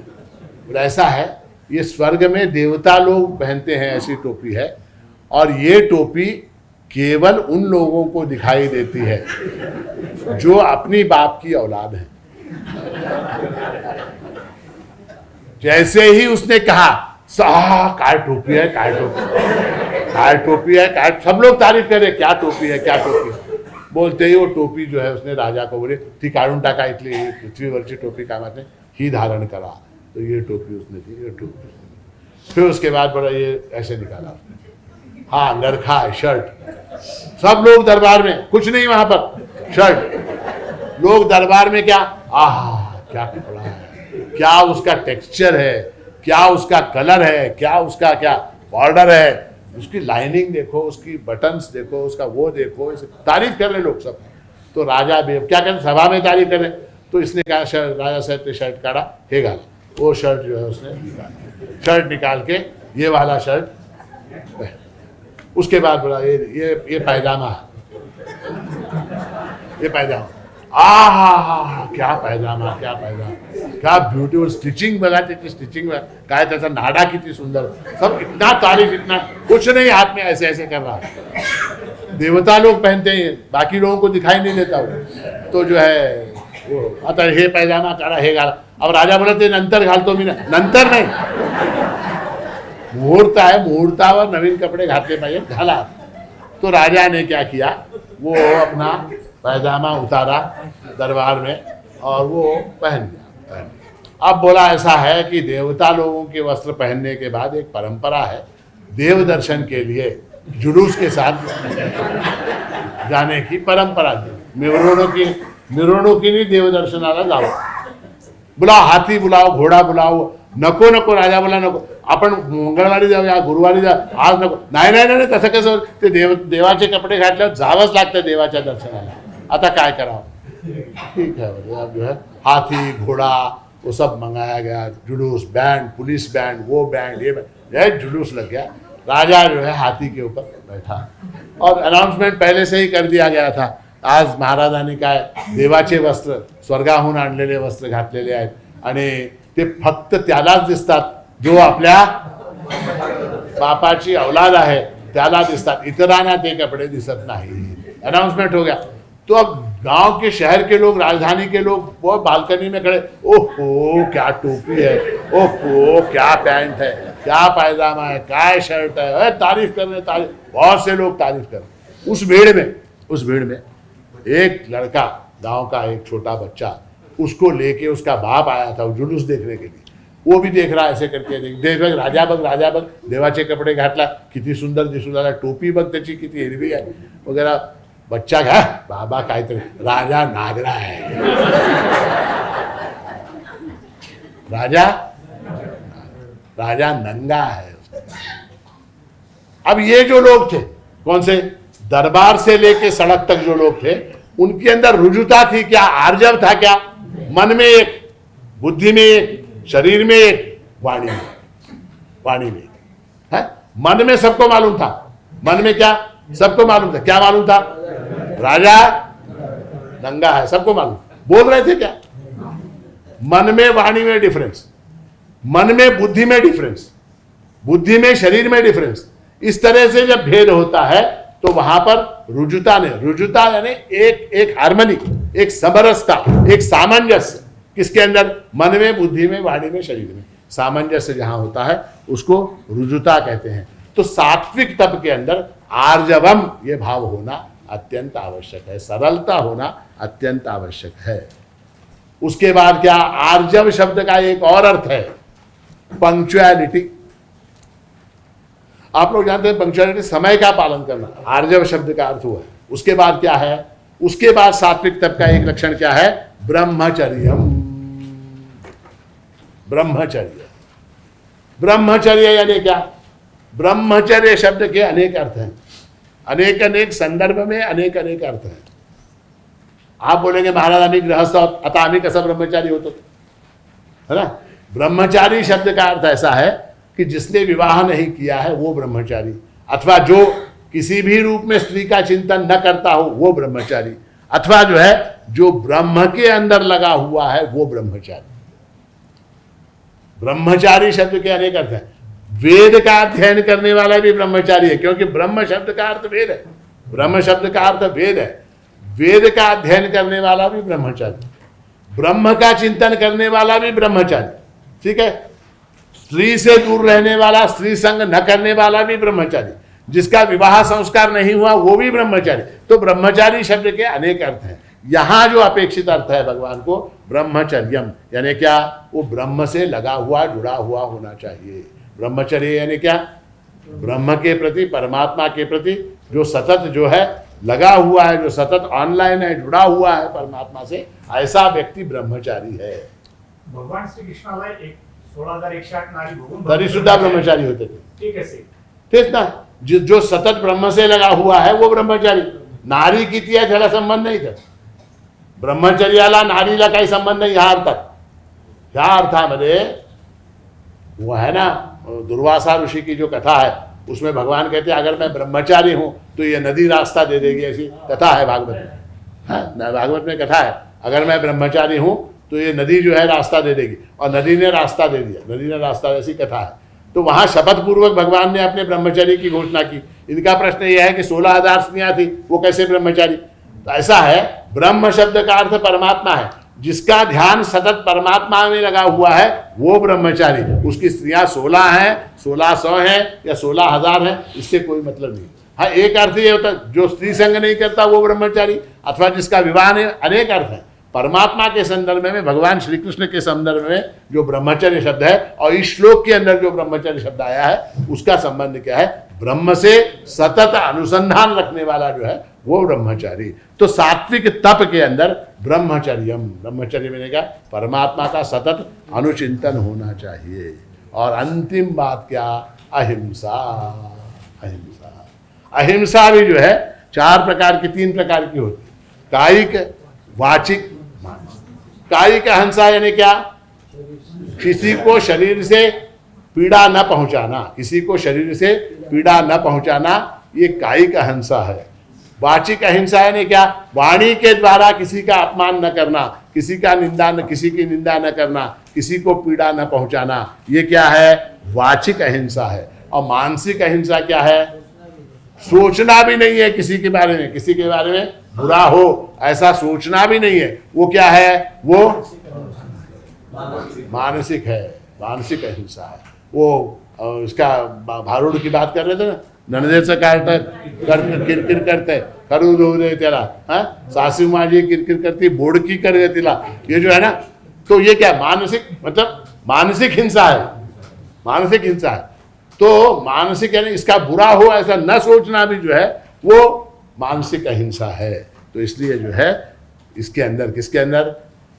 बोला ऐसा है, ये स्वर्ग में देवता लोग पहनते हैं, ऐसी टोपी है, और ये टोपी केवल उन लोगों को दिखाई देती है जो अपनी बाप की औलाद है। जैसे ही उसने कहा काय टोपी है, सब लोग तारीफ कर रहे, क्या टोपी है। बोलते ही वो टोपी जो है उसने राजा को बोले ती काढून टाका, इतली पृथ्वीवरची टोपी कामात नाही, ही धारण करा। तो ये टोपी उसने दी, ये टोपी। फिर उसके बाद बोला ये ऐसे निकाला उसने, हाँ अंगरखा है, शर्ट। सब लोग दरबार में, कुछ नहीं वहां पर, शर्ट। लोग दरबार में क्या, क्या कपड़ा है, क्या उसका टेक्सचर है, क्या उसका कलर है, क्या उसका क्या बॉर्डर है, उसकी लाइनिंग देखो, उसकी बटन्स देखो, उसका वो देखो, तारीफ कर रहे लोग सब। तो राजा भी क्या कहते, सभा में तारीफ कर रहे। तो इसने कहा राजा साहब ने शर्ट काढ़ा, हे गाला, वो शर्ट जो है उसने निकाला, शर्ट निकाल के ये वाला शर्ट। उसके बाद बोला ये पैजामा, ये पैजामा, क्या पैजामा, क्या ब्यूटीफुल स्टिचिंग बघा, त्याची स्टिचिंग काय, त्याचा नाडा किती सुंदर, सब इतना तारीफ, इतना कुछ नहीं, हाथ में ऐसे ऐसे कर रहा। देवता लोग पहनते हैं, बाकी लोगों को दिखाई नहीं देता वो। तो जो है वो आता हे पैजामा काढा, हे घाला। अब राजा बोला ते नंतर घालतो मी, नंतर नाही, मुहूर्त आहे, मुहूर्तावर नवीन कपडे घातले पाहिजे, घाला। तो राजा ने क्या किया, वो अपना पैजामा उतारा दरबार में और वो पहन लिया। अब बोला ऐसा है कि देवता लोगों के वस्त्र पहनने के बाद एक परंपरा है, देव दर्शन के लिए जुलूस के साथ जाने की परंपरा थी। मिरवणुकीने देव दर्शनाला जावं। बुलाओ, हाती बुलाओ, घोडा बुलाओ, नको राजा बोला नको, आपण मंगळवारी जाऊया, गुरुवारी जा, आज नको, नाही, तसं कसं, ते देवाचे कपडे घातल्यावर जावंच लागतं देवाच्या दर्शनाला। आता काय करावं, ठीक है, अब जो है हाथी घोड़ा वो सब मंगाया गया, जुलूस, बैंड, पुलिस बैंड, वो बैंड, ये जुलूस लग गया। राजा जो है हाथी के ऊपर बैठा और अनाउंसमेंट पहले से ही कर दिया गया था, आज महाराजांनी काय देवाचे वस्त्र, स्वर्गाहून आणलेले वस्त्र घातलेले आहेत आणि ते फक्त त्यालाच दिसतात जो आपल्या बापाची औलाद आहे, त्याला दिसतात, इतरांना ते कपडे दिसत नाही। अनाउंसमेंट हो गया। तो अब गांव के, शहर के लोग, राजधानी के लोग वो बालकनी में खड़े, ओहो क्या टोपी है, ओहो क्या पैंट है, क्या पैजामा है, क्या शर्ट है, तारीफ कर रहे, तारीफ, बहुत से लोग तारीफ कर रहे। उस भीड़ में एक लड़का गांव का एक छोटा बच्चा, उसको लेके उसका बाप आया था जुलूस देखने के लिए, वो भी देख रहा ऐसे करके, देख राजा बघ देवाचे कपडे घातला, किती सुंदर दिसू लागला, टोपी बघ त्याची किती हिरवी आहे वगैरे. बच्चा घ्या बाबा काहीतरी, राजा नागरा है, राजा नंगा है. अब ये जो लोग थे, कौन से, दरबार से लेके सड़क तक जो लोग थे, उनके अंदर रुजुता थी क्या, आर्जव था क्या, मन में एक, बुद्धि में एक, शरीर में एक, वाणी में है. मन में सबको मालूम था, मन में क्या सबको मालूम था, क्या मालूम था, राजा नंगा है, सबको मालूम. बोल रहे थे क्या, मन में वाणी में डिफरेंस, मन में बुद्धि में डिफरेंस, बुद्धि में शरीर में डिफरेंस. इस तरह से जब भेद होता है तो वहां पर रुजुता यानी एक हार्मनी, एक समरसता, एक सामंजस्य, किसके अंदर, मन में, बुद्धि में, वाणी में, शरीर में सामंजस्य जहां होता है उसको रुजुता कहते हैं. तो सात्विक तप के अंदर आर्जवम ये भाव होना अत्यंत आवश्यक है, सरलता होना अत्यंत आवश्यक है. उसके बाद क्या, आर्जव शब्द का एक और अर्थ है पंक्चुअलिटी. आप लोग जानते हैं पंक्चुअलिटी समय का पालन करना, आर्जव शब्द का अर्थ हुआ है. उसके बाद क्या है, उसके बाद सात्विक तप का एक लक्षण क्या है, ब्रह्मचर्यम. ब्रह्मचर्य यानी क्या, ब्रह्मचर्य शब्द के अनेक अर्थ हैं, अनेक संदर्भ में अनेक अर्थ हैं. आप बोलेंगे महाराज आम्ही गृहस्थ आहोत, आता आम्ही कसं ब्रह्मचारी होतो, है ना. ब्रह्मचारी शब्द का अर्थ ऐसा है कि जिसने विवाह नहीं किया है वो ब्रह्मचारी, अथवा जो किसी भी रूप में स्त्री का चिंतन न करता हो वो ब्रह्मचारी, अथवा जो है जो ब्रह्म के अंदर लगा हुआ है वो ब्रह्मचारी. ब्रह्मचारी शब्द के अनेक अर्थ हैं. वेद का अध्ययन करने वाला भी ब्रह्मचारी है, क्योंकि ब्रह्म शब्द का अर्थ वेद है, ब्रह्म शब्द का अर्थ वेद है. वेद का अध्ययन करने वाला भी ब्रह्मचारी, ब्रह्म का चिंतन करने वाला भी ब्रह्मचारी. ठीक है. स्त्री से दूर रहने वाला, स्त्री संग न करने वाला भी ब्रह्मचारी, जिसका विवाह संस्कार नहीं हुआ वो भी ब्रह्मचारी. तो ब्रह्मचारी शब्द के अनेक अर्थ हैं. यहां जो अपेक्षित अर्थ है भगवान को, ब्रह्मचर्यम यानी क्या, वो ब्रह्म से लगा हुआ, जुड़ा हुआ होना चाहिए. ब्रह्मचर्य यानी क्या, ब्रह्म के प्रति, परमात्मा के प्रति जो सतत जो है लगा हुआ है, जो सतत ऑनलाइन है, जुड़ा हुआ है परमात्मा से, ऐसा व्यक्ति ब्रह्मचारी है. भगवान श्री कृष्णाला एक 16,108 नारी बघून तरी सुद्धा ब्रह्मचारी होते थे. ठीक आहे. तेच ना, जो सतत ब्रह्म से लगा हुआ है वो ब्रह्मचारी. नारी किती आहे त्याला संबंध नाही. तर ब्रह्मचर्याला नारीला काही संबंध नाही. ह्या अर्थात, ह्या अर्थामध्ये वो है ना, दुर्वासा ऋषि की जो कथा है उसमें भगवान कहते हैं अगर मैं ब्रह्मचारी हूं तो ये नदी रास्ता दे देगी, ऐसी कथा है भागवत में. भागवत में कथा है, अगर मैं ब्रह्मचारी हूं तो ये नदी जो है रास्ता दे देगी, और नदी ने रास्ता दे दिया, नदी ने रास्ता, ऐसी कथा है. तो वहां शपथ पूर्वक भगवान ने अपने ब्रह्मचर्य की घोषणा की. इनका प्रश्न यह है कि 16,000 स्त्रियां थी, वो कैसे ब्रह्मचारी. तो ऐसा है, ब्रह्म शब्द का अर्थ परमात्मा है, जिसका ध्यान सतत परमात्मा में लगा हुआ है वो ब्रह्मचारी. उसकी स्त्रियां 16 हैं, 1600 हैं या 16,000 हैं, इससे कोई मतलब नहीं. हाँ, एक अर्थ ये होता है जो स्त्री संग नहीं करता वो ब्रह्मचारी, अथवा जिसका विवाह नहीं. अनेक अर्थ है. परमात्मा के संदर्भ में, भगवान श्री कृष्ण के संदर्भ में जो ब्रह्मचर्य शब्द है, और इस श्लोक के अंदर जो ब्रह्मचर्य शब्द आया है, उसका संबंध क्या है, ब्रह्म से सतत अनुसंधान रखने वाला जो है वो ब्रह्मचारी. तो सात्विक तप के अंदर ब्रह्मचर्यम, ब्रह्मचर्य में क्या, परमात्मा का सतत अनुचिंतन होना चाहिए. और अंतिम बात क्या, अहिंसा. अहिंसा, अहिंसा भी जो है 4 प्रकार की, 3 प्रकार की होती है, कायिक, वाचिक, मानसिक. कायिक अहिंसा यानी क्या, किसी को शरीर से पीड़ा न पहुंचाना, किसी को शरीर से पीड़ा न पहुंचाना, ये कायिक अहिंसा है. वाचिक अहिंसा यानी क्या, वाणी के द्वारा किसी का अपमान न करना, किसी का निंदा न, किसी की निंदा न करना, किसी को पीड़ा न पहुंचाना, ये क्या है, वाचिक अहिंसा है. और मानसिक अहिंसा क्या है, सोचना भी नहीं है किसी के बारे में, किसी के बारे में बुरा हो ऐसा सोचना भी नहीं है, वो क्या है, वो मानसिक है, मानसिक अहिंसा है. वो इसका भारूड की बात कर रहे थे ना, नणदेचं किरकिर करते, करू देऊ दे त्याला, हाँ सासू माझी किरकिर करती, बोड़की कर दे तिला, ये जो है ना, तो ये क्या मानसिक, मतलब मानसिक हिंसा है, मानसिक हिंसा है। तो मानसिक यानी इसका बुरा हो ऐसा न सोचना भी जो है वो मानसिक अहिंसा है। तो इसलिए जो है इसके अंदर, किसके अंदर,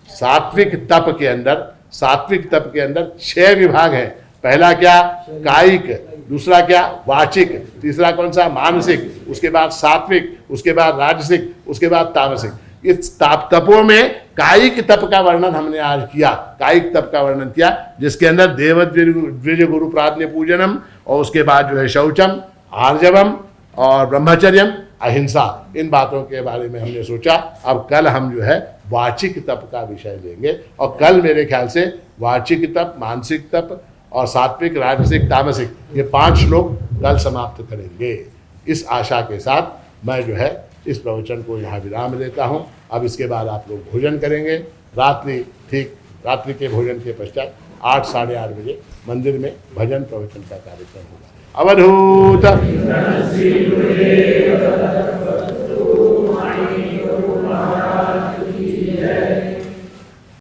सात्विक तप के अंदर, सात्विक तप के अंदर 6 विभाग हैं। पहला क्या, कायिक, दूसरा क्या, वाचिक, तीसरा कौन सा, मानसिक, उसके बाद सात्विक, उसके बाद राजसिक, उसके बाद तामसिक। इस तपों में कायिक तप का वर्णन हमने आज किया, कायिक तप का वर्णन किया, जिसके अंदर देव द्विज गुरु प्राज्ञ पूजनम, और उसके बाद जो है शौचम, आर्जवम और ब्रह्मचर्यम, अहिंसा, इन बातों के बारे में हमने सोचा। अब कल हम जो है वाचिक तप का विषय लेंगे, और कल मेरे ख्याल से वाचिक तप, मानसिक तप और सात्विक, राजसिक, तामसिक, ये 5 श्लोक कल समाप्त करेंगे। इस आशा के साथ मैं जो है इस प्रवचन को यहाँ विराम देता हूँ। अब इसके बाद आप लोग भोजन करेंगे। रात्रि के भोजन के पश्चात 8 साढ़े 8 बजे मंदिर में भजन प्रवचन का कार्यक्रम होगा। अवधूत